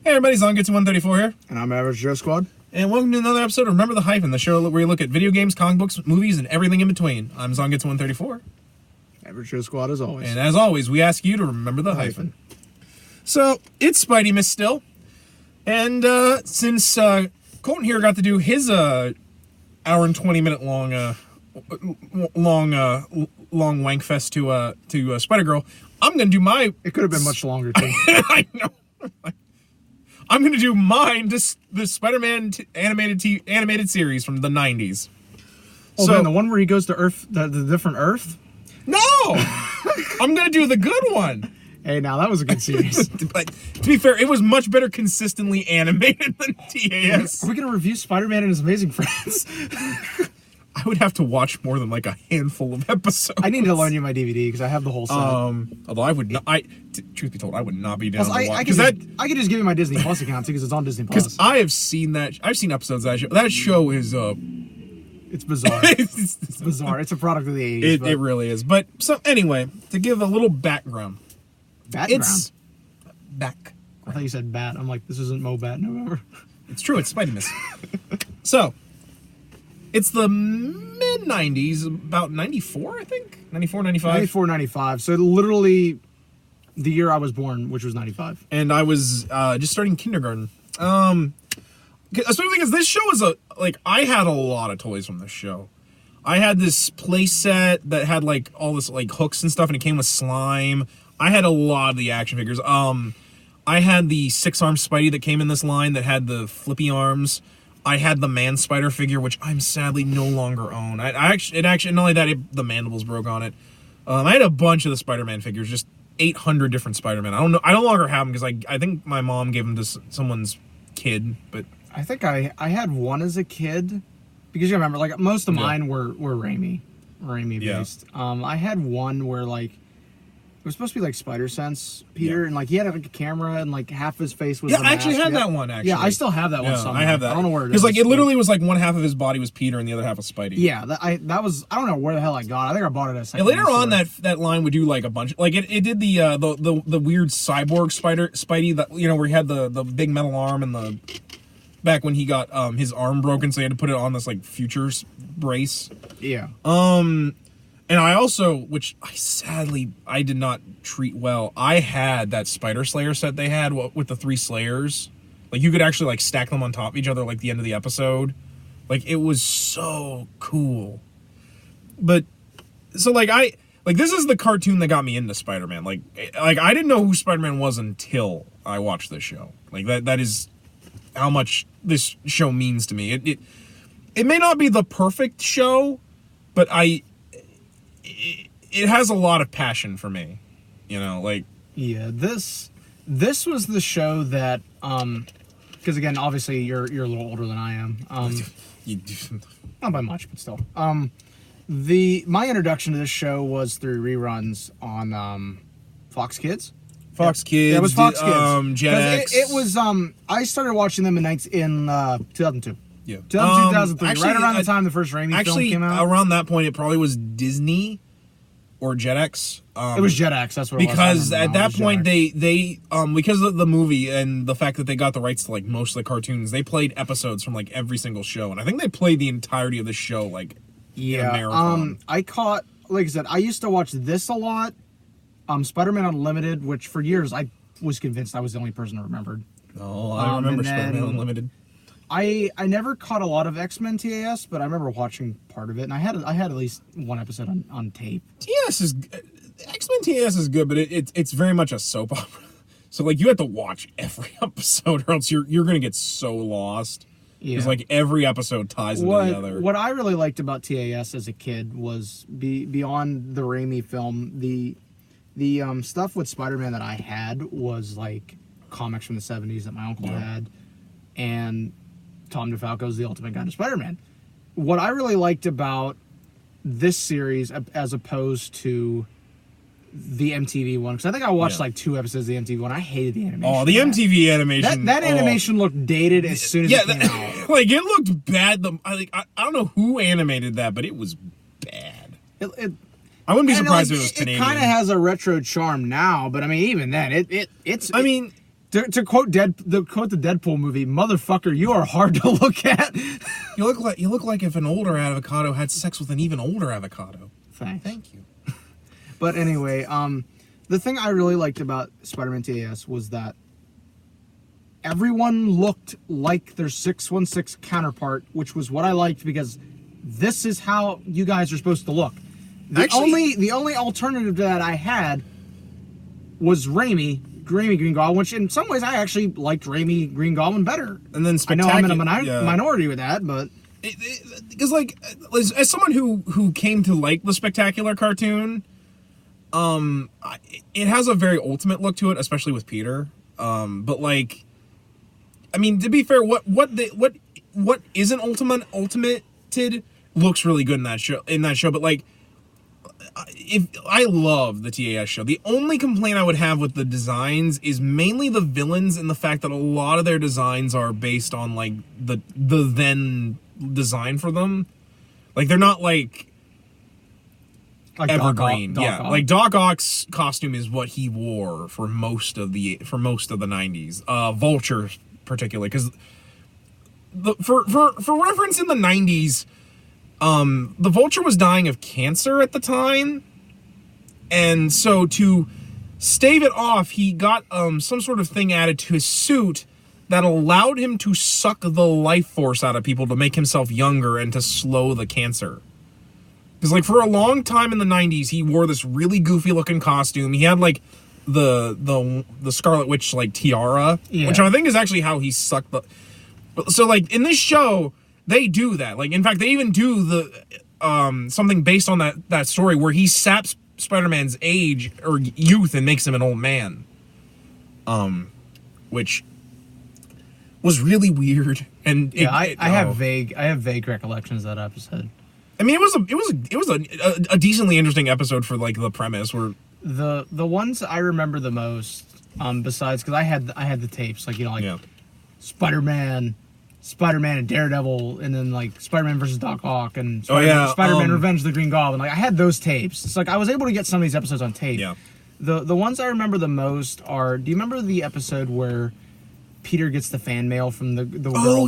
Hey everybody, Zongets134 here. And I'm Average Joe Squad. And welcome to another episode of Remember the Hyphen, the show where we look at video games, comic books, movies, and everything in between. I'm Zongets134. Average Joe Squad as always. And as always, we ask you to remember the hyphen. So, it's Spidey-Mas still. And since Colton here got to do his hour and 20 minute long wank fest to Spider-Girl, I'm going to do my... It could have been much longer, too. I know. I'm going to do mine, the Spider-Man animated series from the 90s. Oh, so, man, the one where he goes to Earth, the different Earth? No! I'm going to do the good one. Hey, now, that was a good series. But to be fair, it was much better consistently animated than TAS. Are we going to review Spider-Man and His Amazing Friends? I would have to watch more than like a handful of episodes. I need to loan you my DVD because I have the whole set. Although I would not, truth be told, I would not be down to watch. I could just give you my Disney Plus account too because it's on Disney Plus. Because I have seen that. I've seen episodes of that show. That show is it's bizarre. It's bizarre. It's a product of the 80s. It really is. But so anyway, to give a little background. It's back. I thought you said bat. I'm like, this isn't Mo Bat November. It's true. It's Spidey-Mas. So. It's the mid-90s, about 94, I think? 94, 95? 94, 95. So literally the year I was born, which was 95. And I was just starting kindergarten. Especially because this show is I had a lot of toys from this show. I had this play set that had like all this like hooks and stuff, and it came with slime. I had a lot of the action figures. I had the 6-arm Spidey that came in this line that had the flippy arms. I had the Man Spider figure, which I'm sadly no longer own. It actually not only that, the mandibles broke on it. I had a bunch of the Spider-Man figures, just 800 different Spider-Man. I don't know. I no longer have them because I think my mom gave them to someone's kid. But I think I had one as a kid because you remember, like most of mine were Raimi based. I had one where like. It was supposed to be like Spider Sense, Peter, and like he had like a camera and like half his face was. Yeah, I actually had that one. Actually, yeah, I still have that one. Somewhere. I have that. I don't know where it is. Because like it literally was like one half of his body was Peter and the other half was Spidey. Yeah, that was. I don't know where the hell I got it. I think I bought it at a second. Later on, that line would do like a bunch. Like it did the weird cyborg Spidey that where he had the big metal arm and the back when he got his arm broken, so he had to put it on this like futures brace. Yeah. And I also, which I did not treat well, I had that Spider Slayer set they had with the 3 Slayers. Like, you could actually, like, stack them on top of each other, like, the end of the episode. Like, it was so cool. But, so, this is the cartoon that got me into Spider-Man. Like I didn't know who Spider-Man was until I watched this show. Like, that is how much this show means to me. It may not be the perfect show, but it has a lot of passion for me, Yeah, this was the show that because again, obviously you're a little older than I am. Not by much, but still. My introduction to this show was through reruns on Fox Kids. Fox Kids. Yeah, it was Fox Kids. Jetix. It was I started watching them in 2002. Yeah. 2003, actually, right around the time the first Raimi film came out. Around that point, it probably was Disney or Jetix. It was Jetix, that's what it was. Because at that point, they because of the movie and the fact that they got the rights to like most of the cartoons, they played episodes from like every single show, and I think they played the entirety of the show like in a marathon. I caught, like I said, I used to watch this a lot. Spider-Man Unlimited, which for years I was convinced I was the only person who remembered. Oh, I remember Spider-Man Unlimited. I never caught a lot of X-Men TAS, but I remember watching part of it, and I had at least one episode on tape. X-Men TAS is good, but it's very much a soap opera. So like you have to watch every episode, or else you're gonna get so lost. Because like every episode ties into the other. What I really liked about TAS as a kid was beyond the Raimi film, the stuff with Spider-Man that I had was like comics from the 70s that my uncle had, and Tom DeFalco's The Ultimate Guide to Spider-Man. What I really liked about this series as opposed to the MTV one, because I think I watched like 2 episodes of the MTV one. I hated the animation. Oh, the MTV animation. That animation looked dated as soon as it came out. Like, it looked bad. I don't know who animated that, but it was bad. I wouldn't be surprised if it was Canadian. It kind of has a retro charm now, but I mean, even then, it's. I mean, To quote the Deadpool movie, motherfucker, you are hard to look at. You look like if an older avocado had sex with an even older avocado. Thanks. Thank you. But anyway, the thing I really liked about Spider-Man TAS was that everyone looked like their 616 counterpart, which was what I liked because this is how you guys are supposed to look. The only alternative to that I had was Raimi Green Goblin, which in some ways I actually liked Raimi Green Goblin better. And then I know I'm in a minority with that, but because like as someone who came to like the Spectacular cartoon, it has a very ultimate look to it, especially with Peter. But like, I mean, to be fair, what isn't ultimated looks really good in that show. But like, if I love the TAS show, the only complaint I would have with the designs is mainly the villains and the fact that a lot of their designs are based on like the then design for them. Like they're not like evergreen. Like Doc Ock's costume is what he wore for most of the 90s. Vulture particularly, because for reference, in the 90s, the Vulture was dying of cancer at the time, and so to stave it off, he got some sort of thing added to his suit that allowed him to suck the life force out of people to make himself younger and to slow the cancer. Because like for a long time in the 90s, he wore this really goofy looking costume. He had like the Scarlet Witch like tiara, which I think is actually how he sucked the. So like in this show, they do that. Like in fact, they even do the something based on that story where he saps Spider-Man's age or youth and makes him an old man. Which was really weird. And I have vague recollections of that episode. I mean, it was a decently interesting episode for like the premise where the ones I remember the most, besides because I had the tapes, like Spider-Man and Daredevil, and then like Spider-Man versus Doc Ock and Spider-Man Revenge of the Green Goblin. Like I had those tapes. It's like I was able to get some of these episodes on tape. Yeah. The ones I remember the most are. Do you remember the episode where Peter gets the fan mail from the girl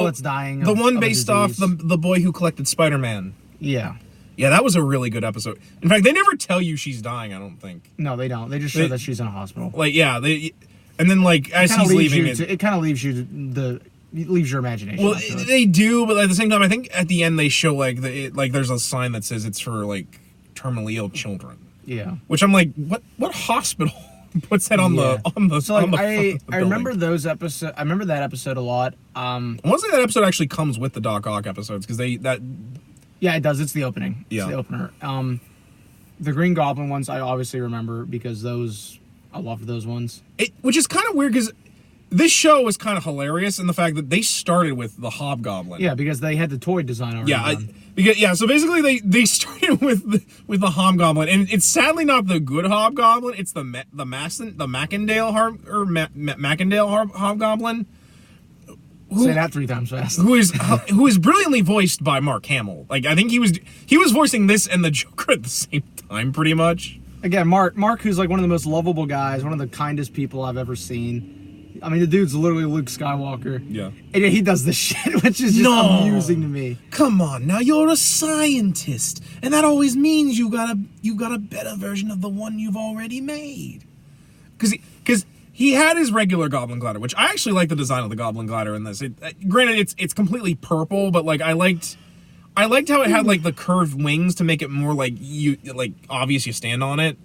that's dying? The one based off the boy who collected Spider-Man. Yeah. Yeah, that was a really good episode. In fact, they never tell you she's dying, I don't think. No, they don't. They just show that she's in a hospital. Like, yeah, and then like as he's leaving, it kind of leaves you leaves your imagination. Well, they do, but at the same time, I think at the end they show like there's a sign that says it's for like terminally ill children. Yeah. Which I'm like, what hospital puts that on the So like I remember those episodes. I remember that episode a lot. I want to say that episode actually comes with the Doc Ock episodes because Yeah, it does. It's the opening. Yeah. It's the opener. The Green Goblin ones I obviously remember because I loved those ones. Which is kind of weird because this show was kind of hilarious in the fact that they started with the Hobgoblin. Yeah, because they had the toy design already done. So basically they started with the Hobgoblin, and it's sadly not the good Hobgoblin. It's the Mackendale Hobgoblin. Say that 3 times fast. Who is brilliantly voiced by Mark Hamill. Like I think he was voicing this and the Joker at the same time, pretty much. Again, Mark, who's like one of the most lovable guys, one of the kindest people I've ever seen. I mean, the dude's literally Luke Skywalker. Yeah. And he does this shit, which is just amusing to me. Come on, now you're a scientist, and that always means you got a better version of the one you've already made. Because he had his regular Goblin Glider, which I actually like the design of the Goblin Glider in this. Granted, it's completely purple, but like I liked how it had like the curved wings to make it more like obvious you stand on it.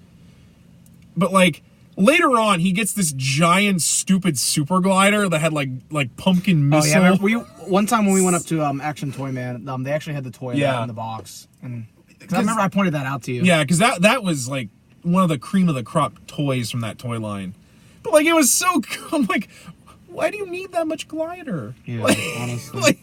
But like later on, he gets this giant, stupid super glider that had like pumpkin missile. Oh yeah, one time when we went up to Action Toy Man, they actually had the toy in the box, and I remember I pointed that out to you. Yeah, because that was like one of the cream of the crop toys from that toy line. But like it was so cool. I'm like, why do you need that much glider? Yeah, honestly.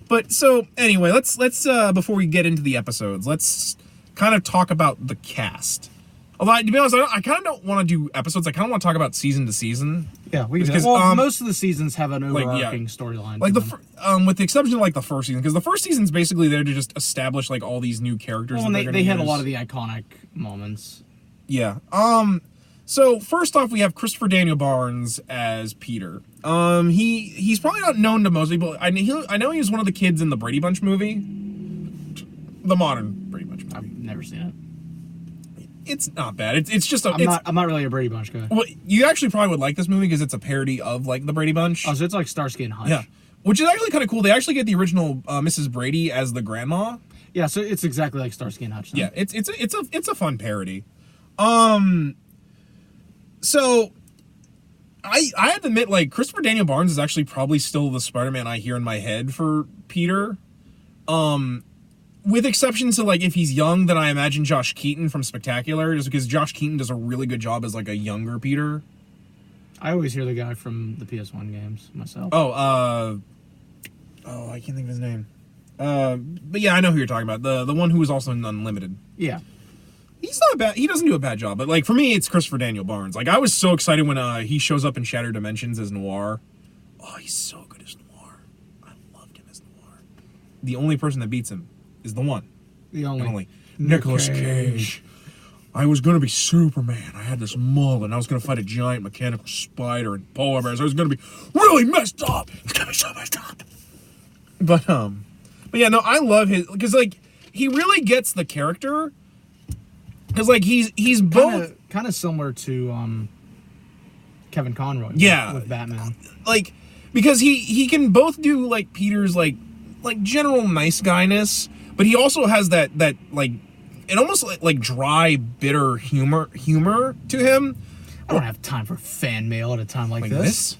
But so anyway, let's before we get into the episodes, let's kind of talk about the cast. Although, to be honest, I kind of don't want to do episodes. I kind of want to talk about season to season. Yeah, we can. Well, most of the seasons have an overarching storyline. Like with the exception of like the first season, because the first season's basically there to just establish like all these new characters. Well, and they had a lot of the iconic moments. Yeah. So first off, we have Christopher Daniel Barnes as Peter. He's probably not known to most people. I know he was one of the kids in the Brady Bunch movie, the modern Brady Bunch movie. I've never seen it. It's not bad. It's just a. I'm not really a Brady Bunch guy. Well, you actually probably would like this movie because it's a parody of like the Brady Bunch. Oh, so it's like Starsky and Hutch. Yeah, which is actually kind of cool. They actually get the original Mrs. Brady as the grandma. Yeah, so it's exactly like Starsky and Hutch. Then. Yeah, it's a fun parody. So I have to admit, like, Christopher Daniel Barnes is actually probably still the Spider-Man I hear in my head for Peter. With exception to, like, if he's young, then I imagine Josh Keaton from Spectacular, just because Josh Keaton does a really good job as, like, a younger Peter. I always hear the guy from the PS1 games myself. I can't think of his name. But yeah, I know who you're talking about. The one who was also in Unlimited. Yeah. He's not bad. He doesn't do a bad job. But, like, for me, it's Christopher Daniel Barnes. Like, I was so excited when he shows up in Shattered Dimensions as Noir. Oh, he's so good as Noir. I loved him as Noir. The only person that beats him is the one. The only. Nicolas Cage. I was going to be Superman. I had this mullet, and I was going to fight a giant mechanical spider and polar bears. I was going to be really messed up. It's going to be so messed up. But yeah, no, I love his, because, like, he really gets the character. Because, like, he's both kind of similar to Kevin Conroy. Yeah, with Batman. Like, because he can both do, like, Peter's like general nice guyness, but he also has that like, it almost like dry, bitter humor to him. I don't have time for fan mail at a time like this.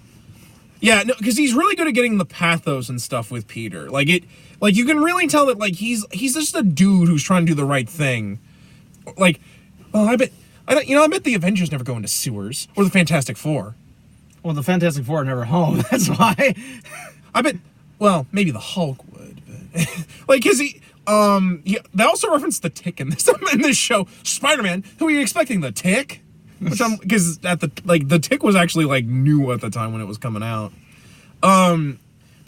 Yeah, no, because he's really good at getting the pathos and stuff with Peter. Like, you can really tell that, like, he's just a dude who's trying to do the right thing. Like, well, I bet the Avengers never go into sewers, or the Fantastic Four. Well, the Fantastic Four are never home. That's why. I bet. Well, maybe the Hulk would, but like, cause they also referenced the Tick in this show. Spider-Man, who are you expecting, the Tick? Because the Tick was actually like new at the time when it was coming out. But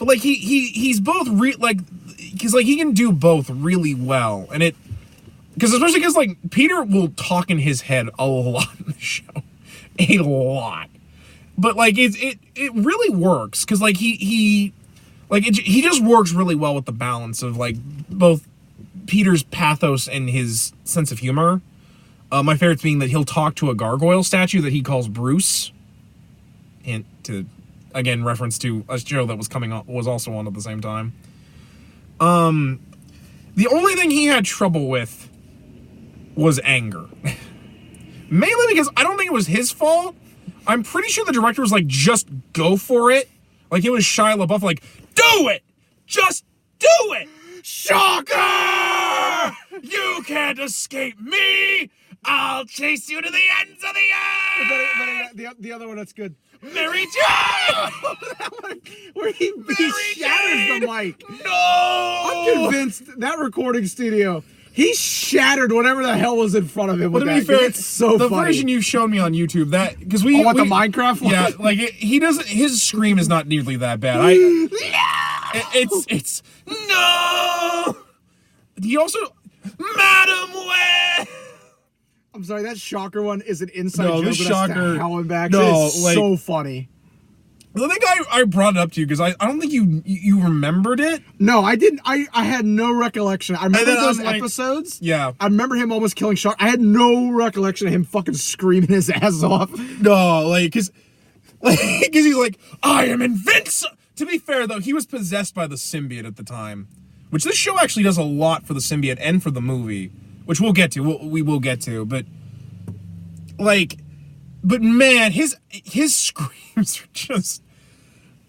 like he's both because like he can do both really well, and it. Because especially because, like, Peter will talk in his head a lot in the show. A lot. But, like, it really works. Because, like, he just works really well with the balance of, like, both Peter's pathos and his sense of humor. My favorite being that he'll talk to a gargoyle statue that he calls Bruce. And to, again, reference to a show that was also on at the same time. The only thing he had trouble with was anger. Mainly because I don't think it was his fault. I'm pretty sure the director was like, just go for it. Like, it was Shia LaBeouf, like, do it! Just do it! Shocker! You can't escape me! I'll chase you to the ends of the earth! The other one that's good. Mary Jane! Where he shatters the mic. No! I'm convinced that recording studio, he shattered whatever the hell was in front of him. But with to be that. fair, It's so the funny. version you showed me on YouTube, that because the Minecraft one? Yeah, like he doesn't. His scream is not nearly that bad. It's no. He also, Madam Web. I'm sorry, that Shocker one is an inside No, joke. the Shocker. Howling back. No, it's like, so funny. I think I brought it up to you because I don't think you remembered it. No, I didn't. I had no recollection. I remember those like, episodes. Yeah. I remember him almost killing Shark. I had no recollection of him fucking screaming his ass off. No, because he's like, I am invincible. To be fair, though, he was possessed by the symbiote at the time, which this show actually does a lot for the symbiote and for the movie, which we'll get to. We will get to, but man, his screams are just.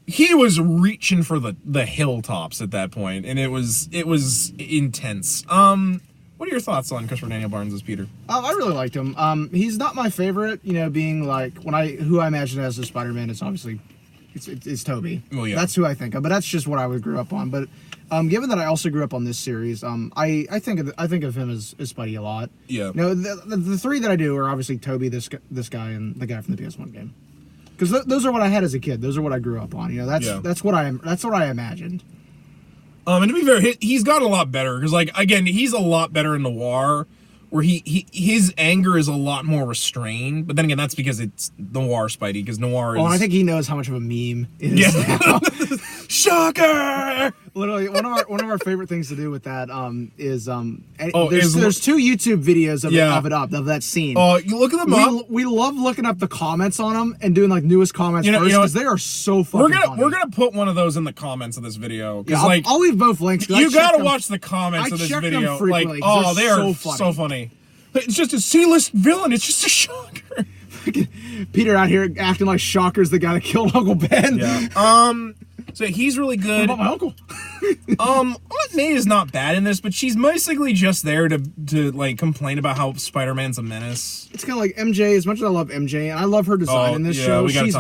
He was reaching for the hilltops at that point, and it was intense. What are your thoughts on Christopher Daniel Barnes as Peter? I really liked him. He's not my favorite, being like who I imagine as a Spider-Man is obviously it's Tobey. Well, yeah. That's who I think of, but that's just what I grew up on. But given that I also grew up on this series, I think of him as Spidey a lot. Yeah. The three that I do are obviously Tobey, this guy, and the guy from the PS1 game. Because those are what I had as a kid. Those are what I grew up on. That's what I imagined. And to be fair, he's gotten a lot better because, like, again, he's a lot better in Noir, where his anger is a lot more restrained. But then again, that's because it's Noir Spidey, because Noir is... Oh, and I think he knows how much of a meme it is now. Shocker! Literally, one of our favorite things to do with that is there's 2 YouTube videos of that scene. Oh, you look at them up. We love looking up the comments on them and doing like newest comments first, because they are so fucking funny. We're gonna put one of those in the comments of this video. Yeah, I'll leave both links. You gotta watch the comments of this video. Like, oh, they are so funny. It's just a C-list villain. It's just a Shocker. Peter out here acting like Shocker's the guy that killed Uncle Ben. Yeah. So he's really good. What about my uncle? Aunt May is not bad in this, but she's basically just there to like complain about how Spider-Man's a menace. It's kind of like MJ. As much as I love MJ, and I love her design in this show, she's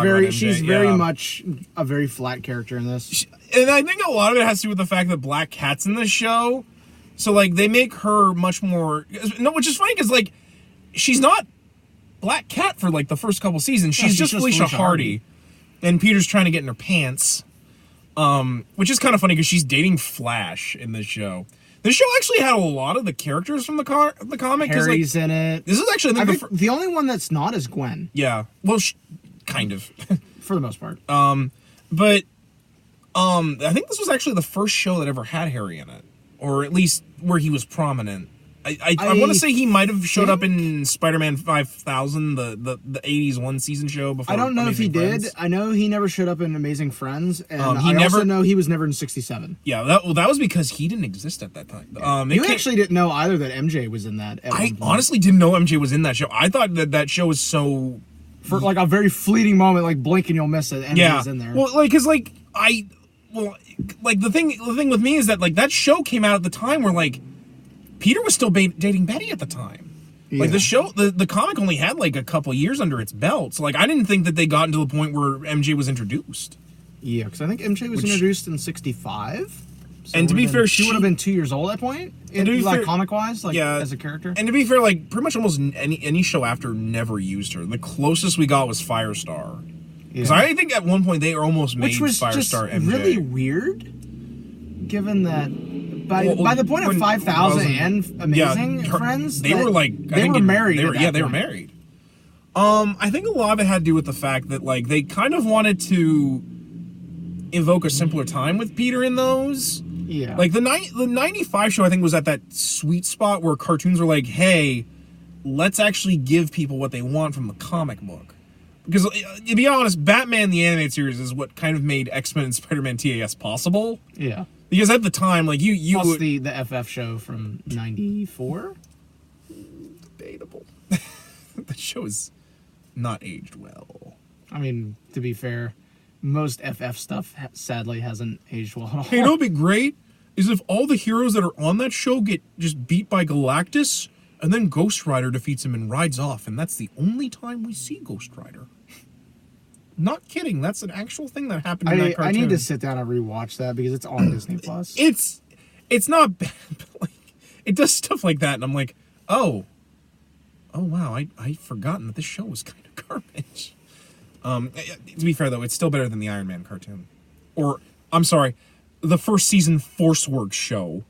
very much a very flat character in this. And I think a lot of it has to do with the fact that Black Cat's in this show. So, like, they make her much more... No, which is funny, because, like, she's not Black Cat for, like, the first couple seasons. She's just Felicia Hardy. And Peter's trying to get in her pants. Which is kind of funny, because she's dating Flash in this show. This show actually had a lot of the characters from the comic. Harry's in it. This is actually... I think the only one that's not is Gwen. Yeah. Well, kind of. For the most part. But I think this was actually the first show that ever had Harry in it. Or at least where he was prominent. I want to say he might have showed up in Spider-Man 5000, the 80s one-season show before. I don't know if he did. I know he never showed up in Amazing Friends, and I also know he was never in 67. Yeah, that was because he didn't exist at that time. You actually didn't know either that MJ was in that. I honestly didn't know MJ was in that show. I thought that show was so... For like a very fleeting moment, like blink and you'll miss it, MJ's in there. Well, like, because like, the thing with me is that, like, that show came out at the time where, like, Peter was still dating Betty at the time. Yeah. Like, the show, the comic only had, like, a couple years under its belt. So, like, I didn't think that they got into the point where MJ was introduced. Yeah, because I think MJ was introduced in 65. So and to be fair, she would have been 2 years old at that point, comic-wise, as a character. And to be fair, like, pretty much almost any show after never used her. The closest we got was Firestar. Because I think at one point they almost made Firestar MJ. Really weird, given that by the point of 5000 and Amazing Friends, they were like they were married. They were married. I think a lot of it had to do with the fact that, like, they kind of wanted to evoke a simpler time with Peter in those. Yeah. Like the 95 show, I think, was at that sweet spot where cartoons were like, hey, let's actually give people what they want from the comic book. Because, to be honest, Batman the Animated Series is what kind of made X-Men and Spider-Man TAS possible. Yeah. Because at the time, like, you plus the FF show from 94? Debatable. That show is not aged well. I mean, to be fair, most FF stuff, sadly, hasn't aged well at all. Hey, you know what would be great? Is if all the heroes that are on that show get just beat by Galactus, and then Ghost Rider defeats him and rides off, and that's the only time we see Ghost Rider. Not kidding. That's an actual thing that happened in that cartoon. I need to sit down and rewatch that because it's on Disney Plus. It's not bad, but, like, it does stuff like that, and I'm like, oh wow, I'd forgotten that this show was kind of garbage. To be fair though, it's still better than the Iron Man cartoon, or I'm sorry, the first season Forceworks show.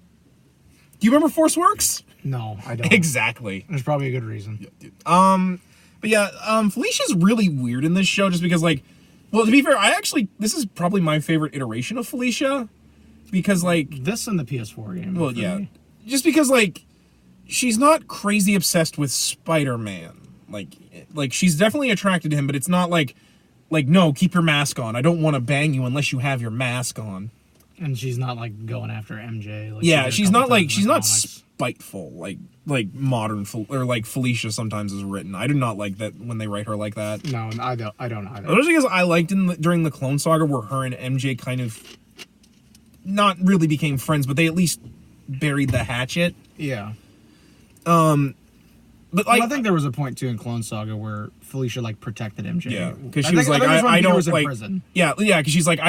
Do you remember Forceworks? No, I don't. Exactly. There's probably a good reason. But yeah, Felicia's really weird in this show just because, like, well, to be fair, this is probably my favorite iteration of Felicia because, like... This and the PS4 game. Well, yeah. Just because, like, she's not crazy obsessed with Spider-Man. Like, she's definitely attracted to him, but it's not like, no, keep your mask on. I don't want to bang you unless you have your mask on. And she's not, like, going after MJ. Like, yeah, she's not spiteful, like modern or like Felicia sometimes is written. I do not like that when they write her like that. No, I don't either. Those because I liked during the Clone Saga where her and MJ kind of not really became friends, but they at least buried the hatchet. Yeah. But like, I think there was a point too in Clone Saga where Felicia like protected MJ. Yeah, because she was like, I don't like. Prison. Yeah, because she's like,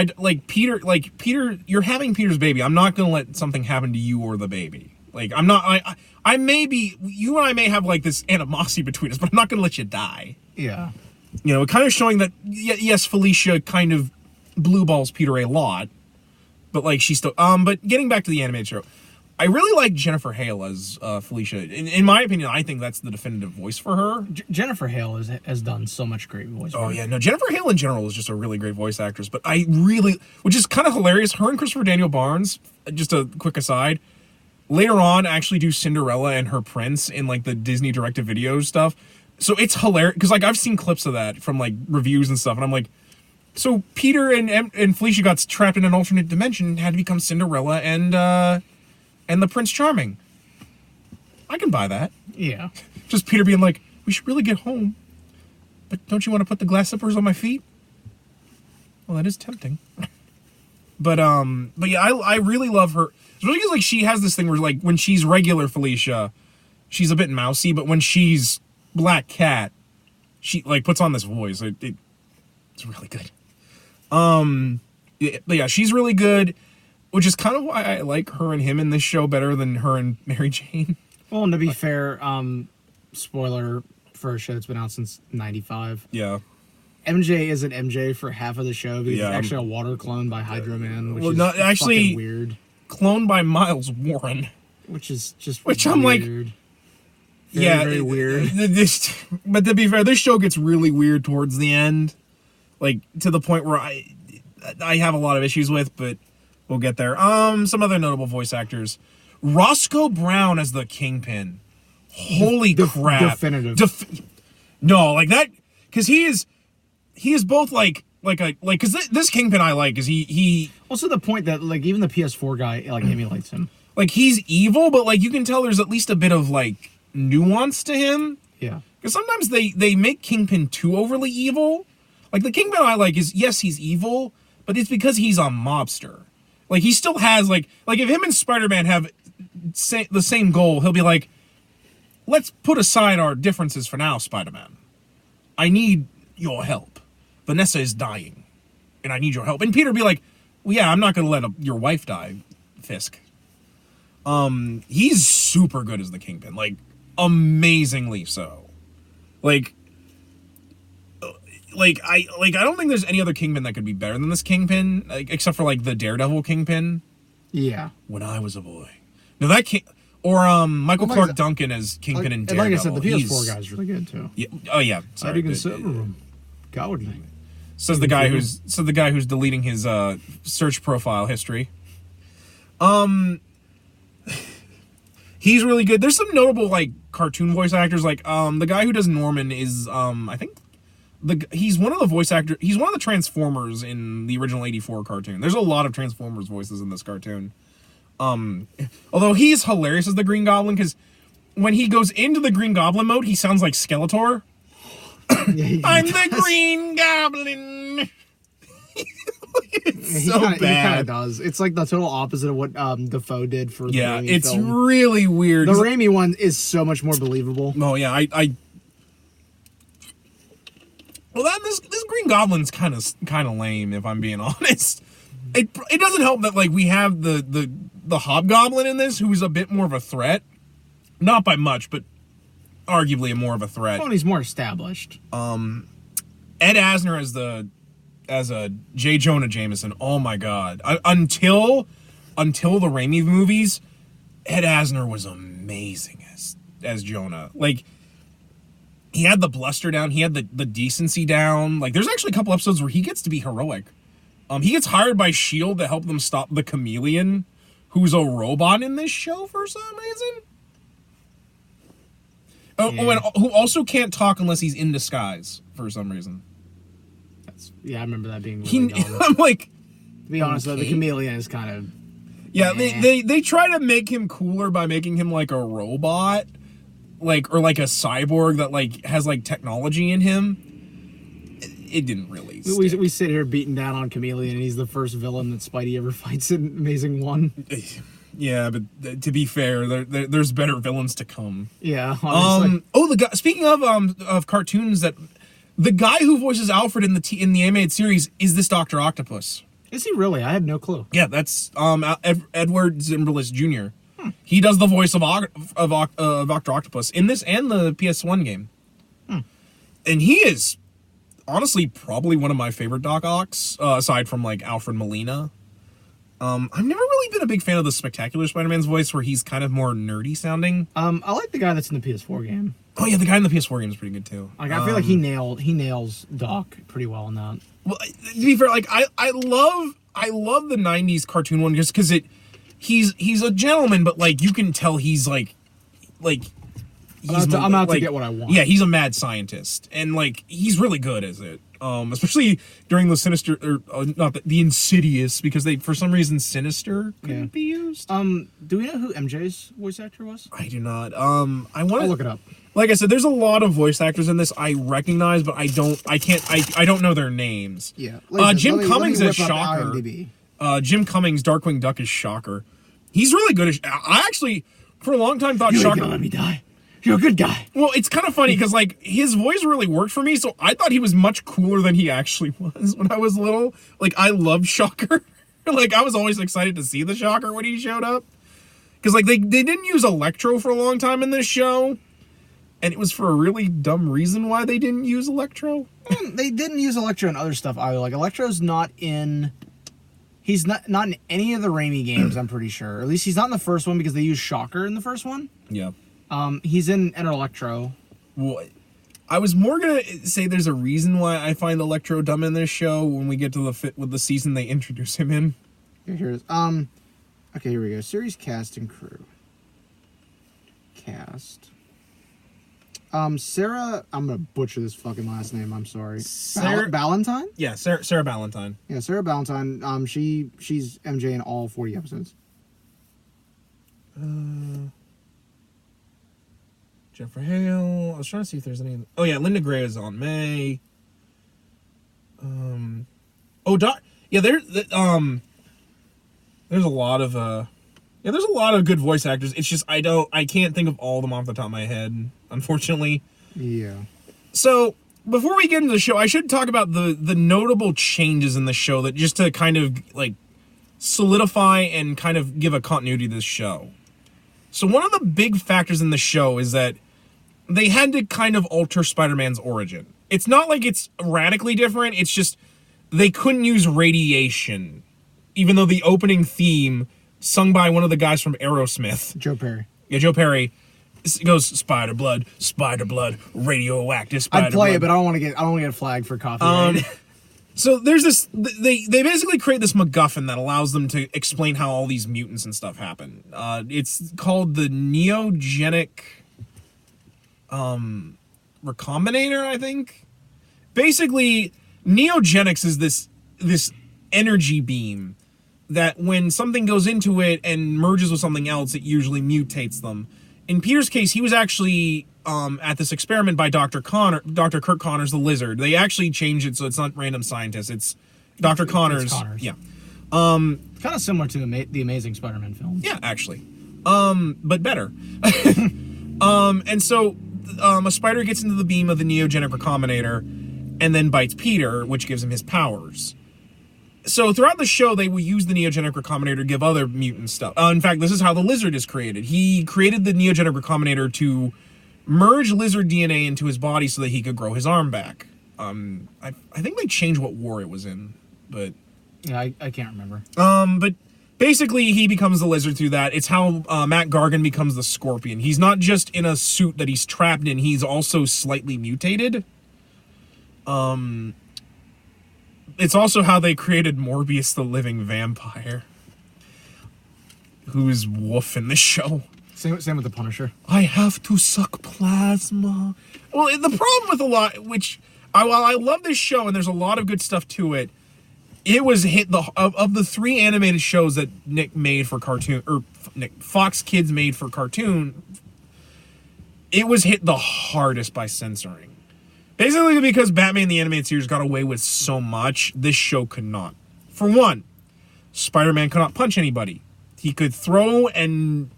Peter, you're having Peter's baby. I'm not gonna let something happen to you or the baby. Like, I'm not. I may be. You and I may have like this animosity between us, but I'm not gonna let you die. Yeah. You know, kind of showing that yes, Felicia kind of blue balls Peter a lot, but like she's still. But getting back to the animated show. I really like Jennifer Hale as Felicia. In my opinion, I think that's the definitive voice for her. Jennifer Hale has done so much great voice work. Oh yeah, no, Jennifer Hale in general is just a really great voice actress. But I really, which is kind of hilarious, her and Christopher Daniel Barnes, just a quick aside, later on actually do Cinderella and her prince in like the Disney direct-to-video stuff. So it's hilarious, because like I've seen clips of that from like reviews and stuff, and I'm like, so Peter and Felicia got trapped in an alternate dimension and had to become Cinderella and the Prince Charming. I can buy that. Yeah. Just Peter being like, we should really get home. But don't you want to put the glass slippers on my feet? Well, that is tempting. But yeah, I really love her. Especially because like she has this thing where like when she's regular Felicia, she's a bit mousy, but when she's Black Cat, she like puts on this voice. It's really good. Yeah, but yeah, she's really good. Which is kind of why I like her and him in this show better than her and Mary Jane. Well, and to be fair, spoiler for a show that's been out since '95. Yeah. MJ isn't MJ for half of the show because Yeah. it's actually a water clone by Hydro Man, which Well, is not actually fucking weird. Cloned by Miles Warren. Which is just Which weird. I'm like, Very weird. But to be fair, this show gets really weird towards the end, like to the point where I have a lot of issues with, but we'll get there. Some other notable voice actors. Roscoe Brown as the Kingpin. Holy crap. Definitive. No, like that, because he is both because this Kingpin I like is he Also the point that like even the PS4 guy like emulates him. like he's evil, but like you can tell there's at least a bit of like nuance to him. Yeah. Because sometimes they make Kingpin too overly evil. Like the Kingpin I like is, yes, he's evil, but it's because he's a mobster. Like he still has like if him and Spider-Man have the same goal, he'll be like, let's put aside our differences for now, Spider-Man. I need your help. Vanessa is dying, and I need your help. And Peter will be like, well, yeah, I'm not going to let your wife die, Fisk. He's super good as the Kingpin, like amazingly so. I don't think there's any other Kingpin that could be better than this Kingpin, like, except for like the Daredevil Kingpin. Yeah. When I was a boy. No, that can't. Or Michael Clark Duncan as Kingpin in Daredevil. Like I said, the PS4 guy's really good too. Yeah. Oh yeah. Sorry. Cowardly. Says the guy who's deleting his search profile history. He's really good. There's some notable like cartoon voice actors. Like the guy who does Norman is I think he's one of the voice actors. He's one of the Transformers in the original '84 cartoon. There's a lot of Transformers voices in this cartoon. Although he's hilarious as the Green Goblin, because when he goes into the Green Goblin mode, he sounds like Skeletor. Yeah, I'm the Green Goblin. It's so bad. He kind of does. It's like the total opposite of what Defoe did for the Raimi it's film. really weird. The Raimi one is so much more believable. Oh yeah, well, this Green Goblin's kind of lame, if I'm being honest. It doesn't help that like we have the Hobgoblin in this, who's a bit more of a threat, not by much, but arguably more of a threat. Well, he's more established. Ed Asner as a J. Jonah Jameson. Oh my God! Until the Raimi movies, Ed Asner was amazing as Jonah. Like, he had the bluster down, he had the decency down. Like, there's actually a couple episodes where he gets to be heroic. He gets hired by S.H.I.E.L.D. to help them stop the Chameleon, who's a robot in this show for some reason. Oh, and who also can't talk unless he's in disguise for some reason. I remember that being really dumb. I'm like, to be honest, though, the Chameleon is kind of... Yeah, they try to make him cooler by making him like a robot, like, or like a cyborg that like has like technology in him. It didn't really stick. We sit here beating down on Chameleon, and he's the first villain that Spidey ever fights in Amazing 1. Yeah, but to be fair, there's better villains to come. Yeah, honestly. The guy. Speaking of cartoons, that the guy who voices Alfred in the animated series is this Dr. Octopus. Is he really? I had no clue. Yeah, that's Edward Zimbalist Jr. He does the voice of Dr. Octopus in this and the PS1 game. And he is honestly probably one of my favorite Doc Ocks, aside from like Alfred Molina. I've never really been a big fan of the Spectacular Spider-Man's voice, where he's kind of more nerdy sounding. I like the guy that's in the PS4 game. Oh yeah, the guy in the PS4 game is pretty good too. Like, I feel like he nails Doc pretty well in that. Well, to be fair, like I love the '90s cartoon one just because he's a gentleman, but like you can tell he's like I'm out to get what I want. Yeah, he's a mad scientist, and like he's really good as it. Especially during the Sinister, or not the Insidious, because they for some reason Sinister couldn't be used. Do we know who MJ's voice actor was? I do not. I want to look it up. Like I said, there's a lot of voice actors in this I recognize, but I don't know their names. Yeah. Jim Cummings as Shocker. Jim Cummings, Darkwing Duck is Shocker. He's really good as. I actually, for a long time, thought You ain't Shocker. gonna let me die. You're a good guy. Well, it's kind of funny because like his voice really worked for me, so I thought he was much cooler than he actually was when I was little. Like I loved Shocker. Like I was always excited to see the Shocker when he showed up, because like they didn't use Electro for a long time in this show, and it was for a really dumb reason why they didn't use Electro. They didn't use Electro in other stuff either. Like Electro's not in. He's not in any of the Raimi games, I'm pretty sure. Or at least he's not in the first one because they used Shocker in the first one. Yeah. He's in Electro. Well, I was more gonna say there's a reason why I find Electro dumb in this show when we get to the fit with the season they introduce him in. Here it is. Okay, here we go. Series cast and crew. Cast. Sarah, I'm gonna butcher this fucking last name. I'm sorry. Sarah Ballantyne? Yeah, Sarah Ballantyne. Yeah, Sarah Ballantyne. She's MJ in all 40 episodes. Jeffrey Hale. I was trying to see if there's any. Oh yeah, Linda Gray is on May. There's a lot of there's a lot of good voice actors. It's just I can't think of all of them off the top of my head, unfortunately. Yeah. So before we get into the show, I should talk about the notable changes in the show, that just to kind of like solidify and kind of give a continuity to this show. So one of the big factors in the show is that they had to kind of alter Spider-Man's origin. It's not like it's radically different. It's just they couldn't use radiation, even though the opening theme, sung by one of the guys from Aerosmith, Joe Perry. Yeah, Joe Perry, goes spider blood, radioactive spider. I'd play blood. it, but I don't want to get flagged for copyright. So there's this. They basically create this MacGuffin that allows them to explain how all these mutants and stuff happen. It's called the neogenic recombinator, I think. Basically, neogenics is this energy beam that when something goes into it and merges with something else, it usually mutates them. In Peter's case, he was actually at this experiment by Dr. Kirk Connors, the Lizard. They actually changed it so it's not random scientists. It's Dr. Connors. It's Connors. Yeah. Kind of similar to the Amazing Spider-Man film. Yeah, actually. But better. And so a spider gets into the beam of the neogenic recombinator and then bites Peter, which gives him his powers. So throughout the show, they will use the neogenic recombinator to give other mutant stuff. In fact, this is how the Lizard is created. He created the neogenic recombinator to merge lizard DNA into his body so that he could grow his arm back. I think they changed what war it was in, but yeah, I can't remember. But basically, he becomes the Lizard through that. It's how Matt Gargan becomes the Scorpion. He's not just in a suit that he's trapped in; he's also slightly mutated. It's also how they created Morbius the Living Vampire, who is Wolf in the show. Same with the Punisher. I have to suck plasma. Well, the problem with a lot, while I love this show and there's a lot of good stuff to it, it was of the 3 animated shows that Nick made for cartoon, or Fox Kids made for cartoon, it was hit the hardest by censoring. Basically because Batman the Animated Series got away with so much, this show could not. For one, Spider-Man could not punch anybody. He could throw and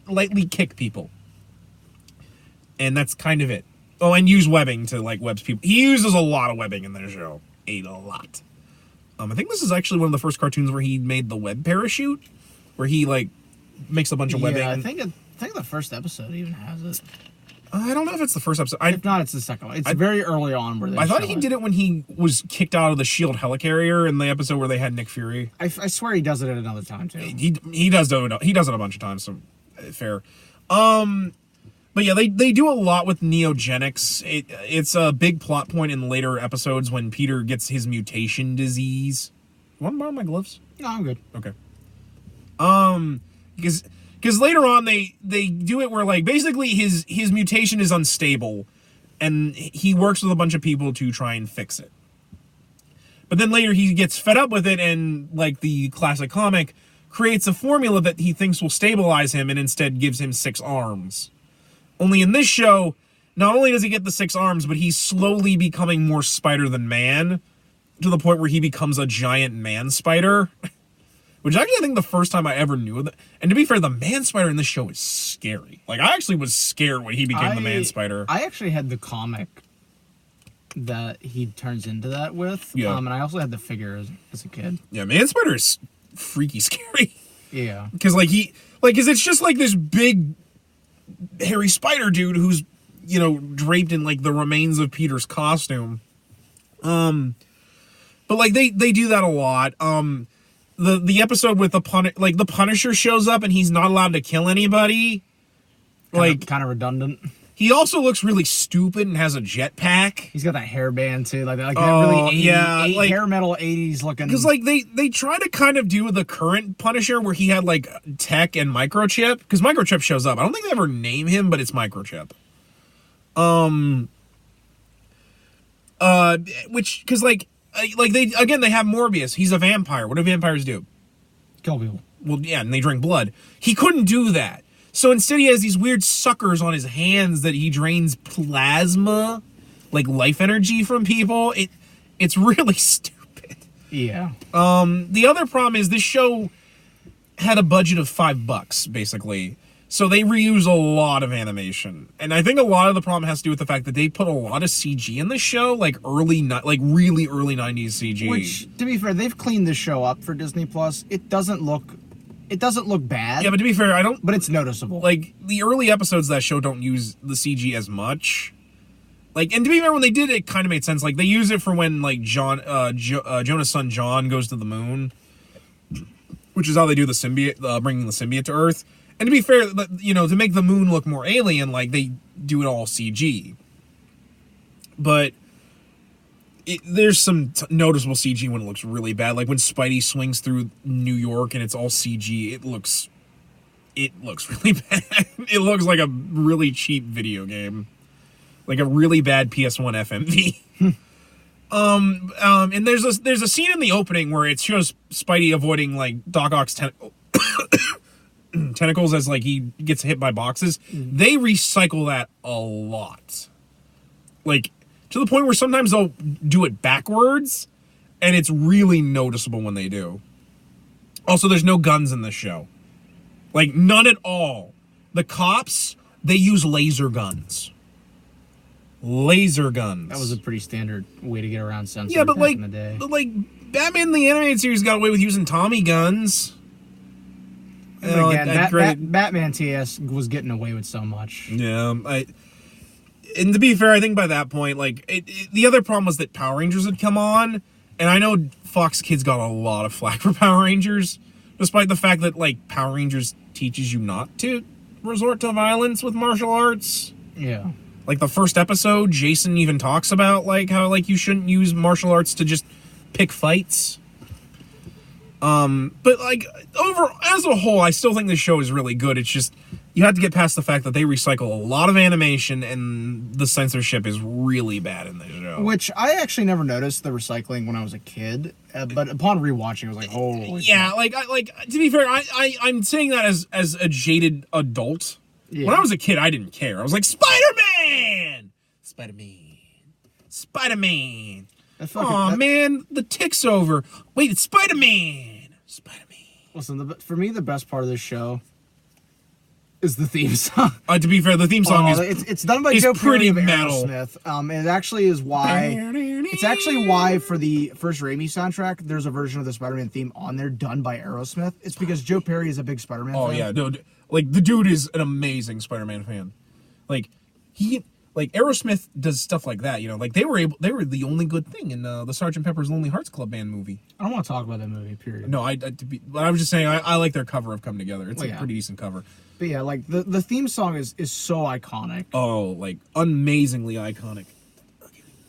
lightly kick people. And that's kind of it. Oh, and use webbing to, like, webs people. He uses a lot of webbing in the show. A lot. I think this is actually one of the first cartoons where he made the web parachute, where he, like, makes a bunch of webbing. Yeah, I think the first episode even has it. I don't know if it's the first episode. If not, it's the second one. It's very early on where they I thought show he it. did it when he was kicked out of the SHIELD helicarrier in the episode where they had Nick Fury. I swear he does it at another time too. He does it a bunch of times, so fair. But yeah, they do a lot with neogenics. It's a big plot point in later episodes when Peter gets his mutation disease. You want to borrow my gloves? No, I'm good. Okay. Because later on they do it where like basically his mutation is unstable, and he works with a bunch of people to try and fix it. But then later he gets fed up with it, and like the classic comic, creates a formula that he thinks will stabilize him, and instead gives him 6 arms. Only in this show, not only does he get the 6 arms, but he's slowly becoming more spider than man, to the point where he becomes a giant man spider. Which actually I think the first time I ever knew of that. And to be fair, the man spider in this show is scary. Like, I actually was scared when he became the man spider. I actually had the comic that he turns into that with. Yeah. And I also had the figure as a kid. Yeah, man spider is freaky scary. Yeah. Because because it's just like this big hairy spider dude who's, draped in like the remains of Peter's costume. But like they do that a lot. The episode with the Punisher shows up and he's not allowed to kill anybody. Kind of redundant. He also looks really stupid and has a jetpack. He's got that hairband too, that really 80s, hair metal 80s looking. Because they try to kind of do the current Punisher where he had like tech and microchip. Because microchip shows up. I don't think they ever name him, but it's microchip. Because they have Morbius. He's a vampire. What do vampires do? Kill people. Well, yeah, and they drink blood. He couldn't do that. So instead he has these weird suckers on his hands that he drains plasma, like life energy from people. It's really stupid. Yeah. The other problem is this show had a budget of $5, basically. So they reuse a lot of animation. And I think a lot of the problem has to do with the fact that they put a lot of CG in the show, like really early 90s CG. Which, to be fair, they've cleaned this show up for Disney Plus. It doesn't look bad. Yeah, but to be fair, but it's noticeable. Like, the early episodes of that show don't use the CG as much. Like, and to be fair, when they did, it kind of made sense. Like, they use it for when, like, Jonah's son John goes to the moon. Which is how they do the symbiote, bringing the symbiote to Earth. And to be fair, to make the moon look more alien, like, they do it all CG. But there's some noticeable CG when it looks really bad. Like when Spidey swings through New York and it's all CG, it looks really bad. It looks like a really cheap video game. Like a really bad PS1 FMV. And there's a scene in the opening where it shows Spidey avoiding like Doc Ock's tentacles as like he gets hit by boxes. They recycle that a lot. Like to the point where sometimes they'll do it backwards and it's really noticeable when they do. Also, there's no guns in this show. Like none at all. The cops, they use laser guns. Laser guns. That was a pretty standard way to get around censorship. Yeah, but back in the day. Batman the animated series got away with using Tommy guns. Again, Batman TS was getting away with so much. Yeah, and to be fair, I think by that point, the other problem was that Power Rangers had come on, and I know Fox Kids got a lot of flack for Power Rangers, despite the fact that Power Rangers teaches you not to resort to violence with martial arts. Yeah. Like the first episode, Jason even talks about how you shouldn't use martial arts to just pick fights. But as a whole, I still think this show is really good. It's just you have to get past the fact that they recycle a lot of animation and the censorship is really bad in this show. Which I actually never noticed the recycling when I was a kid, but upon rewatching, I was like, "Holy!" Yeah, to be fair, I'm saying that as a jaded adult. Yeah. When I was a kid, I didn't care. I was like, Spider-Man! Spider-Man! Oh man, the tick's over. Wait, it's Spider-Man! Listen, for me, the best part of this show is the theme song. To be fair, the theme song it's done by Joe Perry of Aerosmith. It actually is why. It's actually why for the first Raimi soundtrack, there's a version of the Spider-Man theme on there done by Aerosmith. It's because Joe Perry is a big Spider-Man fan. Oh yeah, dude. The dude is an amazing Spider-Man fan. like Aerosmith does stuff like that, you know, like they were the only good thing in the Sgt. Pepper's Lonely Hearts Club Band movie. I don't want to talk about that movie, period. No, but I was just saying I like their cover of Come Together. It's a pretty decent cover. But yeah, like the theme song is so iconic. Oh, like amazingly iconic.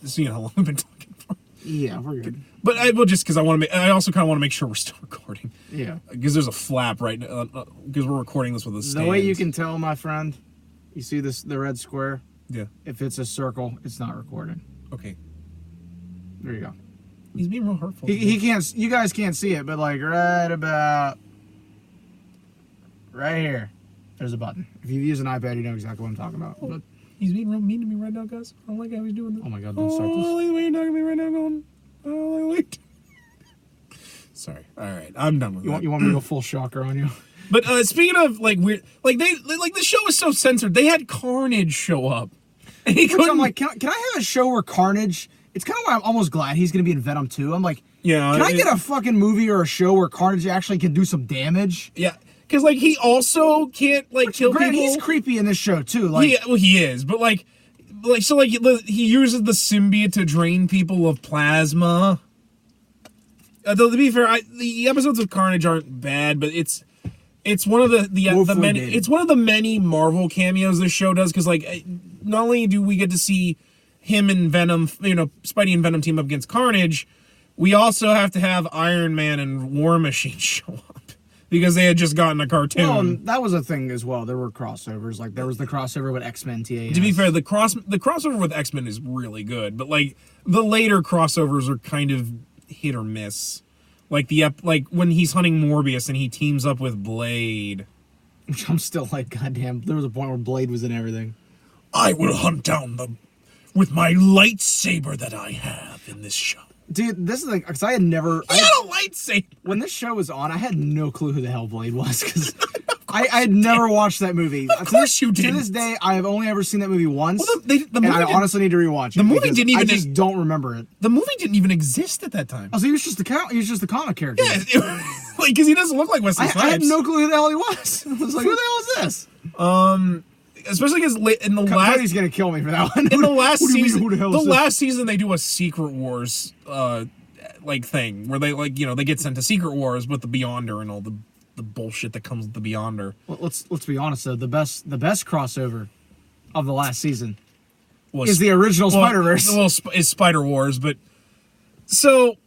So you know how long we've been talking for. Yeah, we're good. But I will just because I also kind of want to make sure we're still recording. Yeah. Because there's a flap right now because we're recording this with a stand. The way you can tell, my friend, you see the red square. Yeah. If it's a circle, it's not recording. Okay. There you go. He's being real hurtful. He can't. You guys can't see it, but like right about right here, there's a button. If you use an iPad, you know exactly what I'm talking about. But, he's being real mean to me right now, guys. I don't like how he's doing this. oh my God! Don't start this. I like the way you're talking to me right now, going. Oh, I like. Sorry. All right, I'm done with that. You want me to go full shocker on you? But speaking of like weird, like the show is so censored. They had Carnage show up, and he Which I'm like, can I have a show where Carnage? It's kind of why I'm almost glad he's going to be in Venom 2. I'm like, yeah. Can I get a fucking movie or a show where Carnage actually can do some damage? Yeah, because like he also can't like kill people. He's creepy in this show too. Like, he is, but like he uses the symbiote to drain people of plasma. Though to be fair, the episodes of Carnage aren't bad, but it's one of it's one of the many Marvel cameos this show does, because like not only do we get to see him and Venom, you know, Spidey and Venom team up against Carnage, we also have to have Iron Man and War Machine show up because they had just gotten a cartoon. Well, that was a thing as well. There were crossovers. Like there was the crossover with X-Men TAS. To be fair, the crossover with X-Men is really good, but like the later crossovers are kind of hit or miss. Like like when he's hunting Morbius and he teams up with Blade. Which I'm still like, goddamn, there was a point where Blade was in everything. I will hunt down with my lightsaber that I have in this show. Dude, this is like, because I had never... He had a lightsaber! When this show was on, I had no clue who the hell Blade was, because I had never watched that movie. Of course you did. To this day, I have only ever seen that movie once, well, the movie and I honestly need to rewatch it. The movie didn't even... I just don't remember it. The movie didn't even exist at that time. Oh, so he was just the comic character. Yeah, like, because he doesn't look like Wesley Snipes. I had no clue who the hell he was. I was like, who the hell is this? Especially because in the last... Cody's gonna kill me for that one. In the last season... Who the hell is this? last season, they do a Secret Wars... like thing where they like, you know, they get sent to Secret Wars with the Beyonder and all the bullshit that comes with the Beyonder. Well, let's be honest though, the best crossover of the last season is the original Spider-Verse. Well, is Spider Wars, but so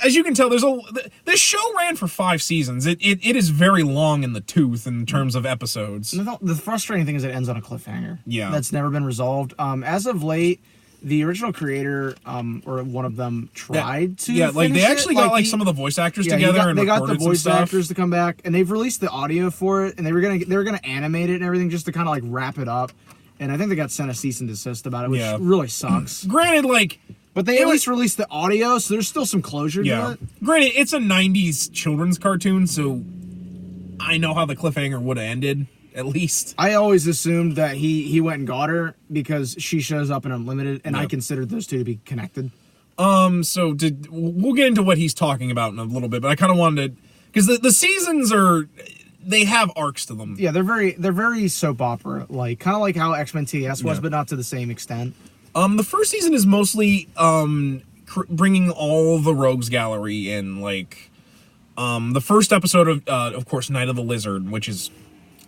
as you can tell, this show ran for 5 seasons. It is very long in the tooth in terms of episodes. The frustrating thing is it ends on a cliffhanger. Yeah, that's never been resolved. As of late, the original creator, or one of them, tried to. Yeah, like they actually got like some of the voice actors together and they got recorded the voice some stuff. actors to come back, and they've released the audio for it, and they were gonna animate it and everything just to kind of like wrap it up. And I think they got sent a cease and desist about it, which really sucks. Granted, like, but they at least released the audio, so there's still some closure to it. Granted, it's a '90s children's cartoon, so I know how the cliffhanger would have ended. At least I always assumed that he went and got her because she shows up in Unlimited, and I considered those two to be connected. So we'll get into what he's talking about in a little bit, but I kind of wanted to, because the seasons they have arcs to them. Yeah, they're very soap opera, like kind of like how X-Men TS was, but not to the same extent. The first season is mostly bringing all the Rogues Gallery in, like the first episode of course, Night of the Lizard, which is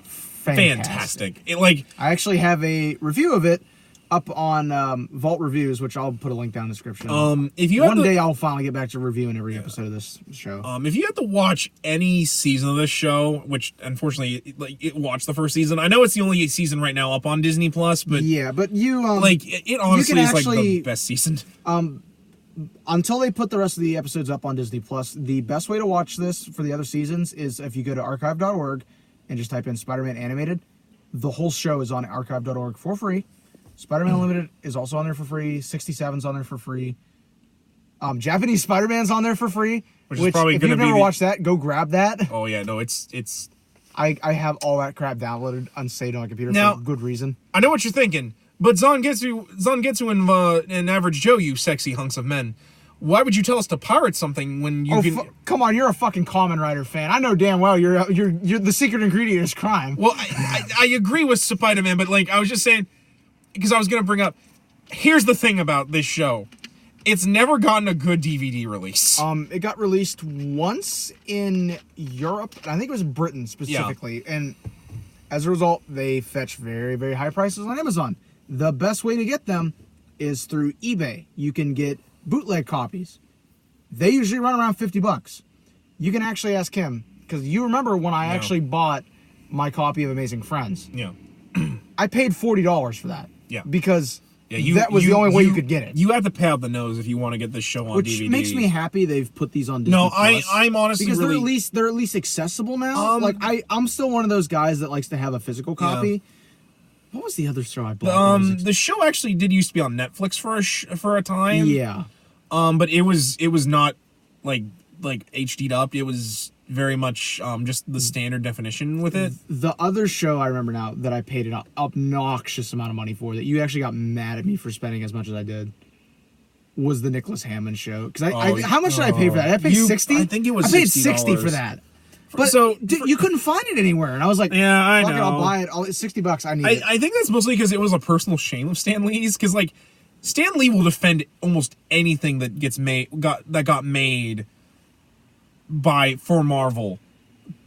fantastic. I actually have a review of it up on Vault Reviews, which I'll put a link down in the description. If you one day I'll finally get back to reviewing every episode of this show. If you have to watch any season of this show, which unfortunately watch the first season. I know it's the only season right now up on Disney Plus, but but you it honestly is like the best season. Until they put the rest of the episodes up on Disney Plus, the best way to watch this for the other seasons is if you go to archive.org and just type in Spider-Man Animated. The whole show is on archive.org for free. Spider-Man Unlimited is also on there for free. 67's on there for free. Japanese Spider-Man's on there for free. Which is probably if you've never watched that, go grab that. Oh yeah, no, it's. I have all that crap downloaded unsaved on my computer for good reason. I know what you're thinking, but Zangetsu and Average Joe, you sexy hunks of men. Why would you tell us to pirate something when you can... Come on, you're a fucking Kamen Rider fan. I know damn well you're the secret ingredient is crime. Well, I agree with Spider-Man, but like I was just saying, because I was gonna bring up. Here's the thing about this show. It's never gotten a good DVD release. It got released once in Europe, and I think it was Britain specifically. Yeah. And as a result, they fetch very, very high prices on Amazon. The best way to get them is through eBay. You can get bootleg copies. They usually run around $50. You can actually ask him, because you remember when I actually bought my copy of Amazing Friends. Yeah. I paid $40 for that. Yeah. Because that was the only way you could get it. You have to pay out the nose if you want to get this show on DVD. Which makes me happy they've put these on Disney+. No, I'm honestly because really... they're at least accessible now. I'm still one of those guys that likes to have a physical copy. Yeah. What was the other show I bought? The show actually did used to be on Netflix for a time. Yeah. But it was not like HD'd up. It was very much just the standard definition with it. The other show I remember now that I paid an obnoxious amount of money for, that you actually got mad at me for spending as much as I did, was the Nicholas Hammond show. Because how much did I pay for that? I paid $60. I think it was. I paid $60 for that. But you couldn't find it anywhere, and I was like, "Yeah, I know. I'll buy it. It's $60. I need it." I think that's mostly because it was a personal shame of Stan Lee's. Because Stan Lee will defend almost anything that got made for Marvel,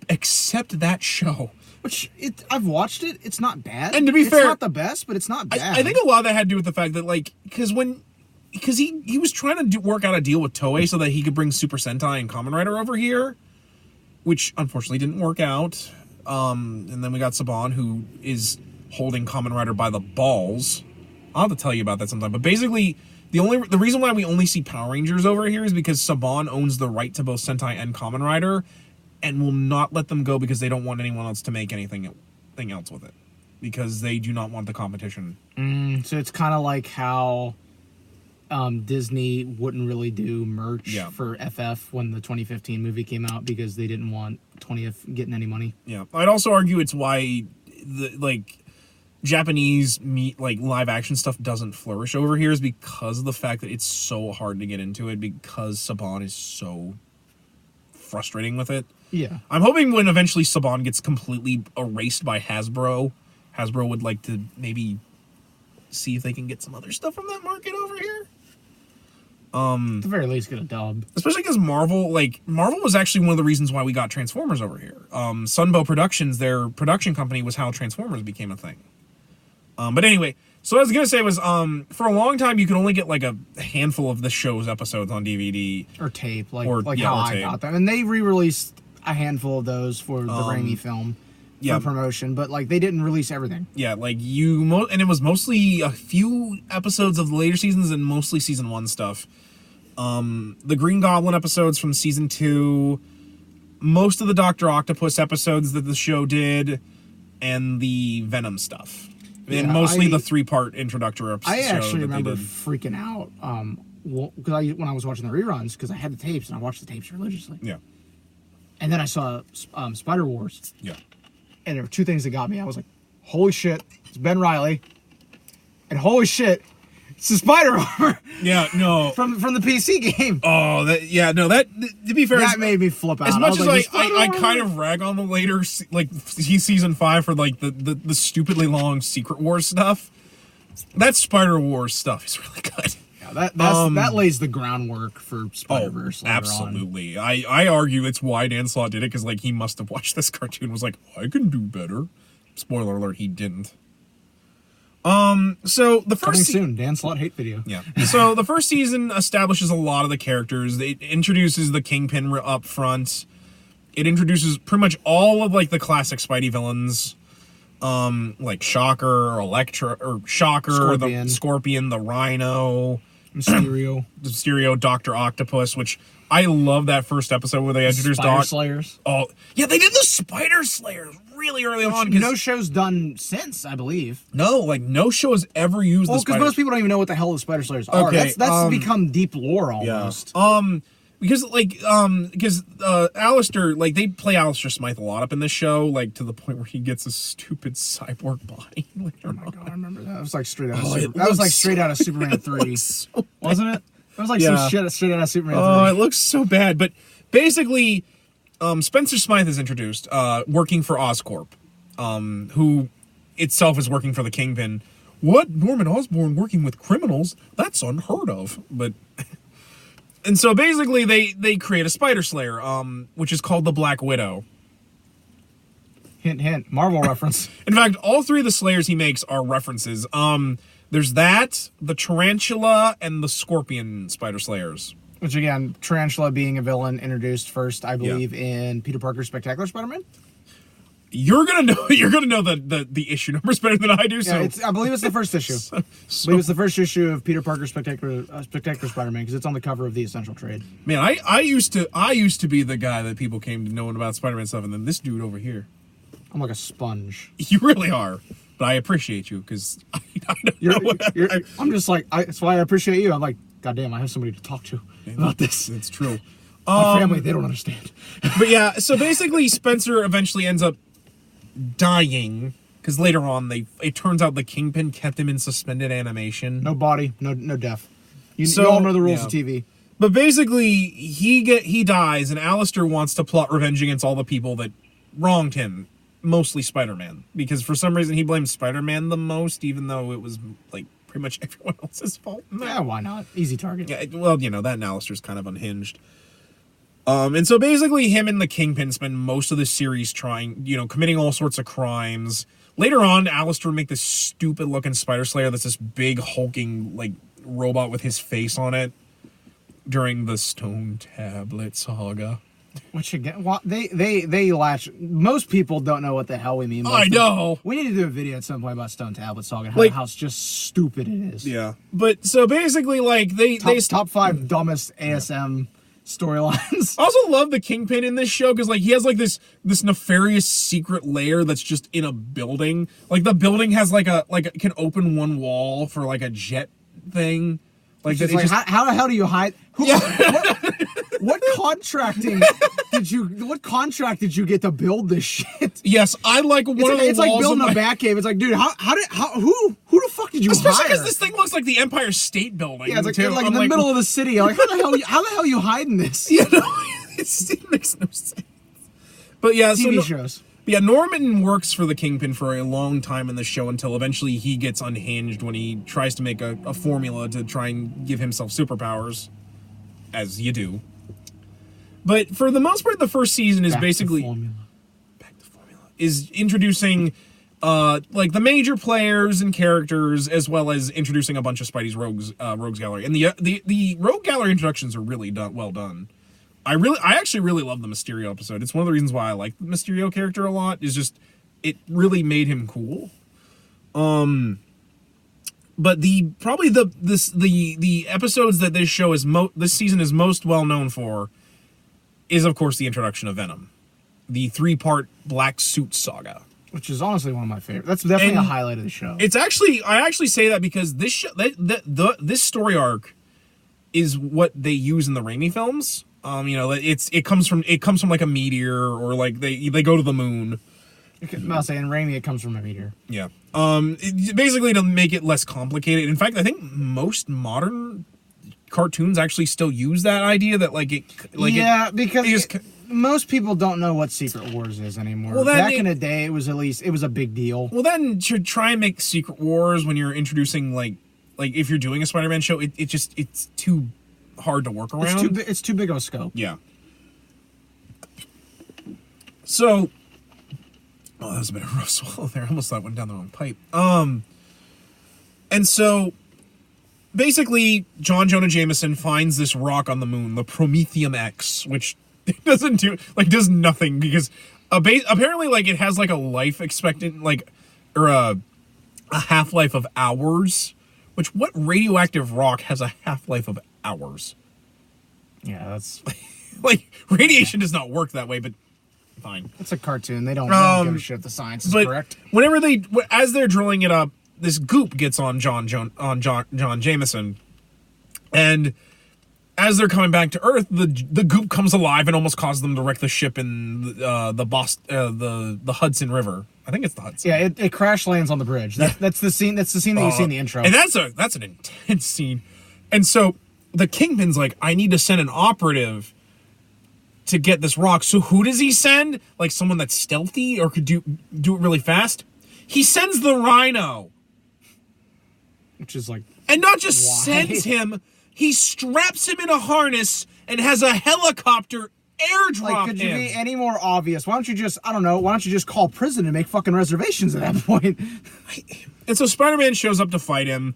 except that show. Which I've watched it. It's not bad. And to be fair, it's not the best, but it's not bad. I think a lot of that had to do with the fact that because he was trying to work out a deal with Toei so that he could bring Super Sentai and Kamen Rider over here, which unfortunately didn't work out. And then we got Saban, who is holding Kamen Rider by the balls. I'll have to tell you about that sometime. But basically, the reason why we only see Power Rangers over here is because Saban owns the right to both Sentai and Kamen Rider, and will not let them go because they don't want anyone else to make anything else with it, because they do not want the competition. So it's kind of like how Disney wouldn't really do merch for FF when the 2015 movie came out because they didn't want 20th getting any money. Yeah, I'd also argue it's why Japanese live action stuff doesn't flourish over here, is because of the fact that it's so hard to get into it, because Saban is so frustrating with it. Yeah. I'm hoping when eventually Saban gets completely erased by Hasbro would like to maybe see if they can get some other stuff from that market over here. At the very least, get a dub. Especially because Marvel was actually one of the reasons why we got Transformers over here. Sunbow Productions, their production company, was how Transformers became a thing. But anyway, so what I was going to say was, for a long time, you could only get a handful of the show's episodes on DVD. Or tape, how I got them. And they re-released a handful of those for the Raimi film for promotion, but they didn't release everything. Yeah, and it was mostly a few episodes of the later seasons and mostly season 1 stuff. The Green Goblin episodes from season 2, most of the Dr. Octopus episodes that the show did, and the Venom stuff. And mostly the 3-part introductory episode. I actually remember freaking out because when I was watching the reruns, because I had the tapes and I watched the tapes religiously. Yeah. And then I saw Spider Wars. Yeah. And there were 2 things that got me. I was like, holy shit, it's Ben Reilly. And holy shit, it's the Spider Armor. Yeah, no. from the PC game. Oh, to be fair, that made me flip out. As much as I kind of rag on the later, season 5 for the stupidly long Secret Wars stuff, that Spider Wars stuff is really good. Yeah, that lays the groundwork for Spider-Verse later absolutely. On. I argue it's why Dan Slott did it, because he must have watched this cartoon and was like, I can do better. Spoiler alert, he didn't. So the first coming soon, Dan Slott hate video. Yeah. So the first season establishes a lot of the characters. It introduces the Kingpin up front. It introduces pretty much all of the classic Spidey villains, like Shocker or Elektra or Shocker, Scorpion. The Scorpion, the Rhino, Mysterio, Dr. Octopus, which I love that first episode where they introduced Spider Slayers. Oh, yeah, they did the Spider Slayers really early on. No show's done since, I believe. No, no show has ever used the Spider. Because most people don't even know what the hell the Spider Slayers are. Okay, that's become deep lore almost. Yeah. Because Alistair, they play Alistair Smythe a lot up in this show, to the point where he gets a stupid cyborg body. Oh my god, I remember that. It was straight out of straight out of Superman 3, wasn't it? It was some shit straight out of Superman 3. Oh, it looks so bad. But basically, Spencer Smythe is introduced, working for Oscorp, who itself is working for the Kingpin, what? Norman Osborn working with criminals? That's unheard of. But and so basically they create a Spider Slayer, which is called the Black Widow. Hint, hint. Marvel reference. In fact, all three of the Slayers he makes are references. There's that, the Tarantula, and the Scorpion Spider Slayers. Which again, Tarantula being a villain introduced first, I believe, in Peter Parker's Spectacular Spider-Man. You're gonna know the issue numbers better than I do. Yeah, So I believe it's the first issue. I believe it's the first issue of Peter Parker's Spectacular Spider-Man because it's on the cover of the Essential Trade. man, I used to be the guy that people came to knowing about Spider-Man stuff, and then this dude over here. I'm like a sponge. You really are, but I appreciate you because I don't know. I'm just like, that's why I appreciate you. I'm like, goddamn, I have somebody to talk to about this. It's true. My family, they don't understand. But yeah, so basically Spencer eventually ends up dying because later on it turns out the Kingpin kept him in suspended animation. No body, no death. You all know the rules of TV. But basically he dies and Alistair wants to plot revenge against all the people that wronged him, mostly Spider-Man, because for some reason he blames Spider-Man the most, even though it was like pretty much everyone else's fault. Yeah, why not? Easy target. Yeah, well, that and Alistair's kind of unhinged. And so basically him and the Kingpin spend most of the series committing all sorts of crimes. Later on, Alistair would make this stupid looking Spider Slayer that's this big hulking like robot with his face on it during the Stone Tablet saga. Which again, they latch. Most people don't know what the hell we mean. I know. We need to do a video at some point about Stone Tablet Saga. How just stupid it is. Yeah, but so basically, like they top 5 dumbest ASM storylines. I also love the Kingpin in this show because like he has like this nefarious secret lair that's just in a building. Like the building has can open one wall for like a jet thing. Like, how the hell do you hide? What contract did you get to build this shit? Yes, I like one of the walls. It's like building a bat cave. It's like, dude, who the fuck did you Especially hire? because this thing looks like the Empire State Building. Yeah, it's like in the middle of the city. Like, how the hell are you hiding this? You know, it makes no sense. But yeah, TV shows. Yeah, Norman works for the Kingpin for a long time in the show until eventually he gets unhinged when he tries to make a formula to try and give himself superpowers, as you do. But for the most part, the first season is basically back to formula is introducing like the major players and characters, as well as introducing a bunch of Spidey's rogues gallery. And the rogue gallery introductions are really well done. I actually really love the Mysterio episode. It's one of the reasons why I like the Mysterio character a lot. Is just it really made him cool. But the episodes that this show is this season is most well known for is of course the introduction of Venom, the 3-part Black Suit saga, which is honestly one of my favorites. That's definitely a highlight of the show. It's actually I actually say that because this show, this story arc is what they use in the Raimi films. It comes from like a meteor or like they go to the moon. I'll say in Raimi it comes from a meteor. Yeah. Basically to make it less complicated. In fact, I think most modern cartoons actually still use that idea that because most people don't know what Secret Wars is anymore. Well, back in the day, it was a big deal. Well, then to try and make Secret Wars when you're introducing like if you're doing a Spider-Man show, it's too hard to work around. It's too big of a scope. Yeah. So, that was a bit of a rough swallow there. I almost thought I went down the wrong pipe. And so, basically, John Jonah Jameson finds this rock on the moon, the Prometheum X, which does nothing because apparently it has a life expectant or a half-life of hours. Which what radioactive rock has a half-life of hours? Yeah, that's radiation does not work that way, but fine. It's a cartoon. They don't give a shit if the science is correct. Whenever as they're drilling it up, this goop gets on John Jameson, and as they're coming back to Earth, the goop comes alive and almost causes them to wreck the ship in the Hudson River. I think it's the Hudson. Yeah, it crash lands on the bridge. That's the scene. That's the scene that you see in the intro. And that's an intense scene. And so the Kingpin's like, I need to send an operative to get this rock. So who does he send? Like someone that's stealthy or could do it really fast? He sends the Rhino. which is like, and not just why? sends him, he straps him in a harness and has a helicopter airdrop like, could you him. be any more obvious? Why don't you just, I don't know, why don't you just call prison and make fucking reservations at that point? And so Spider-Man shows up to fight him,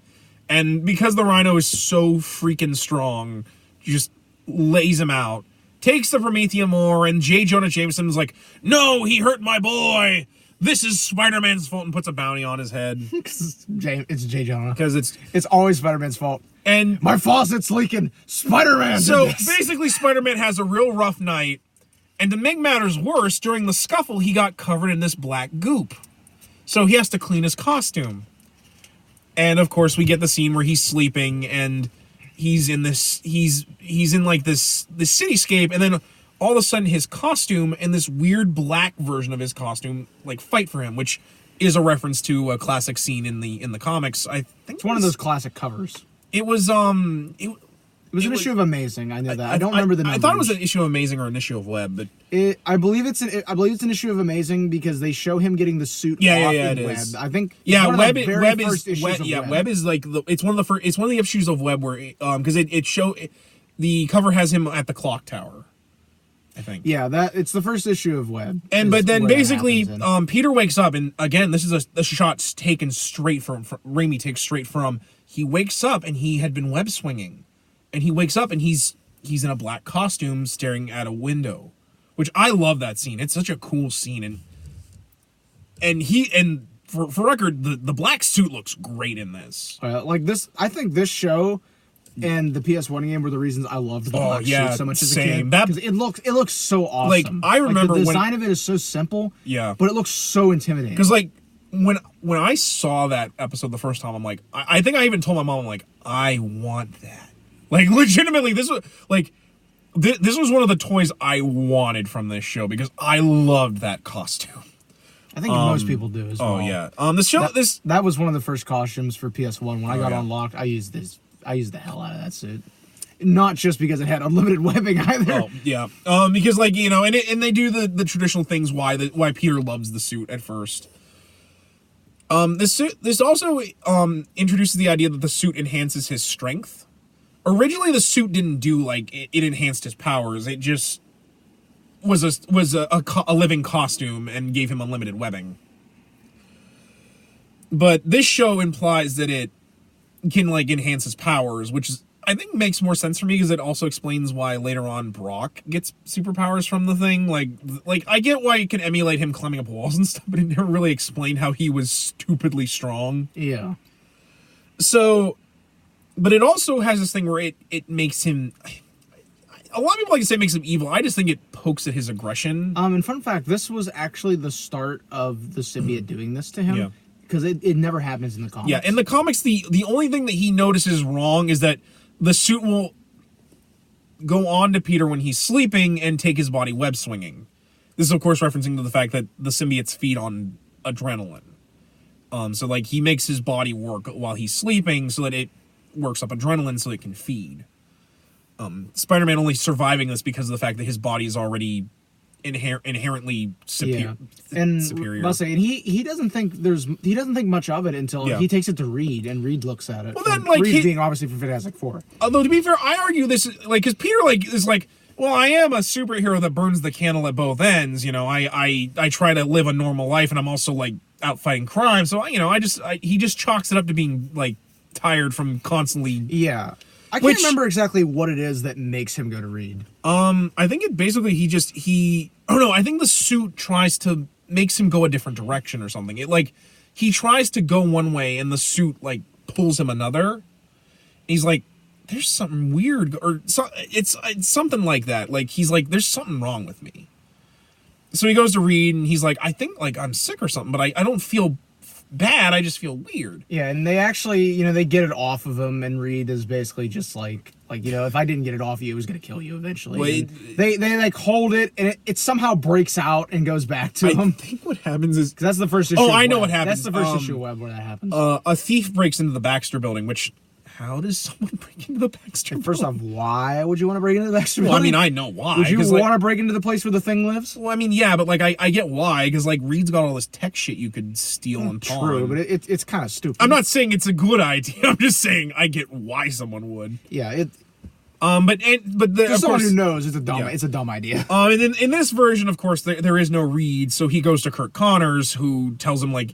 and because the Rhino is so freaking strong, just lays him out, takes the Prometheum ore, and J. Jonah Jameson's like, no, he hurt my boy. This is Spider-Man's fault, and puts a bounty on his head. It's J. Jonah. Because it's always Spider-Man's fault. And my faucet's leaking. Spider-Man. So basically, Spider-Man has a real rough night, and to make matters worse, during the scuffle, he got covered in this black goop. So he has to clean his costume. And of course, we get the scene where he's sleeping, and he's in this, he's in like this cityscape, and then all of a sudden his costume and this weird black version of his costume like fight for him, which is a reference to a classic scene in the comics. I think it's one of those classic covers. It was it was an issue of Amazing. I know that. I don't remember the numbers. I thought it was an issue of Amazing or an issue of Web, but I believe it's an issue of Amazing because they show him getting the suit off in Web. Is. I think Web is Web. Web is like it's one of the issues of Web where because the cover has him at the clock tower, I think. Yeah, it's the first issue of Web. But then basically Peter wakes up, and again this is a shot taken straight from Raimi takes straight from. He wakes up and he had been web swinging, and he wakes up and he's in a black costume staring at a window, which I love that scene. It's such a cool scene, and for record, the black suit looks great in this. Like this, I think this show and the PS1 game were the reasons I loved the black suit so much as a kid. Because it looks so awesome. Like I remember the design of it is so simple. Yeah, but it looks so intimidating. Because like. When I saw that episode the first time, I'm like, I think I even told my mom, I'm like, I want that. Like, legitimately, this was like, this was one of the toys I wanted from this show because I loved that costume. I think most people do as well. Oh yeah. That was one of the first costumes for PS1 when I got unlocked. I used the hell out of that suit. Not just because it had unlimited webbing either. Oh yeah. Because like and they do the traditional things why Peter loves the suit at first. This also introduces the idea that the suit enhances his strength. Originally, the suit didn't do like it enhanced his powers. It just was a living costume and gave him unlimited webbing. But this show implies that it can like enhance his powers, which is I think makes more sense for me because it also explains why later on Brock gets superpowers from the thing. Like I get why it can emulate him climbing up walls and stuff, but it never really explained how he was stupidly strong. Yeah. So, but it also has this thing where it makes him. A lot of people like to say it makes him evil. I just think it pokes at his aggression. And fun fact, this was actually the start of the symbiote doing this to him. Yeah. Because it never happens in the comics. Yeah, in the comics, the only thing that he notices wrong is that the suit will go on to Peter when he's sleeping and take his body web swinging. This is, of course, referencing to the fact that the symbiotes feed on adrenaline. So, like, he makes his body work while he's sleeping so that it works up adrenaline so it can feed. Spider-Man only surviving this because of the fact that his body is already inherently superior. And he doesn't think much of it until he takes it to Reed, and Reed looks at it. Well, then, like, Reed being obviously from Fantastic Four. Although to be fair, I argue this like because Peter is like, well, I am a superhero that burns the candle at both ends. I try to live a normal life, and I'm also like out fighting crime. So he just chalks it up to being like tired from constantly. Yeah. I can't remember exactly what it is that makes him go to Reed. I think it basically I think the suit makes him go a different direction or something. He tries to go one way and the suit like pulls him another. He's like, there's something weird, or it's something like that. Like he's like, there's something wrong with me. So he goes to Reed and he's like, I think like I'm sick or something, but I don't feel bad, I just feel weird. Yeah, and they actually, they get it off of him, and Reed is basically just like if I didn't get it off you, it was gonna kill you eventually. Wait, they like hold it, and it somehow breaks out and goes back to him. I think what happens is, because that's the first issue. Oh, I know what happens. That's the first issue of Web where that happens. A thief breaks into the Baxter building, which how does someone break into the Baxter First off, building? why would you want to break into the Baxter Well, I building? mean, I know why. Would you 'cause, want to break into the place where the Thing lives? Well, I mean, yeah, but like I get why, because like Reed's got all this tech shit you could steal and pawn. True, but it's kind of stupid. I'm not saying it's a good idea. I'm just saying I get why someone would. Yeah, But there's of someone course, who knows it's a dumb Yeah. it's a dumb idea. And then in this version, of course, there is no Reed, so he goes to Kurt Connors, who tells him like,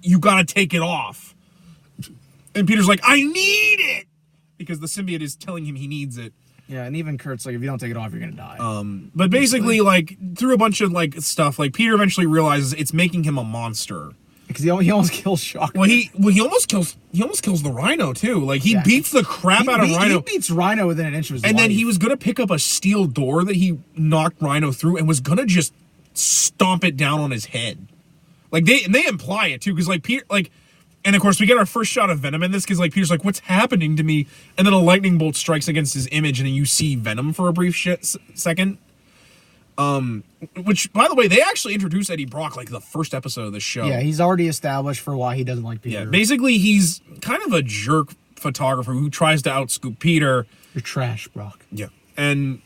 "You got to take it off." And Peter's like, "I need it," because the symbiote is telling him he needs it. Yeah, and even Kurt's like, if you don't take it off, you're gonna die. But basically, like through a bunch of like stuff, like Peter eventually realizes it's making him a monster. Because he almost kills Shocker. Well, he almost kills the Rhino too. Like he beats the crap out of Rhino. He beats Rhino within an inch of his life. And then he was gonna pick up a steel door that he knocked Rhino through, and was gonna just stomp it down on his head. Like they imply it too, because like Peter, like, and of course we get our first shot of Venom in this, because like Peter's like, "What's happening to me?" And then a lightning bolt strikes against his image, and then you see Venom for a brief second. Which, by the way, they actually introduced Eddie Brock like the first episode of the show. Yeah, he's already established for why he doesn't like Peter. Yeah, basically he's kind of a jerk photographer who tries to outscoop Peter. You're trash, Brock. Yeah, and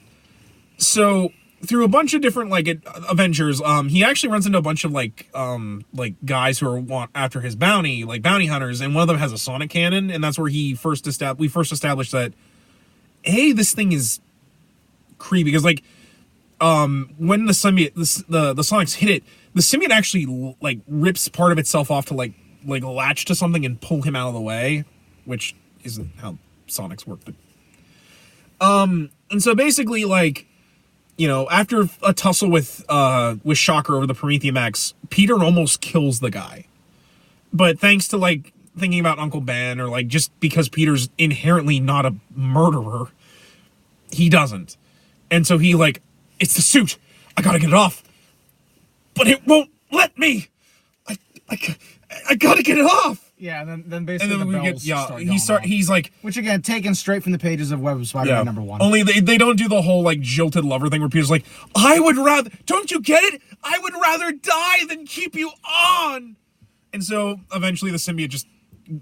so through a bunch of different like Avengers, he actually runs into a bunch of like guys who are after his bounty, like bounty hunters, and one of them has a sonic cannon, and that's where we first established that, hey, this thing is creepy, because like when the symbiote the Sonics hit it, the symbiote actually like rips part of itself off to like latch to something and pull him out of the way, which isn't how Sonics work, but and so basically, like, you know, after a tussle with Shocker over the Prometheum X, Peter almost kills the guy. But thanks to like thinking about Uncle Ben, or like just because Peter's inherently not a murderer, he doesn't. And so he like, "It's the suit. I gotta get it off. But it won't let me. I gotta get it off." Yeah, and then basically the bells he's like, which again, taken straight from the pages of Web of Spider-Man #1. Only they don't do the whole like jilted lover thing where Peter's like, don't you get it? I would rather die than keep you on. And so eventually the symbiote just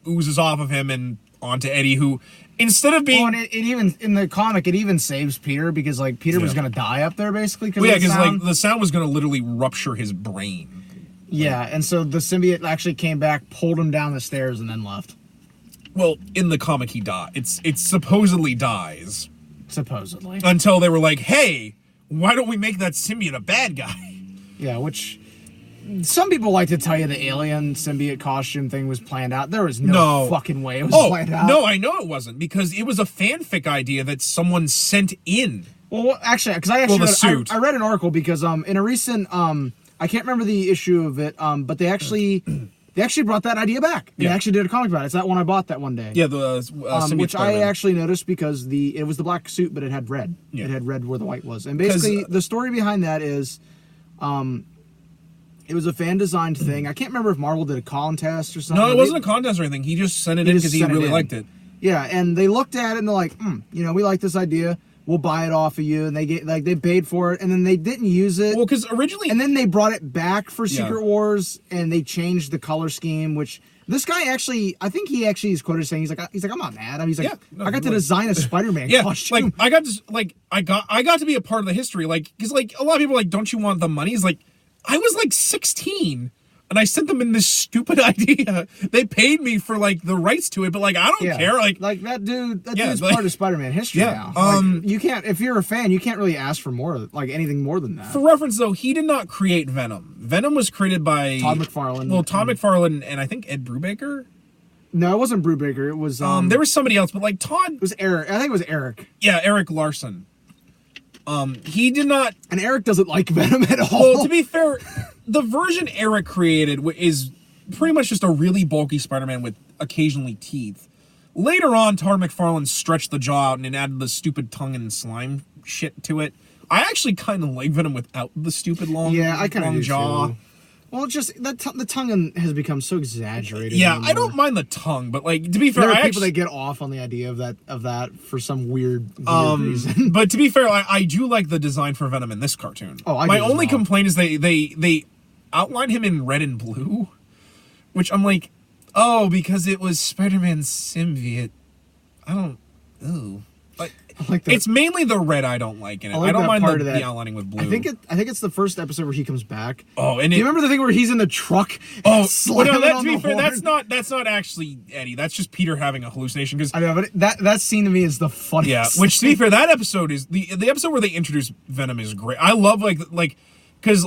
oozes off of him and onto Eddie, who instead of being, and it even in the comic it even saves Peter, because like Peter was gonna die up there basically. Because like the sound was gonna literally rupture his brain. Yeah, and so the symbiote actually came back, pulled him down the stairs, and then left. Well, in the comic he died. It supposedly dies. Supposedly. Until they were like, "Hey, why don't we make that symbiote a bad guy?" Yeah, which some people like to tell you the alien symbiote costume thing was planned out. There was no fucking way it was planned out. No, I know it wasn't, because it was a fanfic idea that someone sent in. Well, actually, because I read an article, because in a recent I can't remember the issue of it, but they actually brought that idea back. They actually did a comic about it. It's that one I bought that one day. Yeah, the which I actually noticed, because it was the black suit, but it had red. Yeah. It had red where the white was. And basically, the story behind that is, it was a fan designed thing. I can't remember if Marvel did a contest or something. No, it wasn't a contest or anything. He just sent it in because he really liked it. Yeah, and they looked at it and they're like, we like this idea. We'll buy it off of you. And they paid for it, and then they didn't use it. Well, because originally, and then they brought it back for Secret Wars, and they changed the color scheme. Which this guy actually, I think he actually is quoted saying, he's like, "I'm not mad." He's like, "I got to design a Spider-Man costume." Like I got to be a part of the history, like, because like a lot of people are like, "Don't you want the money?" He's like, I was like 16. And I sent them in this stupid idea. They paid me for like the rights to it, but like I don't care. Like that dude's part of Spider-Man history now. Like, you can't, if you're a fan, you can't really ask for more, like anything more than that. For reference, though, he did not create Venom. Venom was created by Todd McFarlane. Well, Todd McFarlane and I think Ed Brubaker. No, it wasn't Brubaker. It was there was somebody else, but like Todd. It was Eric. I think it was Eric. Yeah, Eric Larson. He did not. And Eric doesn't like Venom at all. Well, to be fair, the version Eric created is pretty much just a really bulky Spider-Man with occasionally teeth. Later on, Todd McFarlane stretched the jaw out and added the stupid tongue and slime shit to it. I actually kind of like Venom without the stupid long jaw. Too. Well, it's just the tongue has become so exaggerated. Yeah, anymore. I don't mind the tongue, but like to be fair, there are people that get off on the idea of that for some weird reason. But to be fair, I do like the design for Venom in this cartoon. Oh, my only complaint is they outline him in red and blue, which I'm like, oh, because it was Spider-Man's symbiote. I don't. Ooh. Like, I like that. it's mainly the red I don't like in it. I like I don't that mind part the, of that. the outlining with blue. I think it's the first episode where he comes back. Oh, and Do you remember the thing where he's in the truck? Oh, well, slamming no, that, to on be the fair, horn? that's not actually Eddie. That's just Peter having a hallucination. Because I know, but that scene to me is the funniest. yeah, which to be fair, that episode is the episode where they introduce Venom is great. I love like because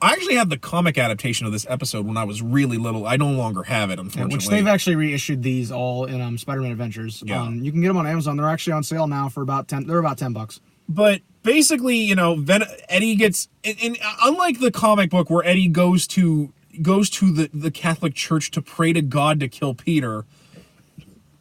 I actually had the comic adaptation of this episode when I was really little. I no longer have it, unfortunately. Which they've actually reissued these all in Spider-Man Adventures. Yeah. You can get them on Amazon. They're actually on sale now for about 10. They're about $10. But basically, you know, Eddie gets, and unlike the comic book where Eddie goes to the Catholic Church to pray to God to kill Peter,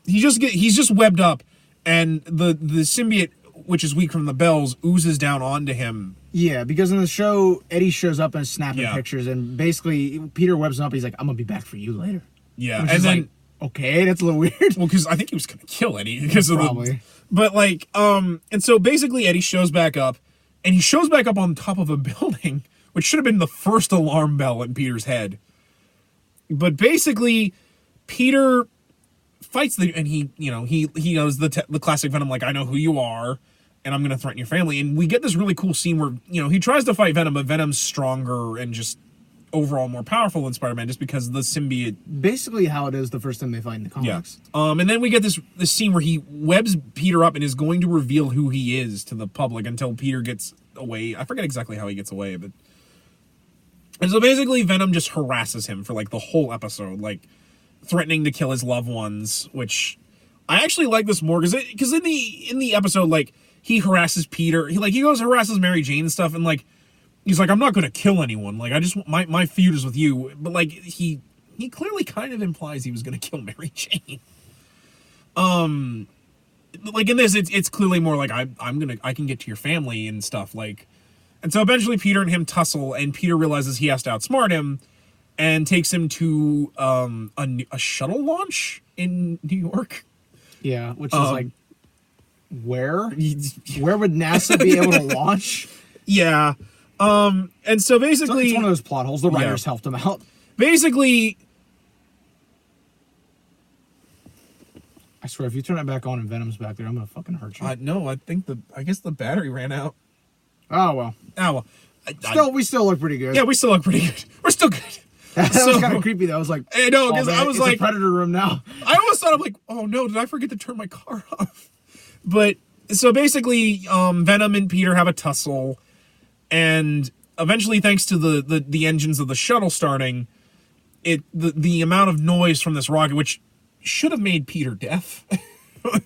he's just webbed up, and the symbiote, which is weak from the bells, oozes down onto him. Yeah, because in the show, Eddie shows up and is snapping Yeah. pictures, and basically Peter webs him up. He's like, "I'm gonna be back for you later." Yeah, Which and is then like, okay, that's a little weird. well, because I think he was gonna kill Eddie because of Probably. but like, and so basically Eddie shows back up, and he shows back up on top of a building, which should have been the first alarm bell in Peter's head. But basically, Peter fights and he knows the classic Venom, like, I know who you are, and I'm gonna threaten your family. And we get this really cool scene where, you know, he tries to fight Venom, but Venom's stronger and just overall more powerful than Spider-Man, just because the symbiote. Basically, how it is the first time they fight in the comics. And then we get this scene where he webs Peter up and is going to reveal who he is to the public until Peter gets away. I forget exactly how he gets away, but. And so basically Venom just harasses him for like the whole episode, like threatening to kill his loved ones, which I actually like this more because in the episode, like, he harasses Peter, he goes harasses Mary Jane and stuff, and like he's like, I'm not going to kill anyone, like, I just my feud is with you, but like he clearly kind of implies he was going to kill Mary Jane. Like in this, it's clearly more like I can get to your family and stuff, like. And so eventually Peter and him tussle, and Peter realizes he has to outsmart him and takes him to a shuttle launch in New York. Yeah, which is like, where would NASA be able to launch? Yeah. And so basically, It's one of those plot holes. The writers helped him out. Basically, I swear, if you turn it back on and Venom's back there, I'm gonna fucking hurt you. no, I guess the battery ran out. Oh well. Oh well. We still look pretty good. Yeah, we still look pretty good. We're still good. That was kind of creepy though. I was like, I know, because I was it's like, a predator room now. I almost thought, I'm like, oh no, did I forget to turn my car off? But so basically, Venom and Peter have a tussle, and eventually, thanks to the engines of the shuttle starting, the amount of noise from this rocket, which should have made Peter deaf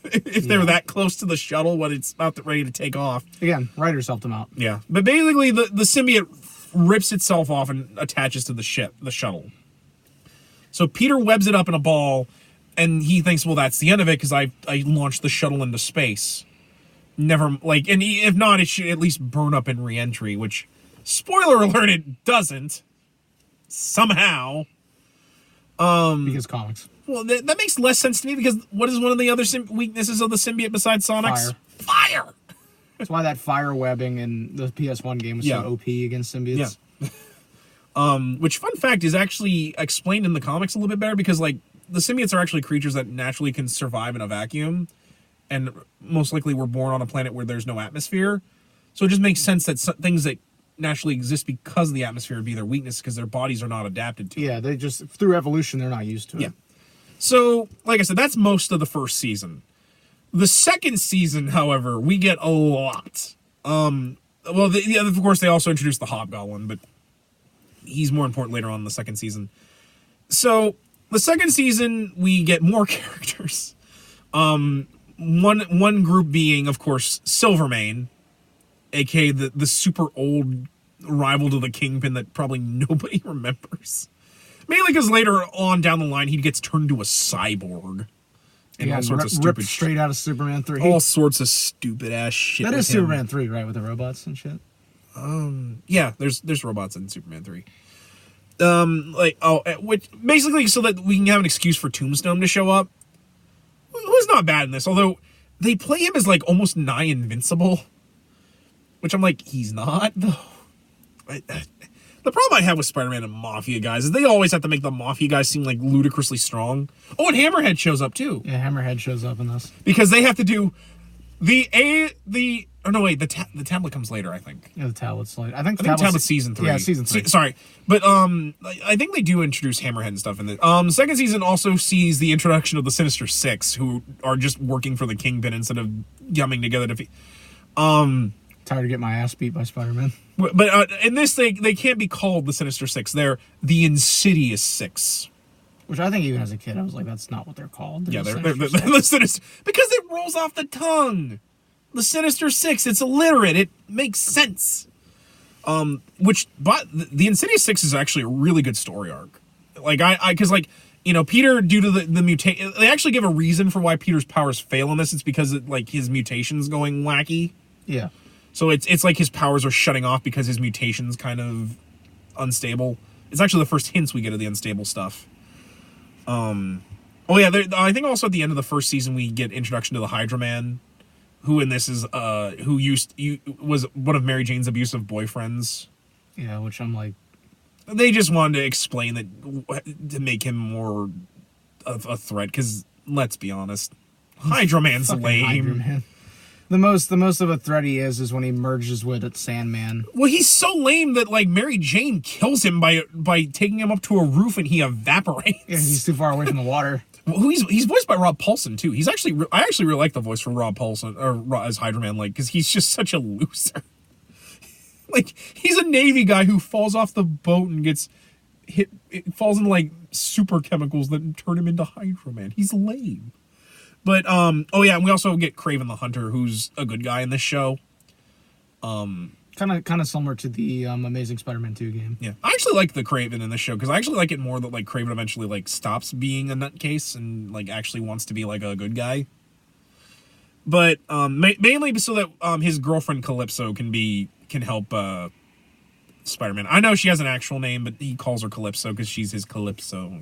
if they were that close to the shuttle when it's about ready to take off. Again, writers helped him out. Yeah, but basically, the symbiote rips itself off and attaches to the shuttle. So Peter webs it up in a ball, and he thinks, well, that's the end of it because I launched the shuttle into space. Never, like, and if not, it should at least burn up in re-entry, which, spoiler alert, it doesn't. Somehow. Because comics. Well, that makes less sense to me, because what is one of the other weaknesses of the symbiote besides Sonic's? Fire! That's why that fire webbing in the PS1 game was so OP against symbiotes. Yeah. Which, fun fact, is actually explained in the comics a little bit better, because, like, the symbiotes are actually creatures that naturally can survive in a vacuum, and most likely were born on a planet where there's no atmosphere. So it just makes sense that things that naturally exist because of the atmosphere would be their weakness, because their bodies are not adapted to it. Yeah, they just, through evolution, they're not used to it. Yeah. So, like I said, that's most of the first season. The second season, however, we get a lot. Well, of course, they also introduced the Hobgoblin, but he's more important later on in the second season. So, the second season, we get more characters. One group being, of course, Silvermane, aka the super old rival to the Kingpin that probably nobody remembers. Mainly because later on down the line, he gets turned into a cyborg. And all sorts of stupid ripped straight out of Superman 3. All sorts of stupid ass shit. That with is him. Superman 3, right? With the robots and shit? Yeah, there's robots in Superman 3. Which basically so that we can have an excuse for Tombstone to show up. Who's not bad in this, although they play him as like almost nigh invincible. Which I'm like, he's not, though. The problem I have with Spider-Man and Mafia guys is they always have to make the Mafia guys seem like ludicrously strong. Oh, and Hammerhead shows up too. Yeah, Hammerhead shows up in this. Because they have to do the tablet comes later, I think. Yeah, the tablet's later. I think tablet's season 3. Yeah, season 3. Sorry. But I think they do introduce Hammerhead and stuff in the second season also sees the introduction of the Sinister Six, who are just working for the Kingpin instead of coming together to tired of getting my ass beat by Spider-Man. But in this, they can't be called the Sinister Six. They're the Insidious Six. Which I think even as a kid, I was like, that's not what they're called. They're the Sinister... Because it rolls off the tongue. The Sinister Six. It's illiterate. It makes sense. But the Insidious Six is actually a really good story arc. Like, because, like, you know, Peter, due to the mutation... They actually give a reason for why Peter's powers fail in this. It's because, like, his mutation's going wacky. Yeah. So it's like his powers are shutting off because his mutation's kind of unstable. It's actually the first hints we get of the unstable stuff. I think also at the end of the first season we get introduction to the Hydra Man, who in this is was one of Mary Jane's abusive boyfriends. Yeah, which I'm like, they just wanted to explain that to make him more of a threat. Because let's be honest, Hydra Man's lame. Hydra Man. The most of a threat he is when he merges with Sandman. Well, he's so lame that like Mary Jane kills him by taking him up to a roof and he evaporates. Yeah, he's too far away from the water. Well, he's voiced by Rob Paulson too. I actually really like the voice for Rob Paulson as Hydra Man, like, because he's just such a loser. Like, he's a Navy guy who falls off the boat and gets hit. It falls into like super chemicals that turn him into Hydra Man. He's lame. But, and we also get Kraven the Hunter, who's a good guy in this show. Kind of similar to the Amazing Spider-Man 2 game. Yeah, I actually like the Kraven in this show, because I actually like it more that, like, Kraven eventually, like, stops being a nutcase and, like, actually wants to be, like, a good guy. But, mainly so that, his girlfriend Calypso can help, Spider-Man. I know she has an actual name, but he calls her Calypso because she's his Calypso.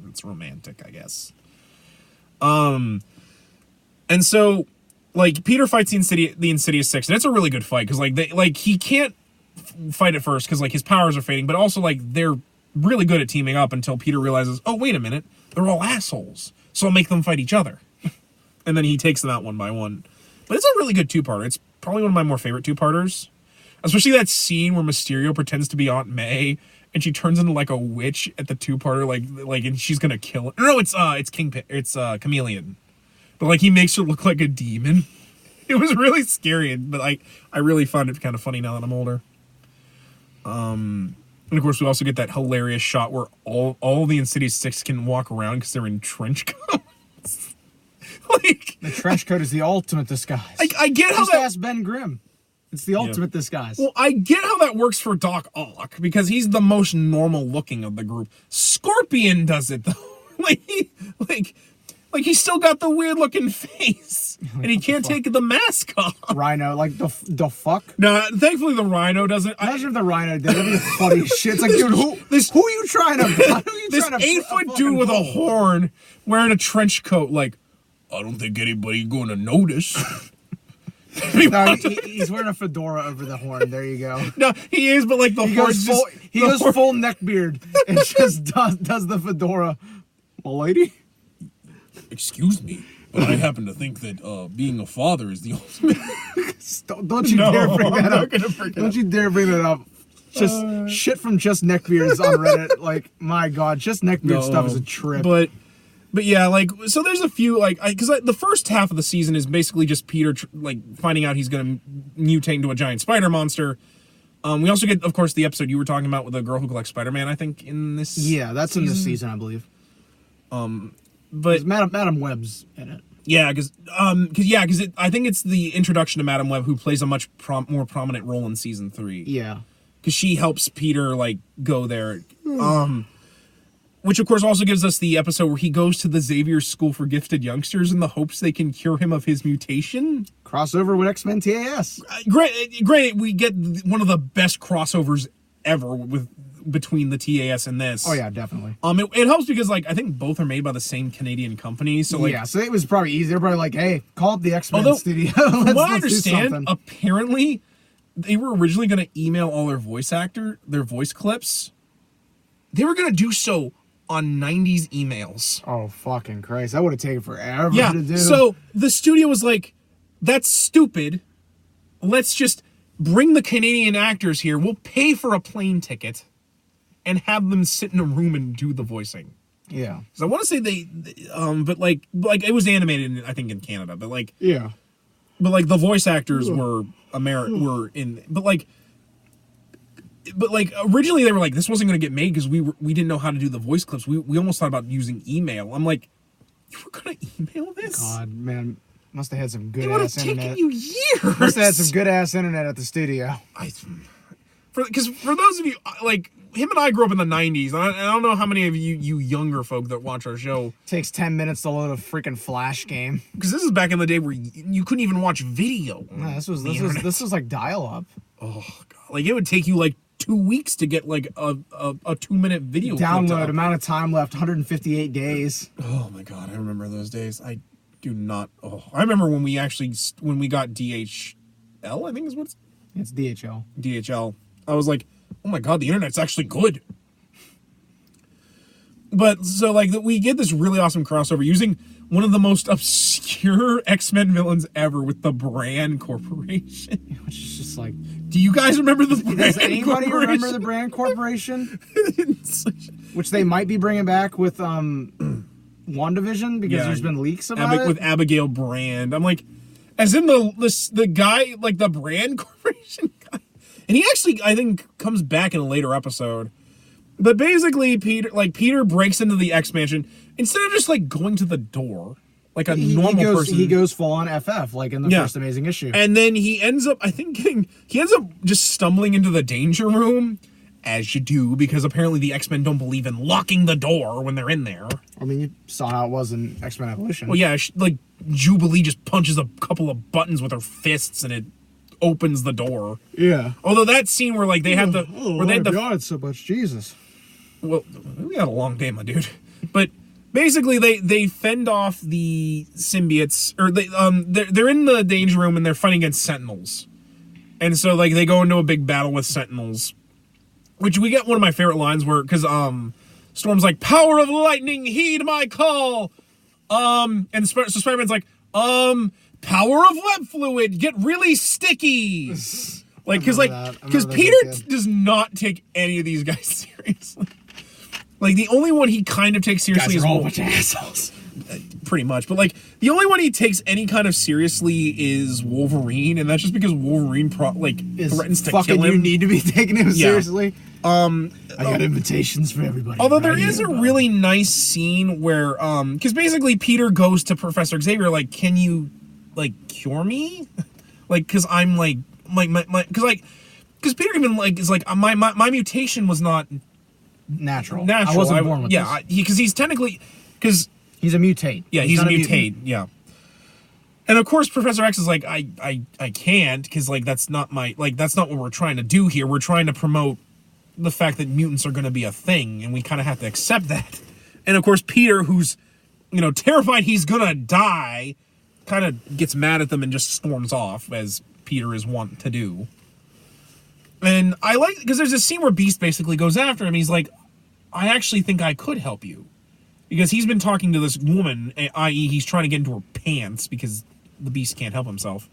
It's romantic, I guess. And so, like, Peter fights the Insidious Six, and it's a really good fight, because, he can't fight at first, because, like, his powers are fading, but also, like, they're really good at teaming up until Peter realizes, oh, wait a minute, they're all assholes, so I'll make them fight each other. And then he takes them out one by one. But it's a really good two-parter. It's probably one of my more favorite two-parters. Especially that scene where Mysterio pretends to be Aunt May, and she turns into, like, a witch at the two-parter, like, and she's gonna kill it. No, it's Kingpin, it's Chameleon. But, like, he makes her look like a demon. It was really scary, but I really found it kind of funny now that I'm older. And, of course, we also get that hilarious shot where all the Insidious Six can walk around because they're in trench coats. Like, the trench coat is the ultimate disguise. I get how Just ask Ben Grimm. It's the ultimate disguise. Well, I get how that works for Doc Ock, because he's the most normal looking of the group. Scorpion does it, though. Like he's still got the weird looking face, and he can't take the mask off. Rhino, like the fuck? No, thankfully the Rhino doesn't. Imagine if the Rhino did. That'd be funny shit. It's like, dude, who are you trying to? This 8-foot dude with a horn wearing a trench coat. Like, I don't think anybody gonna notice. No, he's wearing a fedora over the horn. There you go. No, he is, but like he goes full neck beard and just does the fedora. Well, lady. Excuse me, but I happen to think that being a father is the ultimate. Don't you dare bring that up. Don't you dare bring that up. Just shit from Just Neckbeards on Reddit. Like, my God, Just Neckbeard stuff is a trip. But yeah, like, so there's a few, like, because the first half of the season is basically just Peter, like, finding out he's going to mutate into a giant spider monster. We also get, of course, the episode you were talking about with the girl who collects Spider-Man, I think, in this Yeah, that's in this season, I believe. But Madam Web's in it. Yeah, because I think it's the introduction to Madam Web, who plays a much more prominent role in season 3. Yeah, because she helps Peter like go there. Which of course also gives us the episode where he goes to the Xavier School for Gifted Youngsters in the hopes they can cure him of his mutation. Crossover with X-Men TAS. Great. We get one of the best crossovers ever between the TAS and this. Oh yeah, definitely. It helps because like I think both are made by the same Canadian company, so like so it was probably easy. They're probably like, hey, call up the X-Men studio. From what I understand, apparently they were originally going to email all their voice clips. They were going to do so on 90s emails. Oh, fucking Christ. That would have taken forever Yeah, to do. so the studio was like, that's stupid. Let's just bring the Canadian actors here. We'll pay for a plane ticket and have them sit in a room and do the voicing. Yeah. So I want to say but like it was animated, I think, in Canada, but like, Yeah. but like the voice actors were but like originally they were like, this wasn't going to get made because we didn't know how to do the voice clips. We almost thought about using email. I'm like, you were going to email this? God, man. Must have had some good It would have ass taken internet. you years. Must have had some good ass internet at the studio. Because for those of you, like, him and I grew up in the 90s, and I don't know how many of you younger folk that watch our show. Takes 10 minutes to load a freaking Flash game. Because this is back in the day where you couldn't even watch video. No, this was like dial up. Oh god! Like it would take you like 2 weeks to get like a 2-minute video. Download amount of time left 158 days. Oh my god! I remember those days. I do not. Oh, I remember when we got DHL. I think is what it's DHL. DHL. I was like, oh my god, the internet's actually good. But so like we get this really awesome crossover using one of the most obscure X-Men villains ever with the Brand Corporation. Which is just like, do you guys remember the Brand does anybody Corporation? remember the Brand Corporation? Which they might be bringing back with WandaVision because there's been leaks about it. With Abigail Brand. I'm like, as in the guy, like the Brand Corporation guy. And he actually, I think, comes back in a later episode. But basically, Peter breaks into the X Mansion instead of just like going to the door like a normal person. He goes full on FF like in the first Amazing issue. And then he ends up, just stumbling into the danger room, as you do, because apparently the X-Men don't believe in locking the door when they're in there. I mean, you saw how it was in X-Men Evolution. Well, yeah, like Jubilee just punches a couple of buttons with her fists and it opens the door. Yeah. Although that scene where like they had the God, so much Jesus. Well, we had a long day, my dude. But basically, they fend off the symbiotes, or they're in the danger room and they're fighting against Sentinels, and so like they go into a big battle with Sentinels, which we get one of my favorite lines where because Storm's like, "Power of lightning, heed my call," and so Spider-Man's like, "Power of web fluid, get really sticky." Like, because Peter does not take any of these guys seriously. Like, the only one he kind of takes seriously is a bunch of assholes. Pretty much. But, like, the only one he takes any kind of seriously is Wolverine, and that's just because Wolverine, threatens to kill him. You need to be taking him seriously. I got invitations for everybody. Although there is a really nice scene where, because basically Peter goes to Professor Xavier, like, can you, like, cure me? Like, because I'm, like, because Peter even, like, is like, my mutation was not natural. I wasn't born with this. Because he's technically, because he's a mutate. Yeah, he's a mutate. Yeah. And of course, Professor X is like, I can't, because like that's not what we're trying to do here. We're trying to promote the fact that mutants are going to be a thing, and we kind of have to accept that. And of course, Peter, who's terrified he's gonna die, kind of gets mad at them and just storms off, as Peter is wont to do. And I like, because there's a scene where Beast basically goes after him. He's like, I actually think I could help you. Because he's been talking to this woman, i.e. he's trying to get into her pants because the Beast can't help himself.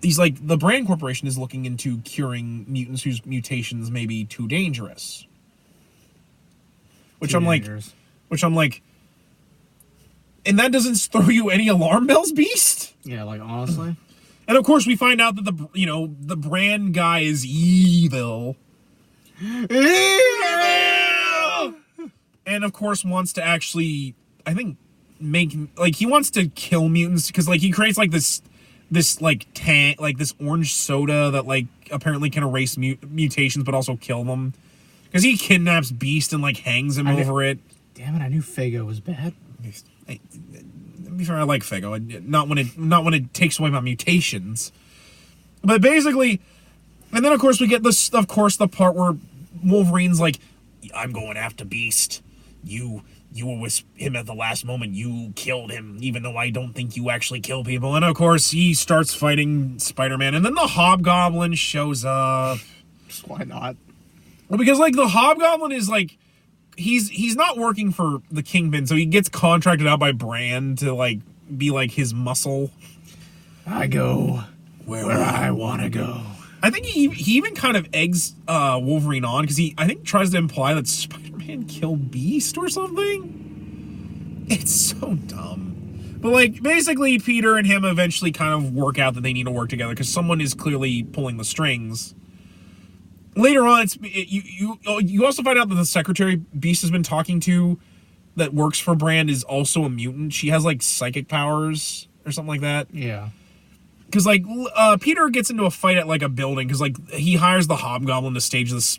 He's like, the Brand Corporation is looking into curing mutants whose mutations may be too dangerous. Which I'm like, and that doesn't throw you any alarm bells, Beast? Yeah, like, honestly. And of course we find out that the Brand guy is evil. And of course wants to actually, I think, he wants to kill mutants because like he creates like this like tank, like this orange soda that like apparently can erase mutations but also kill them. Because he kidnaps Beast and like hangs him over it. Damn it! I knew Fago was bad. To be fair, I like Fago. Not when it takes away my mutations. But basically, and then of course we get the part where Wolverine's like, I'm going after Beast. You you were with him at the last moment. You killed him, even though I don't think you actually kill people. And of course, he starts fighting Spider-Man, and then the Hobgoblin shows up. Just why not? Well, because like the Hobgoblin is like, he's not working for the Kingpin, so he gets contracted out by Brand to like be like his muscle. I go where I want to go. I think he even kind of eggs Wolverine on, because I think tries to imply that Spider-Man killed Beast or something. It's so dumb. But like basically Peter and him eventually kind of work out that they need to work together because someone is clearly pulling the strings. Later on, you also find out that the secretary Beast has been talking to that works for Brand is also a mutant. She has like psychic powers or something like that. Yeah. Because like Peter gets into a fight at like a building because like he hires the Hobgoblin to stage this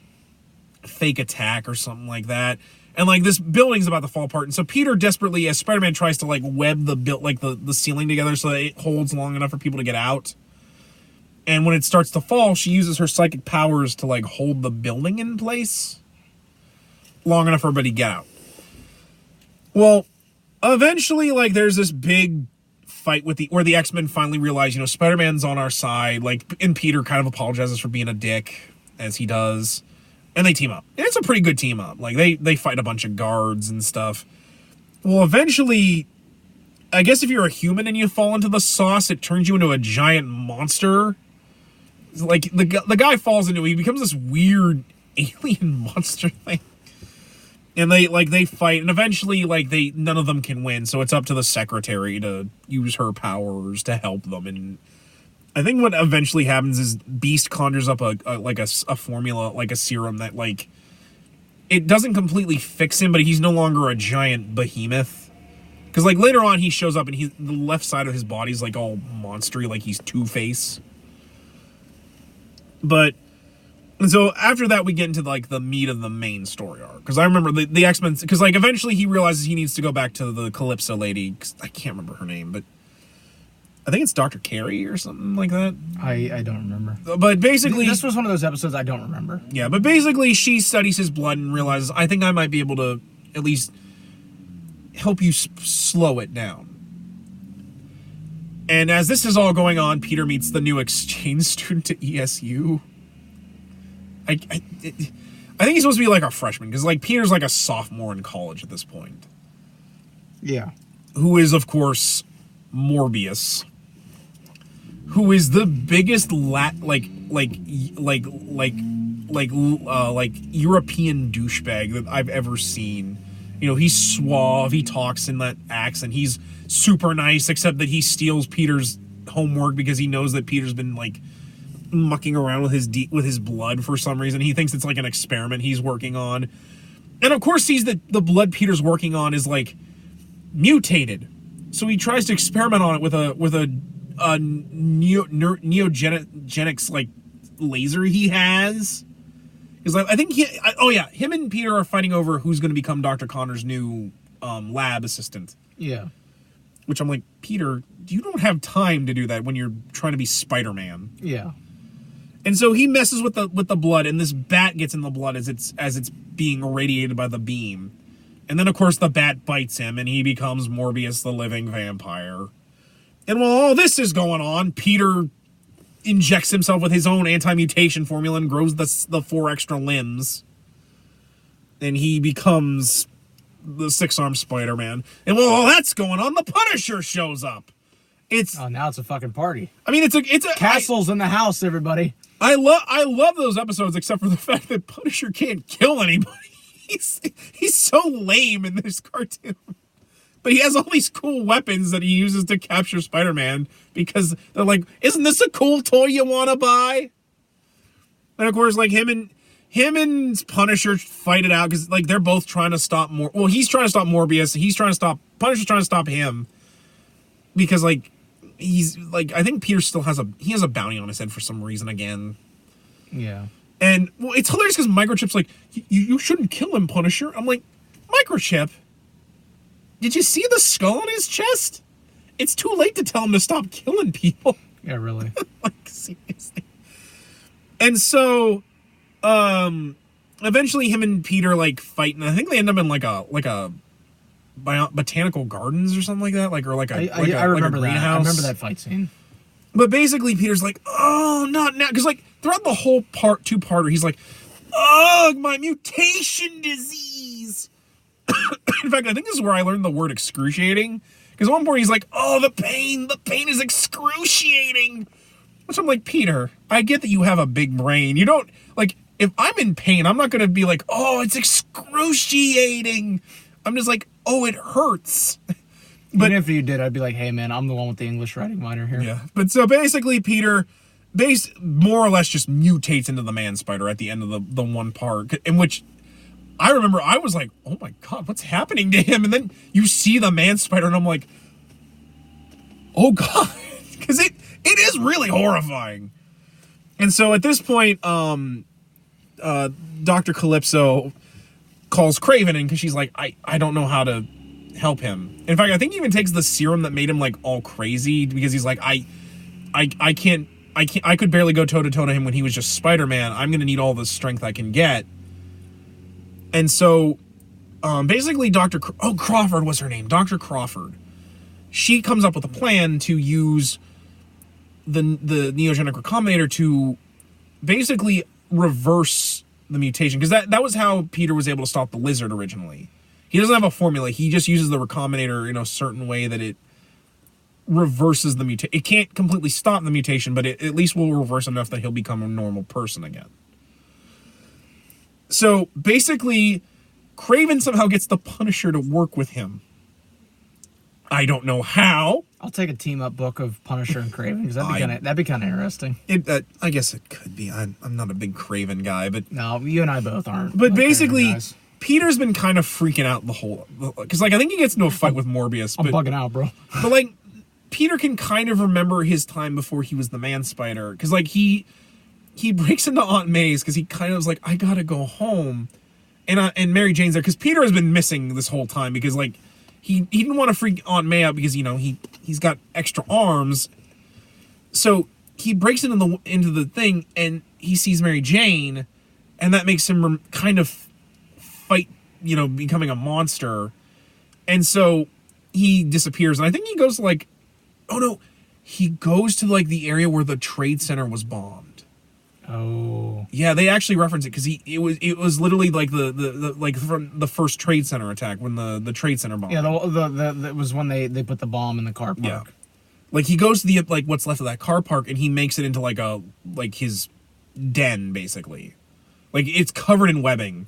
fake attack or something like that, and like this building's about to fall apart. And so Peter desperately, as Spider-Man, tries to like web the ceiling together so that it holds long enough for people to get out. And when it starts to fall, she uses her psychic powers to like hold the building in place long enough for everybody to get out. Well, eventually, like there's this big fight where the X-Men finally realize, Spider-Man's on our side, like, and Peter kind of apologizes for being a dick, as he does, and they team up. And it's a pretty good team up. Like, they fight a bunch of guards and stuff. Well, eventually, I guess if you're a human and you fall into the sauce, it turns you into a giant monster. Like, the guy falls into it, he becomes this weird alien monster thing. And they fight, and eventually, none of them can win, so it's up to the secretary to use her powers to help them. And I think what eventually happens is Beast conjures up a formula, like a serum that, like, it doesn't completely fix him, but he's no longer a giant behemoth. Because, like, later on he shows up, and the left side of his body's, like, all monstery, like he's Two-Face. And so after that, we get into like the meat of the main story arc. Because I remember the X-Men, because like eventually he realizes he needs to go back to the Calypso lady. Cause I can't remember her name, but I think it's Dr. Carey or something like that. I don't remember. But basically, this was one of those episodes I don't remember. Yeah, but basically she studies his blood and realizes, I think I might be able to at least help you slow it down. And as this is all going on, Peter meets the new exchange student to ESU. I think he's supposed to be like a freshman, because like Peter's like a sophomore in college at this point. Yeah. Who is, of course, Morbius, who is the biggest European douchebag that I've ever seen. He's suave, he talks in that accent, he's super nice, except that he steals Peter's homework because he knows that Peter's been like mucking around with his blood for some reason. He thinks it's like an experiment he's working on, and of course sees that the blood Peter's working on is like mutated, so he tries to experiment on it with a neogenics like laser he has. He's like, I think him and Peter are fighting over who's going to become Dr. Connor's new lab assistant. Yeah. Which I'm like, Peter, you don't have time to do that when you're trying to be Spider-Man. Yeah. And so he messes with the blood, and this bat gets in the blood as it's being irradiated by the beam. And then, of course, the bat bites him, and he becomes Morbius, the living vampire. And while all this is going on, Peter injects himself with his own anti-mutation formula and grows the 4 extra limbs. And he becomes the 6-armed Spider-Man. And while all that's going on, the Punisher shows up. Now it's a fucking party. I mean, it's a Castle's in the house, everybody. I love those episodes, except for the fact that Punisher can't kill anybody. He's so lame in this cartoon. But he has all these cool weapons that he uses to capture Spider-Man, because they're like, isn't this a cool toy you want to buy? And of course, like him and Punisher fight it out, because like they're both trying to stop he's trying to stop Morbius, Punisher's trying to stop him, because like he's like, I think Peter still has a bounty on his head for some reason again. Yeah. And well, it's hilarious because Microchip's like, you shouldn't kill him, Punisher. I'm like, Microchip, did you see the skull on his chest? It's too late to tell him to stop killing people. Yeah, really. Like, seriously. And so, eventually him and Peter like fight, and I think they end up in like a botanical gardens or something like that, like I remember that. I remember that fight scene. But basically, Peter's like, oh, not now, because like throughout the whole two-parter, he's like, oh, my mutation disease. In fact, I think this is where I learned the word excruciating. Because at one point he's like, oh, the pain is excruciating. Which I'm like, Peter, I get that you have a big brain. You don't, like, if I'm in pain, I'm not going to be like, oh, it's excruciating. I'm just like, oh, it hurts. But even if you did, I'd be like, hey, man, I'm the one with the English writing minor here. Yeah. But so basically, Peter more or less just mutates into the man spider at the end of the one part, in which I remember I was like, oh my God, what's happening to him? And then you see the man spider and I'm like, oh God, because it is really horrifying. And so at this point, Dr. Calypso calls Craven in because she's like, I don't know how to help him. In fact, I think he even takes the serum that made him like all crazy because he's like, I could barely go toe to toe to him when he was just Spider-Man. I'm going to need all the strength I can get. And so, basically Crawford was her name. Dr. Crawford. She comes up with a plan to use the neogenic recombinator to basically reverse the mutation. Because that was how Peter was able to stop the lizard originally. He doesn't have a formula. He just uses the recombinator in a certain way that it reverses the mutation. It can't completely stop the mutation, but it at least will reverse enough that he'll become a normal person again. So basically, Craven somehow gets the Punisher to work with him. I don't know how. I'll take a team-up book of Punisher and Craven because that'd be kind of interesting. I guess it could be. I'm not a big Craven guy, but no, you and I both aren't. But basically, Peter's been kind of freaking out the whole, because like I think he gets into a fight with Morbius. I'm bugging out, bro. But like, Peter can kind of remember his time before he was the Man Spider, because like he breaks into Aunt May's because he kind of was like, I gotta go home, and Mary Jane's there because Peter has been missing this whole time because like he didn't want to freak Aunt May out because he's got extra arms, so he breaks into the thing and he sees Mary Jane, and that makes him kind of fight, becoming a monster, and so he disappears, and I think he goes to like, oh no, he goes to like the area where the Trade Center was bombed. Oh. Yeah, they actually reference it because it was literally like the like from the first Trade Center attack when the Trade Center bomb. Yeah, that was when they put the bomb in the car park. Yeah. Like he goes to the like what's left of that car park and he makes it into like his den basically. Like it's covered in webbing.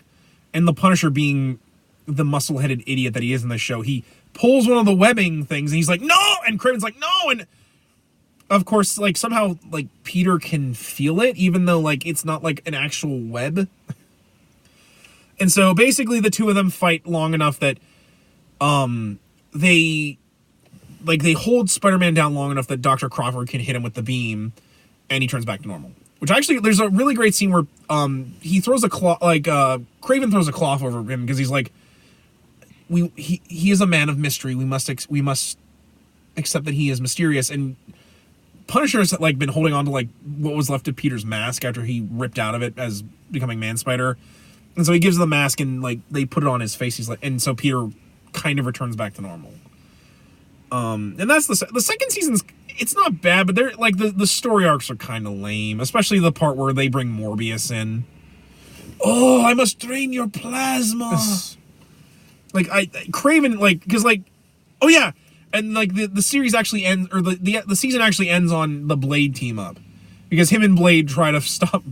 And the Punisher, being the muscle-headed idiot that he is in the show, he pulls one of the webbing things and he's like, no! And Craven's like, no! And of course, like somehow like Peter can feel it, even though like it's not like an actual web. And so basically the two of them fight long enough that they hold Spider-Man down long enough that Dr. Crawford can hit him with the beam and he turns back to normal. Which actually, there's a really great scene where he throws a claw, Craven throws a cloth over him because he's like, he is a man of mystery. We must accept that he is mysterious. And Punisher's like been holding on to like what was left of Peter's mask after he ripped out of it as becoming Man Spider. And so he gives the mask and like they put it on his face. He's like, and so Peter kind of returns back to normal. And that's the second season's, it's not bad, but they're like the story arcs are kind of lame, especially the part where they bring Morbius in. Oh, I must drain your plasma. Like Craven, like, because like, oh yeah, and like the series actually ends, or the season actually ends on the Blade team up, because him and Blade try to stop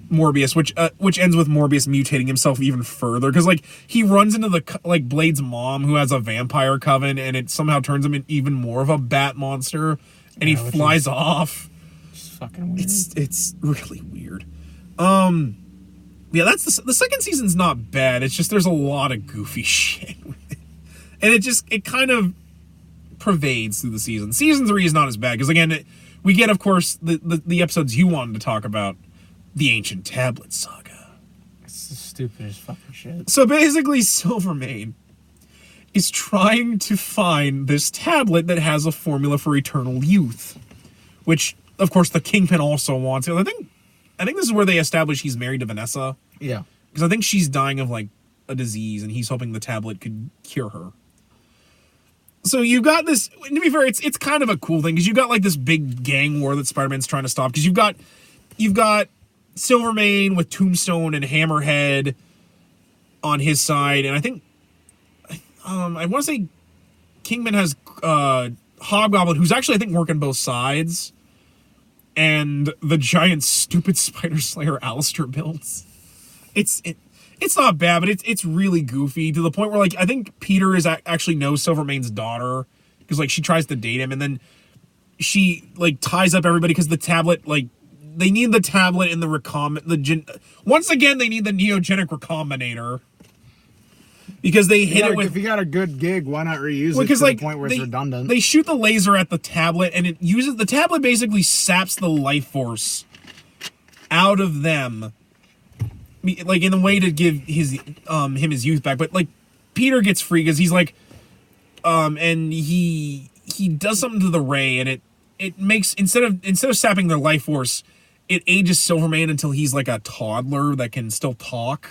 Morbius, which ends with Morbius mutating himself even further, because like he runs into the Blade's mom who has a vampire coven, and it somehow turns him into even more of a bat monster, and he flies off. It's fucking weird. It's really weird. Yeah, that's the second season's not bad. It's just there's a lot of goofy shit with it, and it kind of pervades through the season. Season 3 is not as bad because again, we get of course the episodes you wanted to talk about. The Ancient Tablet Saga. It's the stupidest fucking shit. So basically, Silvermane is trying to find this tablet that has a formula for eternal youth, which, of course, the Kingpin also wants. I think this is where they establish he's married to Vanessa. Yeah. Because I think she's dying of, like, a disease, and he's hoping the tablet could cure her. So you got this. To be fair, it's kind of a cool thing because you got like this big gang war that Spider-Man's trying to stop. Because you've got Silvermane with Tombstone and Hammerhead on his side, and I think I want to say Kingpin has Hobgoblin, who's actually I think working both sides, and the giant stupid Spider Slayer Alistair builds. It's not bad, but it's really goofy to the point where like I think Peter actually knows Silvermane's daughter because like she tries to date him, and then she like ties up everybody because the tablet like they need the tablet in the once again they need the neogenic recombinator because they hit it with. If you got a good gig, why not reuse it to like, the point where it's redundant? They shoot the laser at the tablet, and the tablet basically saps the life force out of them. Like in a way to give him his youth back, but like Peter gets free because he's like, and he does something to the ray, and it makes instead of sapping their life force, it ages Silvermane until he's like a toddler that can still talk.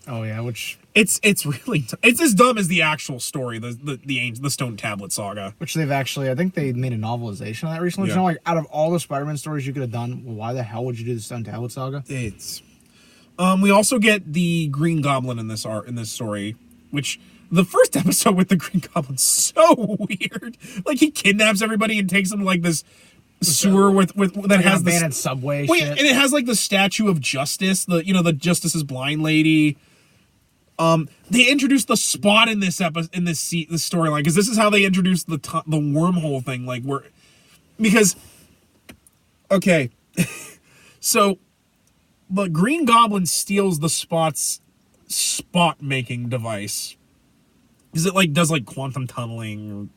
Oh yeah, which it's really it's as dumb as the actual story, the Stone Tablet saga. Which they've actually, I think they made a novelization of that recently. Yeah. You know, like out of all the Spider-Man stories you could have done, well, why the hell would you do the Stone Tablet saga? It's we also get the Green Goblin in this story, which the first episode with the Green Goblin's so weird. Like he kidnaps everybody and takes them to like this sewer with that like has an this abandoned subway wait, shit. and it has like the statue of Justice, the Justice's blind lady. They introduced the Spot in this storyline because this is how they introduced the wormhole thing, like okay, so the Green Goblin steals the Spot's spot making device because it like does like quantum tunneling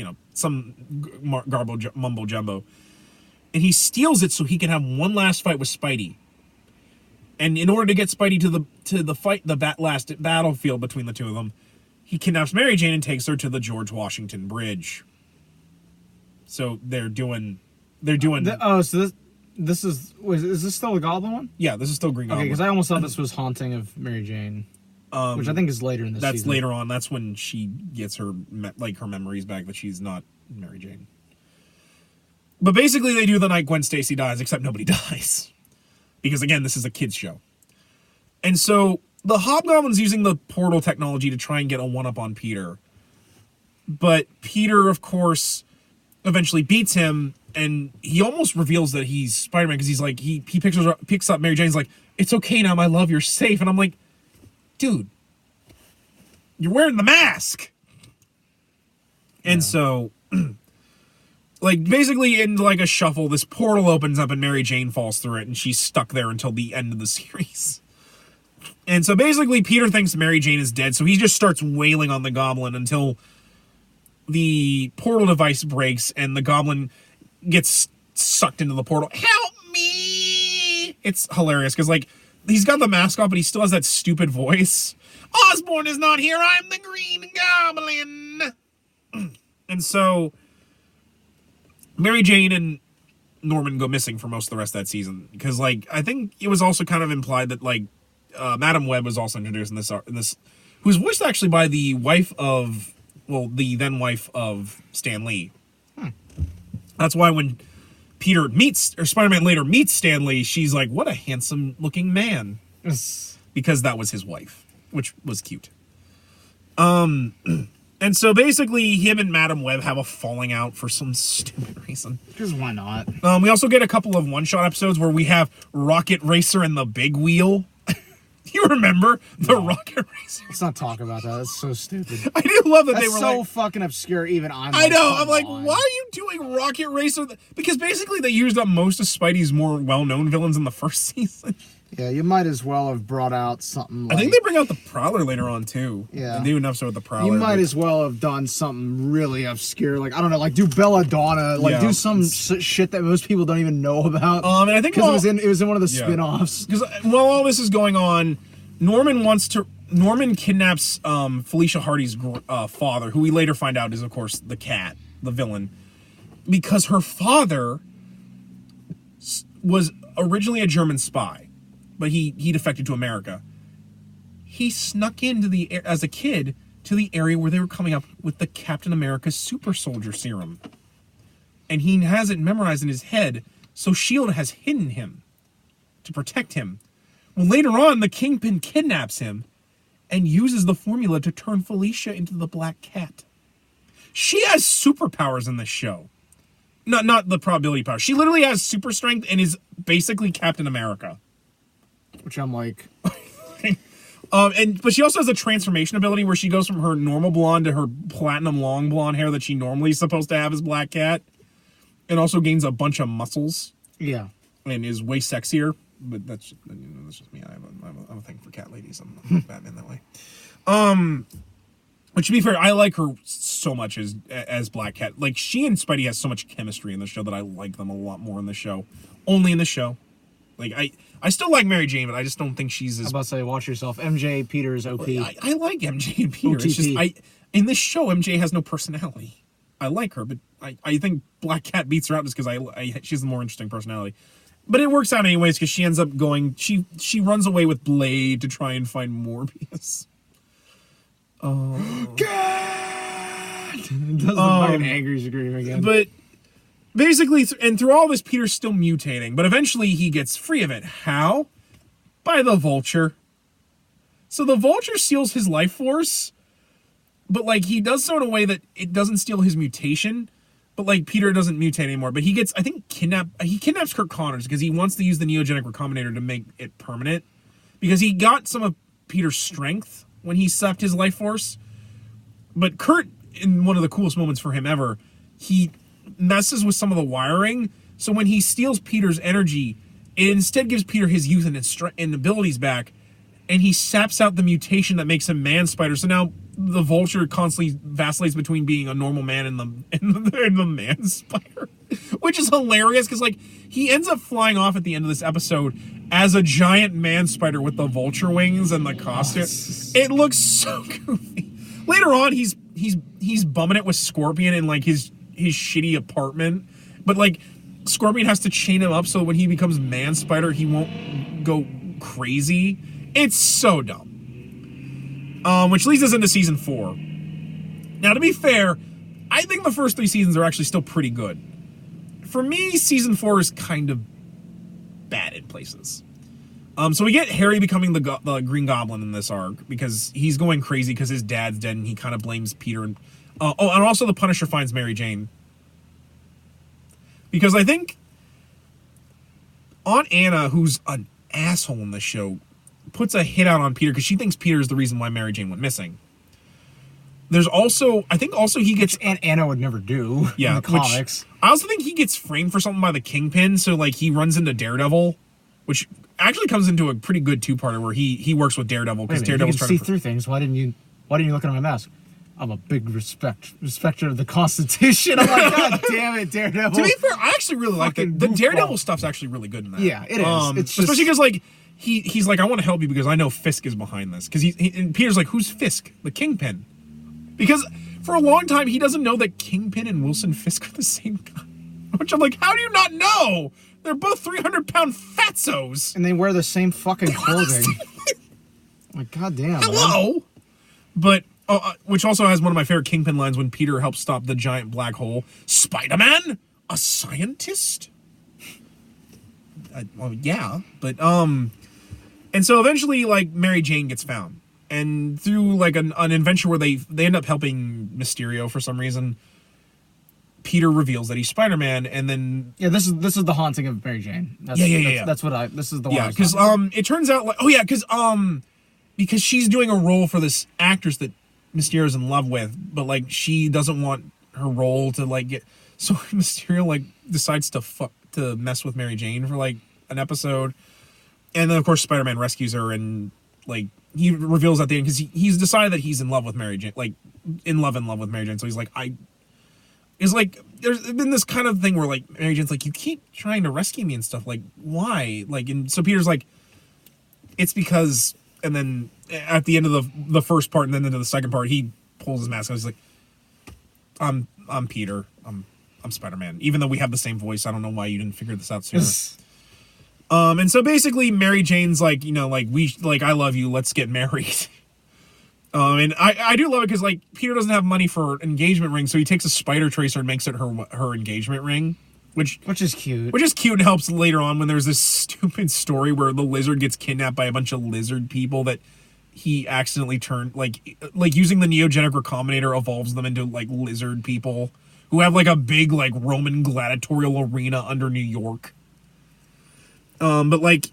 or some mumbo jumbo, and he steals it so he can have one last fight with Spidey. And in order to get Spidey to the last battlefield between the two of them, he kidnaps Mary Jane and takes her to the George Washington Bridge. So they're doing. So this is this still the Goblin one? Yeah, this is still Green Goblin. Okay, because I almost thought this was Haunting of Mary Jane, which I think is later in this season. That's later on. That's when she gets her memories back that she's not Mary Jane. But basically, they do the night Gwen Stacy dies, except nobody dies. Because, again, this is a kid's show. And so the Hobgoblin's using the portal technology to try and get a one-up on Peter. But Peter, of course, eventually beats him, and he almost reveals that he's Spider-Man because he's like, he picks up Mary Jane's like, it's okay now, my love, you're safe. And I'm like, dude, you're wearing the mask. And so... like, basically, in, like, a shuffle, this portal opens up and Mary Jane falls through it, and she's stuck there until the end of the series. And so, basically, Peter thinks Mary Jane is dead, so he just starts wailing on the Goblin until the portal device breaks and the Goblin gets sucked into the portal. Help me! It's hilarious, because, like, he's got the mask off, but he still has that stupid voice. Osborn is not here, I'm the Green Goblin! And so... Mary Jane and Norman go missing for most of the rest of that season because, like, I think it was also kind of implied that, like, Madam Web was also introduced in this, who's voiced actually by the then wife of Stan Lee. That's why when Spider-Man later meets Stan Lee, she's like, "What a handsome-looking man," because that was his wife, which was cute. And so basically, him and Madam Web have a falling out for some stupid reason. Because why not? We also get a couple of one-shot episodes where we have Rocket Racer and the Big Wheel. You remember the Rocket Racer? Let's not talk about that. That's so stupid. I do love that That's they were so like... fucking obscure, even I'm I know, I'm like, on. why are you doing Rocket Racer? Because basically they used up most of Spidey's more well-known villains in the first season. Yeah, you might as well have brought out something like... I think they bring out the Prowler later on, too. Yeah. They do an episode with the Prowler. You might as well have done something really obscure. Like, I don't know, like do Belladonna. Like, do some shit that most people don't even know about. And I think... Because it was in one of the spin-offs. Because while all this is going on, Norman kidnaps Felicia Hardy's father, who we later find out is, of course, the Cat, the villain. Because her father was originally a German spy. But he defected to America. He snuck into as a kid, to the area where they were coming up with the Captain America Super Soldier Serum. And he has it memorized in his head, so S.H.I.E.L.D. has hidden him to protect him. Well, later on, the Kingpin kidnaps him and uses the formula to turn Felicia into the Black Cat. She has superpowers in this show. Not the probability power. She literally has super strength and is basically Captain America. Which I'm like... But she also has a transformation ability where she goes from her normal blonde to her platinum long blonde hair that she normally is supposed to have as Black Cat. And also gains a bunch of muscles. Yeah. And is way sexier. But that's just me. I have a thing for cat ladies. I'm not Batman that way. But to be fair, I like her so much as Black Cat. Like, she and Spidey has so much chemistry in the show that I like them a lot more in the show. Only in the show. Like, I still like Mary Jane, but I just don't think she's as... I was about to say, watch yourself. MJ, Peter is OP. I like MJ and Peter. OTP. It's just, in this show, MJ has no personality. I like her, but I think Black Cat beats her out just because she's the more interesting personality. But it works out anyways because she ends up going... She runs away with Blade to try and find Morbius. Oh. God! Does the fucking angry scream again. But basically, and through all this, Peter's still mutating. But eventually, he gets free of it. How? By the Vulture. So the Vulture steals his life force, but like he does so in a way that it doesn't steal his mutation. But like Peter doesn't mutate anymore. But he gets, I think, kidnaps Kirk Connors because he wants to use the Neogenic Recombinator to make it permanent. Because he got some of Peter's strength when he sucked his life force. But Kurt, in one of the coolest moments for him ever, he messes with some of the wiring. So when he steals Peter's energy, it instead gives Peter his youth and abilities back. And he saps out the mutation that makes him Man-Spider. So now the Vulture constantly vacillates between being a normal man and the Man-Spider. Which is hilarious because like he ends up flying off at the end of this episode as a giant Man-Spider with the Vulture wings and the costume. It looks so goofy. Later on, he's bumming it with Scorpion in like his shitty apartment. But like Scorpion has to chain him up so when he becomes Man-Spider, he won't go crazy. It's so dumb. Which leads us into season 4. Now, to be fair, I think the first 3 seasons are actually still pretty good. For me, season 4 is kind of bad in places. So we get Harry becoming the Green Goblin in this arc because he's going crazy because his dad's dead and he kind of blames Peter. And also the Punisher finds Mary Jane. Because I think Aunt Anna, who's an asshole in the show, puts a hit out on Peter because she thinks Peter is the reason why Mary Jane went missing. There's also, I think also he gets... Aunt Anna would never do in the comics. I also think he gets framed for something by the Kingpin, so like he runs into Daredevil, which actually comes into a pretty good 2-parter where he works with Daredevil because Daredevil's trying to see through things. Why didn't you look at my mask? I'm a big respecter of the Constitution. I'm like, God damn it, Daredevil. To be fair, I actually really like it. The Daredevil stuff's actually really good in that. Yeah, it is. It's just... Especially because like he's like, I want to help you because I know Fisk is behind this. Because and Peter's like, who's Fisk? The Kingpin. Because for a long time he doesn't know that Kingpin and Wilson Fisk are the same guy. Which I'm like, how do you not know? They're both 300-pound fatzos. And they wear the same fucking clothing. Like, goddamn. Hello. Man. But which also has one of my favorite Kingpin lines when Peter helps stop the giant black hole. Spider-Man, a scientist? Well, yeah, but and so eventually, like Mary Jane gets found, and through like an adventure where they end up helping Mysterio for some reason. Peter reveals that he's Spider-Man, and then this is the haunting of Mary Jane. That's this is the one. Yeah, because it turns out like because she's doing a role for this actress that Mysterio's in love with, but like she doesn't want her role to like get, so Mysterio like decides to mess with Mary Jane for like an episode, and then of course Spider-Man rescues her, and like he reveals at the end because he's decided that he's in love with Mary Jane, like in love with Mary Jane, so he's like It's like, there's been this kind of thing where, like, Mary Jane's like, you keep trying to rescue me and stuff. Like, why? Like, and so Peter's like, it's because, and then at the end of the first part and then into the second part, he pulls his mask and he's like, I'm Peter. I'm Spider-Man. Even though we have the same voice, I don't know why you didn't figure this out sooner. And so basically Mary Jane's like, you know, like, I love you, let's get married. And I do love it because like Peter doesn't have money for an engagement ring, so he takes a spider tracer and makes it her engagement ring, which is cute. Which is cute and helps later on when there's this stupid story where the lizard gets kidnapped by a bunch of lizard people that he accidentally turned like using the neogenic recombinator evolves them into like lizard people who have like a big like Roman gladiatorial arena under New York. But like,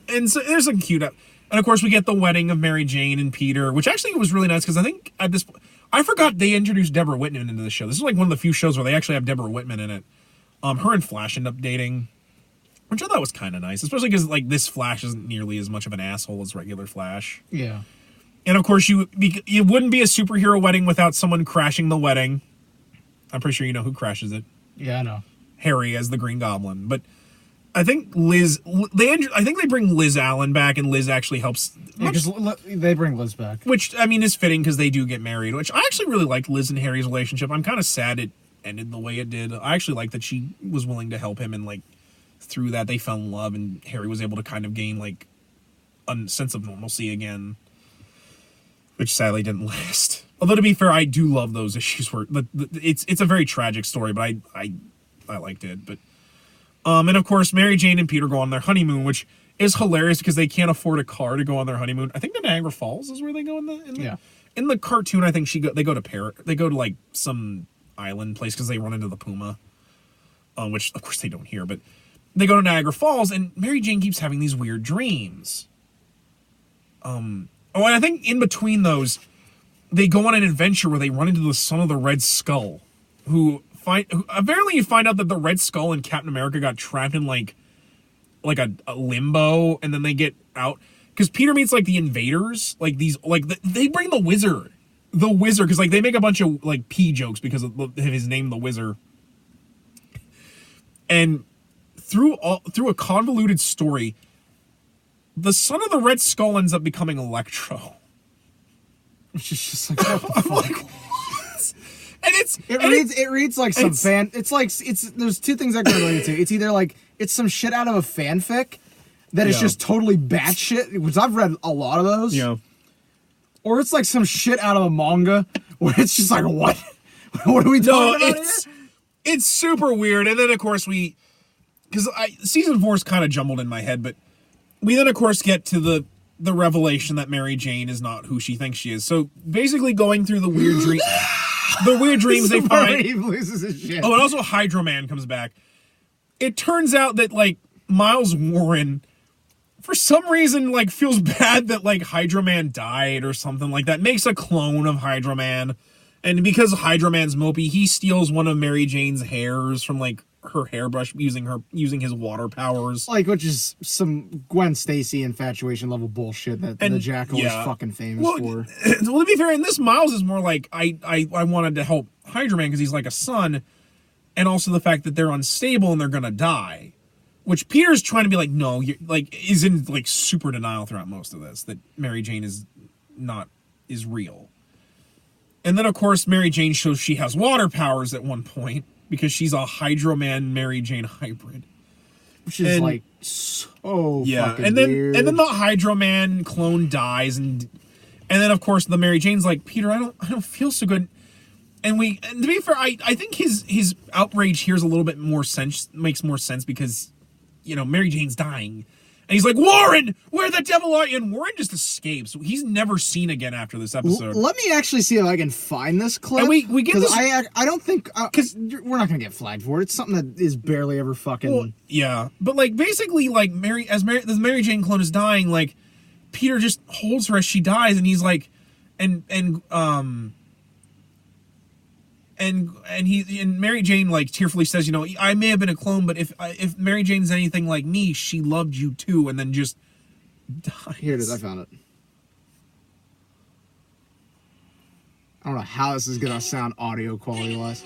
and so there's some cute. And of course, we get the wedding of Mary Jane and Peter, which actually was really nice because I think at this point, I forgot they introduced Deborah Whitman into the show. This is like one of the few shows where they actually have Deborah Whitman in it. Her and Flash end up dating, which I thought was kind of nice, especially because like this Flash isn't nearly as much of an asshole as regular Flash. Yeah. And of course, it wouldn't be a superhero wedding without someone crashing the wedding. I'm pretty sure you know who crashes it. Yeah, I know. Harry as the Green Goblin, but. I think they bring Liz Allen back, and Liz actually helps. Yeah, because they bring Liz back, which I mean is fitting because they do get married. Which I actually really like Liz and Harry's relationship. I'm kind of sad it ended the way it did. I actually like that she was willing to help him, and like through that they fell in love, and Harry was able to kind of gain like a sense of normalcy again, which sadly didn't last. Although to be fair, I do love those issues where it's a very tragic story, but I liked it, but. And of course, Mary Jane and Peter go on their honeymoon, which is hilarious because they can't afford a car to go on their honeymoon. I think the Niagara Falls is where they go in the cartoon. I think they go to like some island place because they run into the puma, which of course they don't hear. But they go to Niagara Falls, and Mary Jane keeps having these weird dreams. And I think in between those, they go on an adventure where they run into the son of the Red Skull, apparently you find out that the Red Skull and Captain America got trapped in like a limbo, and then they get out because Peter meets like the invaders, like these they bring the wizard because like they make a bunch of like pee jokes because of his name, the Wizard, and through a convoluted story, the son of the Red Skull ends up becoming Electro, which is just like what the fuck. And it reads like some fan. There's two things I can relate it to. It's either like it's some shit out of a fanfic that is just totally batshit, which I've read a lot of those. Yeah. Or it's like some shit out of a manga where it's just like what? What are we talking about here? It's super weird. And then of course because season 4 is kind of jumbled in my head, but we then of course get to the revelation that Mary Jane is not who she thinks she is. So basically going through the weird dream. The weird dreams they find. He loses his shit. Oh, and also Hydro Man comes back. It turns out that like Miles Warren, for some reason, like feels bad that like Hydro Man died or something like that. Makes a clone of Hydro Man, and because Hydro Man's mopey, he steals one of Mary Jane's hairs from like her hairbrush using his water powers. Like, which is some Gwen Stacy infatuation level bullshit that the Jackal is fucking famous for. Well, to be fair, in this, Miles is more like, I wanted to help Hydro Man because he's like a son, and also the fact that they're unstable and they're gonna die. Which Peter's trying to be like, no, you're like, is in like super denial throughout most of this, that Mary Jane is real. And then of course Mary Jane shows she has water powers at one point, because she's a Hydro Man Mary Jane hybrid, which is like so fucking weird. And then the Hydro Man clone dies, and then of course the Mary Jane's like, Peter, I don't feel so good, and to be fair, I think his outrage here is a little bit more makes more sense because Mary Jane's dying. And he's like, Warren, where the devil are you? And Warren just escapes. He's never seen again after this episode. Let me actually see if I can find this clip. And we get this. I don't think because we're not gonna get flagged for it. It's something that is barely ever fucking. Well, yeah, but like basically, like the Mary Jane clone is dying. Like Peter just holds her as she dies, and he's like, and Mary Jane like tearfully says, I may have been a clone, but if Mary Jane's anything like me, she loved you too, and then just dies. Here it is. I found it. I don't know how this is gonna sound audio quality wise.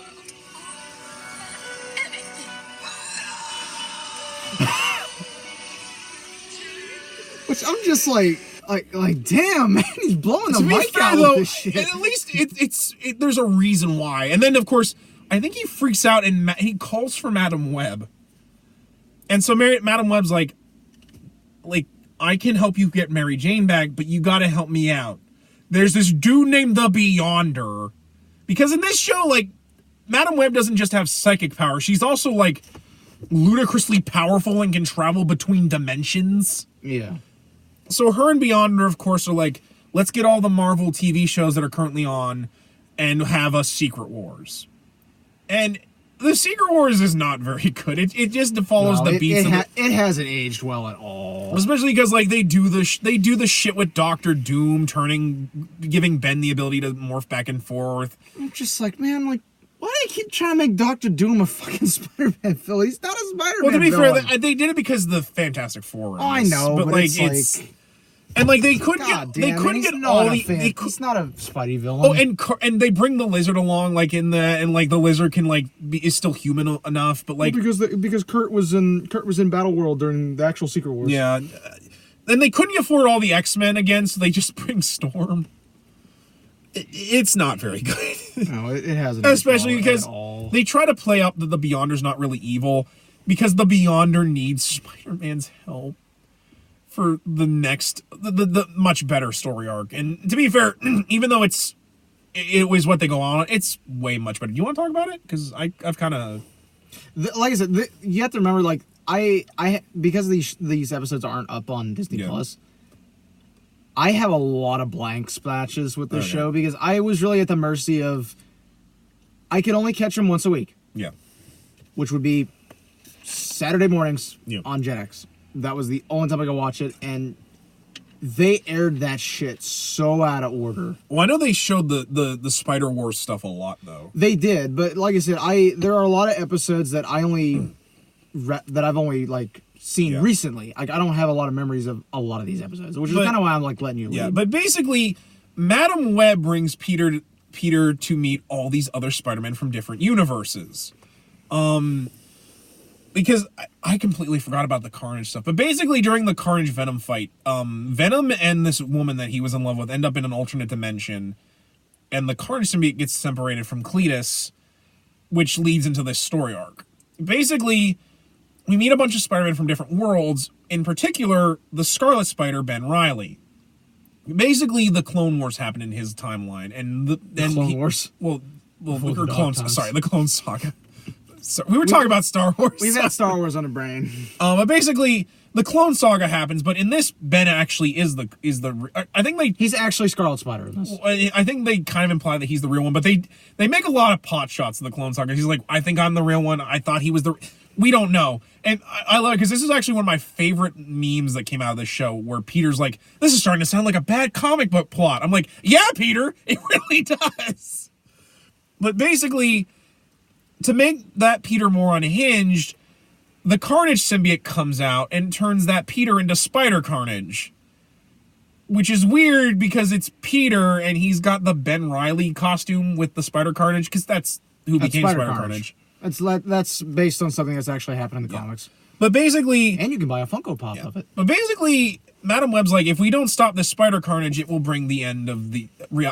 Which I'm just like damn, man, he's blowing the mic out with this shit. At least there's a reason why. And then of course, I think he freaks out and he calls for Madam Web. And so Madam Web's like, I can help you get Mary Jane back, but you got to help me out. there's this dude named the Beyonder. Because in this show, like, Madam Web doesn't just have psychic power. She's also, like, ludicrously powerful and can travel between dimensions. Yeah. So her and Beyonder, of course, are like, let's get all the Marvel TV shows that are currently on and have a Secret Wars. And the Secret Wars is not very good. It just follows the beats. It hasn't aged well at all. Especially because like they do the shit with Doctor Doom giving Ben the ability to morph back and forth. I'm just like, man, like, why do they keep trying to make Doctor Doom a fucking Spider-Man villain? He's not a Spider-Man Well, to be villain. fair, they did it because the Fantastic Four. Oh, I know, but like, it's and like they couldn't God get damn, they couldn't get all the he's not a Spidey villain. Oh, and they bring the Lizard along like in the and like the Lizard can like is still human enough, but like because Kurt was in Battle World during the actual Secret Wars. Yeah, and they couldn't afford all the X-Men again, so they just bring Storm. It's not very good. No, it hasn't. Especially because they try to play up that the Beyonder's not really evil because the Beyonder needs Spider-Man's help for the next, the much better story arc. And to be fair, even though it was what they go on, it's way much better. Do you want to talk about it? Because I've kind of... Like I said, you have to remember, like, I because these episodes aren't up on Disney Plus, I have a lot of blank splashes with this show because I was really at the mercy of... I could only catch them once a week. Yeah. Which would be Saturday mornings on Jetix. That was the only time I could watch it, and they aired that shit so out of order. Well, I know they showed the Spider-Wars stuff a lot, though. They did, but like I said, there are a lot of episodes that I only that I've only like seen recently. Like I don't have a lot of memories of a lot of these episodes, which is kind of why I'm like letting you lead. Yeah, but basically, Madam Web brings Peter to meet all these other Spider-Men from different universes. Because I completely forgot about the Carnage stuff. But basically, during the Carnage-Venom fight, Venom and this woman that he was in love with end up in an alternate dimension. And the Carnage symbiote gets separated from Cletus, which leads into this story arc. Basically, we meet a bunch of Spider-Men from different worlds. In particular, the Scarlet Spider, Ben Reilly. Basically, the Clone Wars happened in his timeline. And the Clone Wars? Well, the Clone Saga. So we were talking about Star Wars. We've had Star Wars on the brain. But basically, the Clone Saga happens, but in this, Ben actually is the. I think he's actually Scarlet Spider in this. I think they kind of imply that he's the real one, but they make a lot of pot shots in the Clone Saga. He's like, I think I'm the real one. I thought he was the. We don't know, and I love it because this is actually one of my favorite memes that came out of this show, where Peter's like, "This is starting to sound like a bad comic book plot." I'm like, "Yeah, Peter, it really does." But basically, to make that Peter more unhinged, the Carnage symbiote comes out and turns that Peter into Spider Carnage. Which is weird because it's Peter and he's got the Ben Reilly costume with the Spider Carnage, because that's who became Spider Carnage. That's based on something that's actually happened in the comics. But basically... And you can buy a Funko Pop of it. But basically, Madam Web's like, if we don't stop this Spider Carnage, it will bring the end of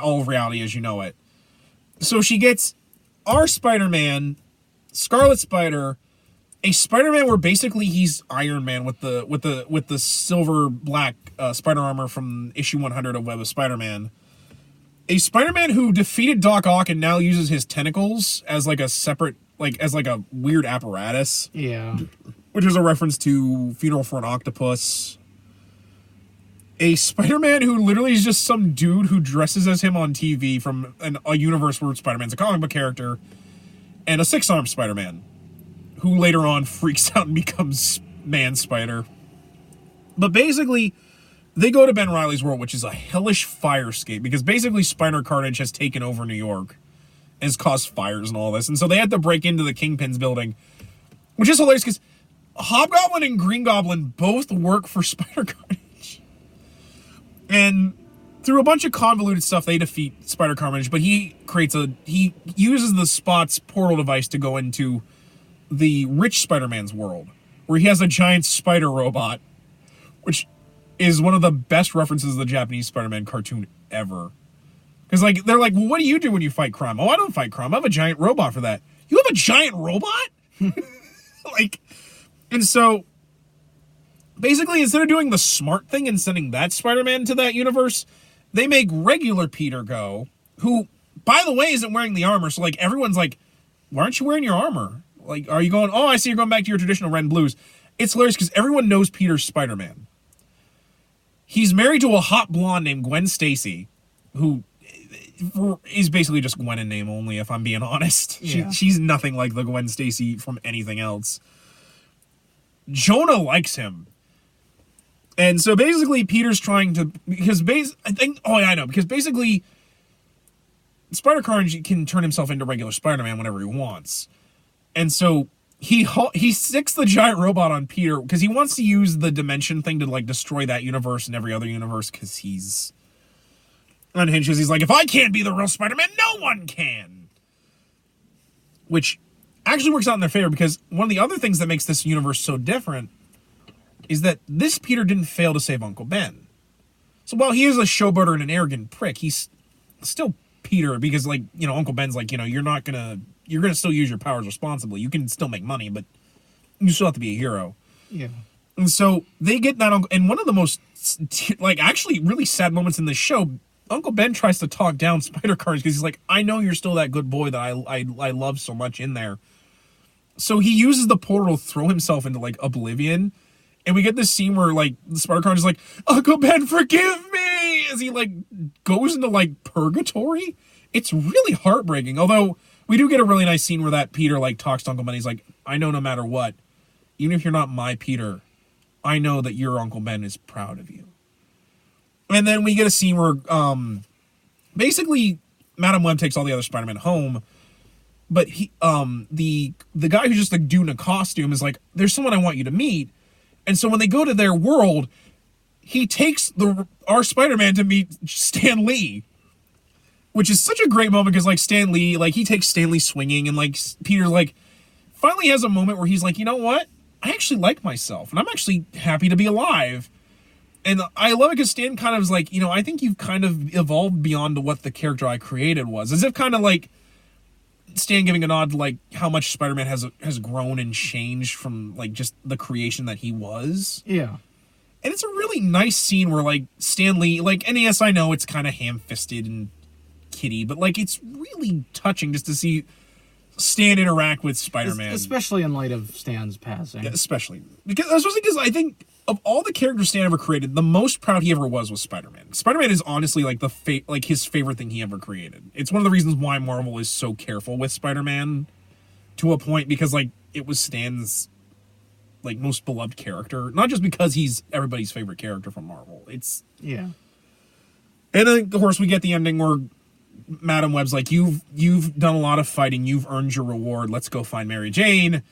all of reality as you know it. So she gets our Spider-Man, Scarlet Spider, a Spider-Man where basically he's Iron Man with the silver black spider armor from issue 100 of Web of Spider-Man. A Spider-Man who defeated Doc Ock and now uses his tentacles as like a separate, as a weird apparatus. Yeah. Which is a reference to Funeral for an Octopus. A Spider-Man who literally is just some dude who dresses as him on TV from a universe where Spider-Man's a comic book character. And a six-armed Spider-Man, who later on freaks out and becomes Man-Spider. But basically, they go to Ben Reilly's world, which is a hellish firescape, because basically Spider Carnage has taken over New York and has caused fires and all this. And so they had to break into the Kingpin's building, which is hilarious because Hobgoblin and Green Goblin both work for Spider Carnage. And through a bunch of convoluted stuff, they defeat Spider Carnage, but he uses the Spot's portal device to go into the rich Spider-Man's world, where he has a giant spider robot, which is one of the best references to the Japanese Spider-Man cartoon ever. Because they're like, well, what do you do when you fight crime? Oh, I don't fight crime. I have a giant robot for that. You have a giant robot? And so basically, instead of doing the smart thing and sending that Spider-Man to that universe, they make regular Peter go, who, by the way, isn't wearing the armor. So, like, everyone's like, why aren't you wearing your armor? Like, are you going, oh, I see you're going back to your traditional red and blues. It's hilarious because everyone knows Peter's Spider-Man. He's married to a hot blonde named Gwen Stacy, who is basically just Gwen in name only, if I'm being honest. Yeah. She's nothing like the Gwen Stacy from anything else. Jonah likes him. And so basically Peter's trying to, because basically Spider-Carnage can turn himself into regular Spider-Man whenever he wants. And so he sticks the giant robot on Peter because he wants to use the dimension thing to like destroy that universe and every other universe because he's unhinged. He's like, if I can't be the real Spider-Man, no one can. Which actually works out in their favor because one of the other things that makes this universe so different is that this Peter didn't fail to save Uncle Ben. So while he is a showboater and an arrogant prick, he's still Peter because, like, you know, Uncle Ben's like, you know, you're gonna still use your powers responsibly. You can still make money, but you still have to be a hero. Yeah. And so they get that, and one of the most, like, actually really sad moments in this show, Uncle Ben tries to talk down Spider-Carnage because he's like, I know you're still that good boy that I love so much in there. So he uses the portal to throw himself into, like, oblivion. And we get this scene where, like, the Spider-Carnage is like, Uncle Ben, forgive me! As he, like, goes into, like, purgatory. It's really heartbreaking. Although, we do get a really nice scene where that Peter, like, talks to Uncle Ben. He's like, I know no matter what, even if you're not my Peter, I know that your Uncle Ben is proud of you. And then we get a scene where, basically, Madam Web takes all the other Spider-Men home. But he, the guy who's just, like, doing a costume is like, there's someone I want you to meet. And so when they go to their world, he takes our Spider-Man to meet Stan Lee, which is such a great moment because, like, Stan Lee, like, he takes Stan Lee swinging, and, like, Peter, like, finally has a moment where he's like, you know what? I actually like myself, and I'm actually happy to be alive. And I love it because Stan kind of is like, you know, I think you've kind of evolved beyond what the character I created was. As if kind of like Stan giving a nod to, like, how much Spider-Man has grown and changed from, like, just the creation that he was. Yeah. And it's a really nice scene where, like, Stan Lee, like, and yes, I know it's kind of ham-fisted and kiddie, but, like, it's really touching just to see Stan interact with Spider-Man. Especially in light of Stan's passing. Yeah, especially because I think of all the characters Stan ever created, the most proud he ever was Spider-Man. Spider-Man is honestly, like, like his favorite thing he ever created. It's one of the reasons why Marvel is so careful with Spider-Man to a point, because, like, it was Stan's, like, most beloved character, not just because he's everybody's favorite character from Marvel. It's Yeah. And then, of course, we get the ending where Madam Web's like, you've done a lot of fighting, you've earned your reward, let's go find Mary Jane.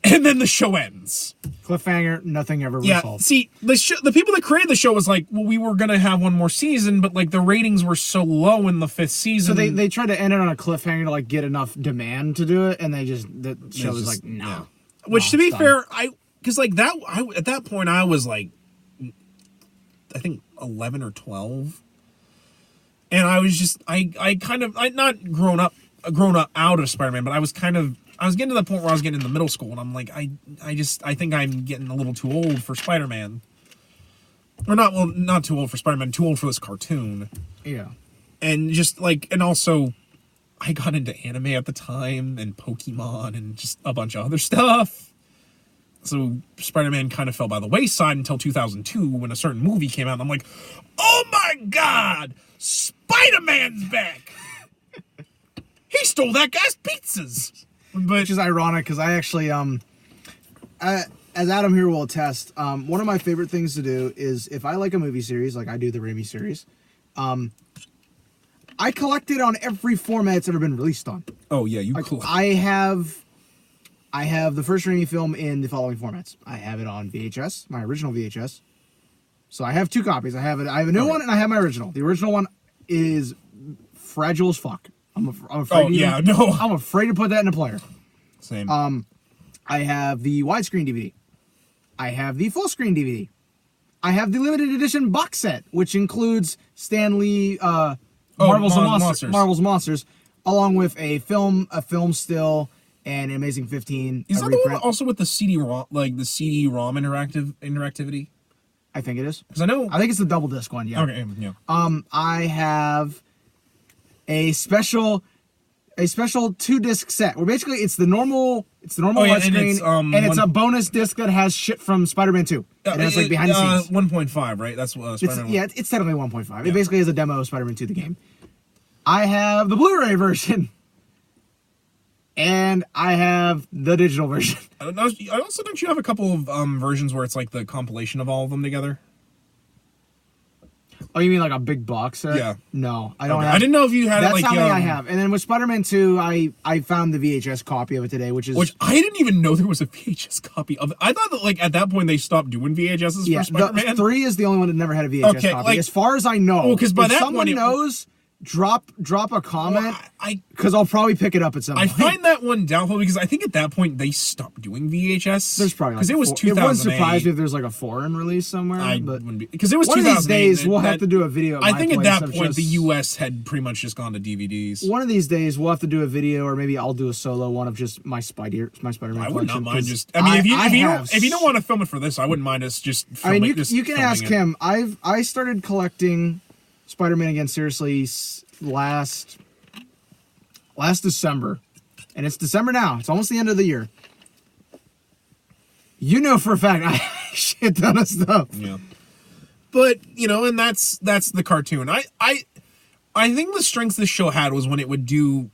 And then the show ends. Cliffhanger, nothing ever Yeah, resolved. see, the people that created the show was like, well, we were going to have one more season, but, like, the ratings were so low in the 5th season. So they tried to end it on a cliffhanger to, like, get enough demand to do it, and the show was like, no. Yeah. Which, to be fair, because, like, at that point, I was, like, I think 11 or 12. And I was just, I not grown up out of Spider-Man, but I was getting to the point where I was getting into middle school, and I'm like, I think I'm getting a little too old for Spider-Man. Or not too old for Spider-Man, too old for this cartoon. Yeah. And just, like, and also, I got into anime at the time, and Pokemon, and just a bunch of other stuff. So Spider-Man kind of fell by the wayside until 2002, when a certain movie came out, and I'm like, oh my god! Spider-Man's back! He stole that guy's pizzas! Which is ironic, because I actually, as Adam here will attest, one of my favorite things to do is, if I like a movie series, like I do the Raimi series, I collect it on every format it's ever been released on. Oh yeah, you like, collect. I have the first Raimi film in the following formats. I have it on VHS, my original VHS. So I have two copies. I have a new one, and I have my original. The original one is fragile as fuck. I'm afraid. I'm afraid to put that in a player. Same. I have the widescreen DVD. I have the full screen DVD. I have the limited edition box set, which includes Stan Lee, Marvel's Monsters, along with a film still, and an Amazing 15. Is that the one also with the CD-ROM, like the CD-ROM interactivity? I think it is. Because I know. I think it's the double disc one. Yeah. Okay. Yeah. I have a special 2-disc set where basically it's the normal widescreen, and it's a bonus disc that has shit from Spider-Man 2. And it's like behind the scenes. 1.5, right? That's Spider-Man. It's technically 1.5. Yeah. It basically is a demo of Spider-Man 2, the game. I have the Blu-ray version. And I have the digital version. I also don't you have a couple of versions where it's like the compilation of all of them together? Oh, you mean like a big box set? Yeah. No, I don't Okay. have. I didn't know if you had That's it like. how many I have. And then with Spider-Man 2, I found the VHS copy of it today, which I didn't even know there was a VHS copy of it. I thought that like at that point they stopped doing VHSs for Spider-Man. 3 is the only one that never had a VHS copy. Like, as far as I know. Well, because by that someone point knows, drop a comment. Well, because I'll probably pick it up at some point. I find that one doubtful because I think at that point they stopped doing VHS. There's probably because it was 2008. It wouldn't surprise me if there's like a foreign release somewhere. Because it was one 2008. Of these days we'll have to do a video. I think at that point the US had pretty much just gone to DVDs. One of these days we'll have to do a video, or maybe I'll do a solo one of just my Spider-Man. I would not mind just. I mean, if you don't want to film it for this, I wouldn't mind us just. You can ask him. I started collecting Spider-Man again seriously last December, and it's December now. It's almost the end of the year. You know for a fact I have a shit ton of stuff. Yeah, but and that's the cartoon. I think the strength this show had was when it would do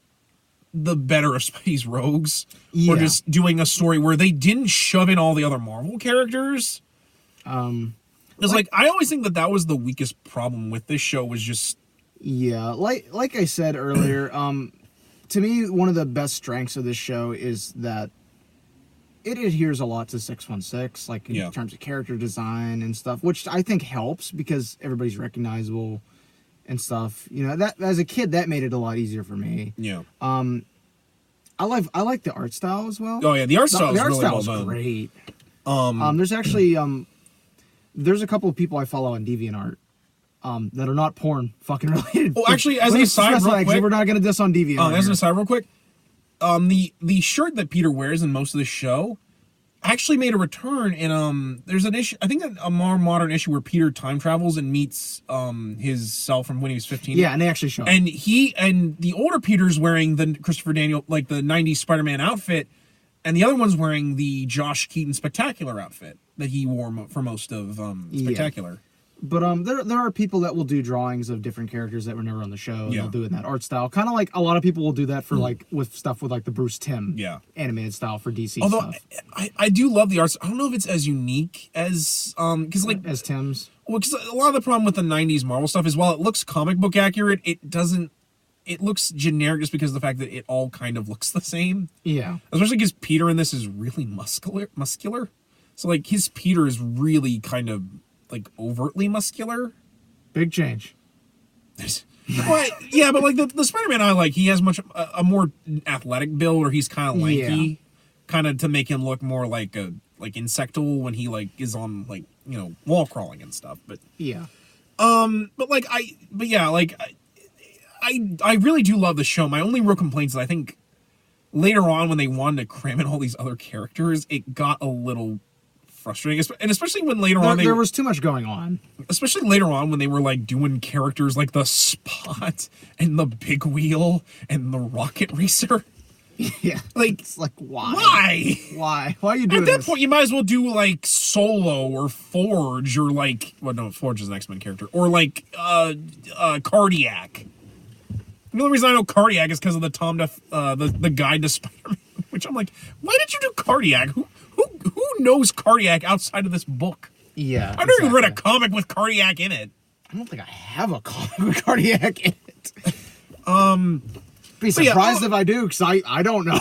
the better of Spidey's rogues, or just doing a story where they didn't shove in all the other Marvel characters. It's like I always think that was the weakest problem with this show was just. Yeah, like I said earlier, to me, one of the best strengths of this show is that it adheres a lot to 616, like in terms of character design and stuff, which I think helps because everybody's recognizable and stuff. That as a kid, that made it a lot easier for me. Yeah. I like the art style as well. Oh yeah, the art style is really well done. Great. There's actually there's a couple of people I follow on DeviantArt. That are not porn fucking related. Well, actually, as an aside, real quick, we're not gonna diss on DeviantArt. As an aside, real quick, the shirt that Peter wears in most of the show actually made a return in there's an issue, I think a more modern issue where Peter time travels and meets his self from when he was 15. Yeah, and they actually show. And the older Peter's wearing the Christopher Daniel, like the 90s Spider-Man outfit, and the other one's wearing the Josh Keaton Spectacular outfit that he wore for most of Spectacular. Yeah. But there are people that will do drawings of different characters that were never on the show. And they'll do it in that art style, kind of like a lot of people will do that for like with stuff with like the Bruce Timm animated style for DC. Although stuff. I do love the art. I don't know if it's as unique as because like as Timm's. Well, because a lot of the problem with the 90s Marvel stuff is while it looks comic book accurate, it doesn't. It looks generic just because of the fact that it all kind of looks the same. Yeah, especially because Peter in this is really muscular. So like his Peter is really kind of. Like overtly muscular. Big change. But like the Spider-Man I like, he has much a more athletic build, or he's kind of lanky, kind of to make him look more like a Insectile when he like is on like wall crawling and stuff. But I really do love the show. My only real complaints is I think later on when they wanted to cram in all these other characters, it got a little frustrating, and especially when later on there was too much going on. Especially later on when they were like doing characters like the Spot and the Big Wheel and the Rocket Racer. Yeah, like it's like why are you doing at that this? point? You might as well do like Solo or Forge or like Forge is an X-Men character, or like Cardiac. The only reason I know Cardiac is because of the guide to Spider-Man, which I'm like, why did you do Cardiac? Who knows Cardiac outside of this book? Yeah, I've never even read a comic with Cardiac in it. I don't think I have a comic with Cardiac in it. Be surprised if I do, because I don't know.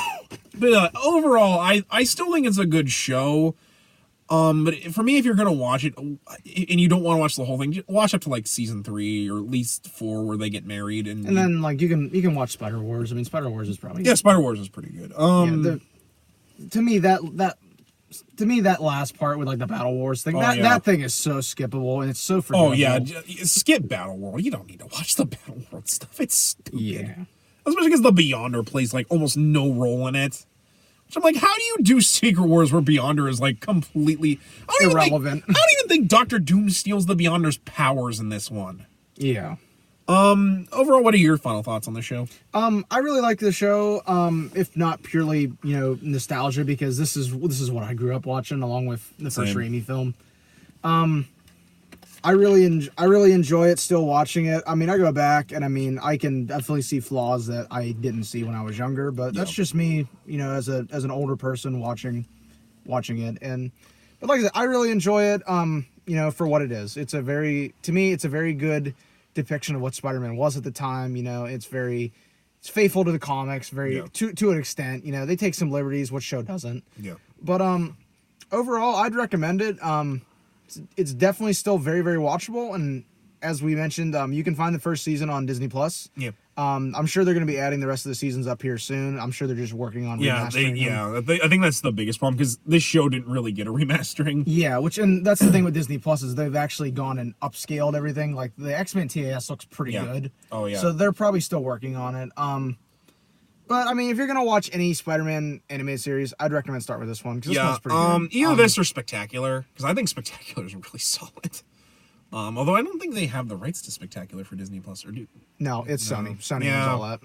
But overall, I still think it's a good show. But for me, if you're gonna watch it and you don't want to watch the whole thing, just watch up to like season 3 or at least 4 where they get married, and then like you can watch Spider Wars. I mean, Spider Wars is probably Spider Wars is pretty good. To me that last part with like the Battle Wars thing, that thing is so skippable and it's so forgettable. Oh yeah, skip Battle World. You don't need to watch the Battle World stuff. It's stupid. Yeah, especially because the Beyonder plays like almost no role in it. So I'm like, how do you do Secret Wars where Beyonder is like completely irrelevant? I don't even think Doctor Doom steals the Beyonder's powers in this one. Yeah. Overall, what are your final thoughts on the show? I really like the show. If not purely, nostalgia, because this is what I grew up watching, along with the first Raimi film. I really enjoy it. Still watching it. I mean, I go back, and I mean, I can definitely see flaws that I didn't see when I was younger. But that's just me, as an older person watching it. But like I said, I really enjoy it. For what it is. To me, it's a very good depiction of what Spider-Man was at the time. It's faithful to the comics, to an extent. They take some liberties, which show doesn't. Yeah. But overall, I'd recommend it. It's definitely still very, very watchable, and as we mentioned, you can find the first season on Disney Plus. Yeah. I'm sure they're going to be adding the rest of the seasons up here soon. I'm sure they're just working on remastering them. I think that's the biggest problem, because this show didn't really get a remastering. Yeah, and that's the thing with Disney Plus is they've actually gone and upscaled everything. Like the X-Men TAS looks pretty good. Oh yeah. So they're probably still working on it. But I mean, if you're gonna watch any Spider-Man animated series, I'd recommend start with this one, because this one's pretty good. Either this or Spectacular, because I think Spectacular is really solid. Although I don't think they have the rights to Spectacular for Disney Plus, or do? No, it's Sony. Sony owns all that.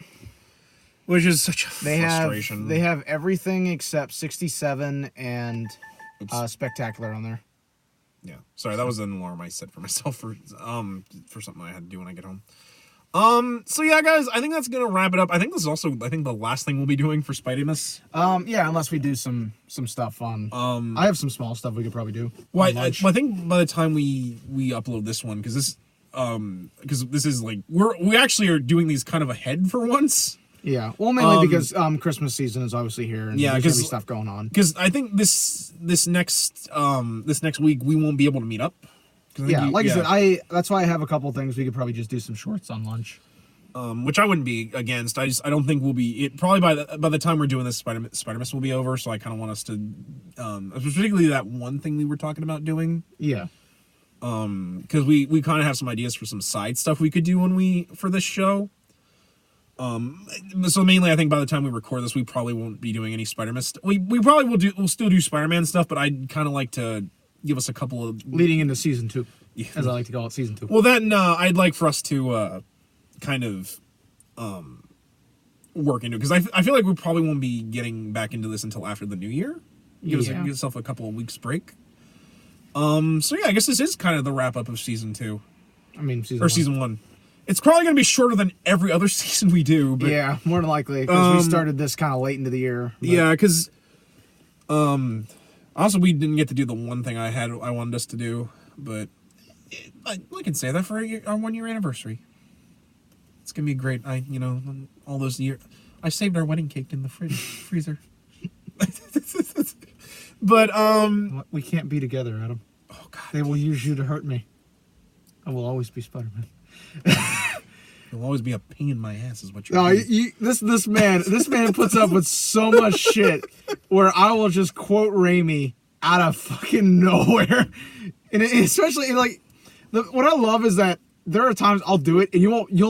Which is such a frustration. They have everything except 67 and Spectacular on there. Yeah, sorry, that was an alarm I set for myself for something I had to do when I get home. So yeah, guys, I think that's gonna wrap it up. I think this is also the last thing we'll be doing for Spidey-Mas. Yeah, unless we do some stuff on. I have some small stuff we could probably do. Well, I think by the time we upload this one, because this is like we actually are doing these kind of ahead for once. Yeah, well, mainly because Christmas season is obviously here, and there's gonna be stuff going on. Because I think this next week we won't be able to meet up. Yeah, I said, that's why I have a couple things we could probably just do some shorts on lunch. Which I wouldn't be against. I don't think we'll be. It probably by the time we're doing this, Spider-Man will be over. So I kind of want us to, particularly that one thing we were talking about doing. Yeah. Because we kind of have some ideas for some side stuff we could do for this show. So mainly, I think by the time we record this, we probably won't be doing any Spider-Man stuff. We probably we'll still do Spider-Man stuff, but I'd kind of like to give us a couple of leading into season 2, as I like to call it, season 2. Well, then I'd like for us to kind of work into it, because I feel like we probably won't be getting back into this until after the new year. Give yourself a couple of weeks break. So yeah, I guess this is kind of the wrap up of season 2. I mean, season 1. It's probably going to be shorter than every other season we do. But, yeah, more than likely, because we started this kind of late into the year. But. Yeah, because also we didn't get to do the one thing I wanted us to do, but we can say that for our 1 year anniversary. It's gonna be great. All those years, I saved our wedding cake in the freezer. But we can't be together, Adam. Oh God, they will use you to hurt me. I will always be Spider-Man. You'll always be a pain in my ass, is what you're. No, this man puts up with so much shit where I will just quote Raimi out of fucking nowhere, and especially like what I love is that there are times I'll do it and you won't pick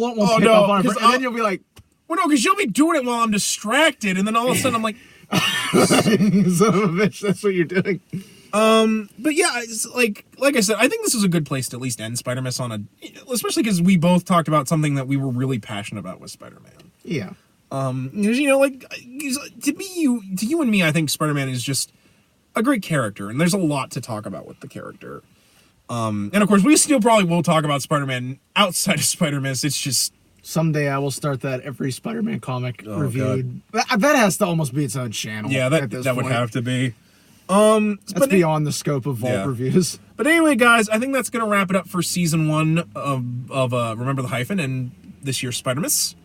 up on it, and then you'll be like, well, no, because you'll be doing it while I'm distracted, and then all of a sudden I'm like, son of a bitch, that's what you're doing. But yeah, it's like I said, I think this is a good place to at least end Spider-Man on especially because we both talked about something that we were really passionate about with Spider-Man. Yeah. Because, to you and me, I think Spider-Man is just a great character, and there's a lot to talk about with the character. And of course, we still probably will talk about Spider-Man outside of Spider-Man. It's just someday I will start that every Spider-Man comic reviewed. That has to almost be its own channel. Yeah, that would have to be. That's beyond the scope of Vault reviews. But anyway, guys, I think that's gonna wrap it up for season 1 of Remember the Hyphen and this year's Spider-Mas.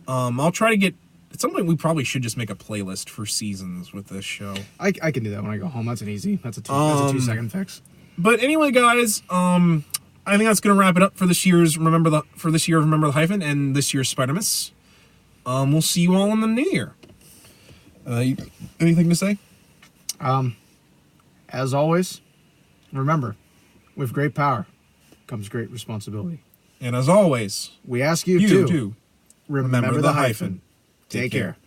I'll try to get at some point. We probably should just make a playlist for seasons with this show. I can do that when I go home. That's an easy. That's a 2-second fix. But anyway, guys, I think that's gonna wrap it up for this year's Remember the Hyphen and this year's Spider-Mas. We'll see you all in the new year. Anything to say? As always, remember, with great power comes great responsibility. And as always, we ask you to remember the hyphen. Take care.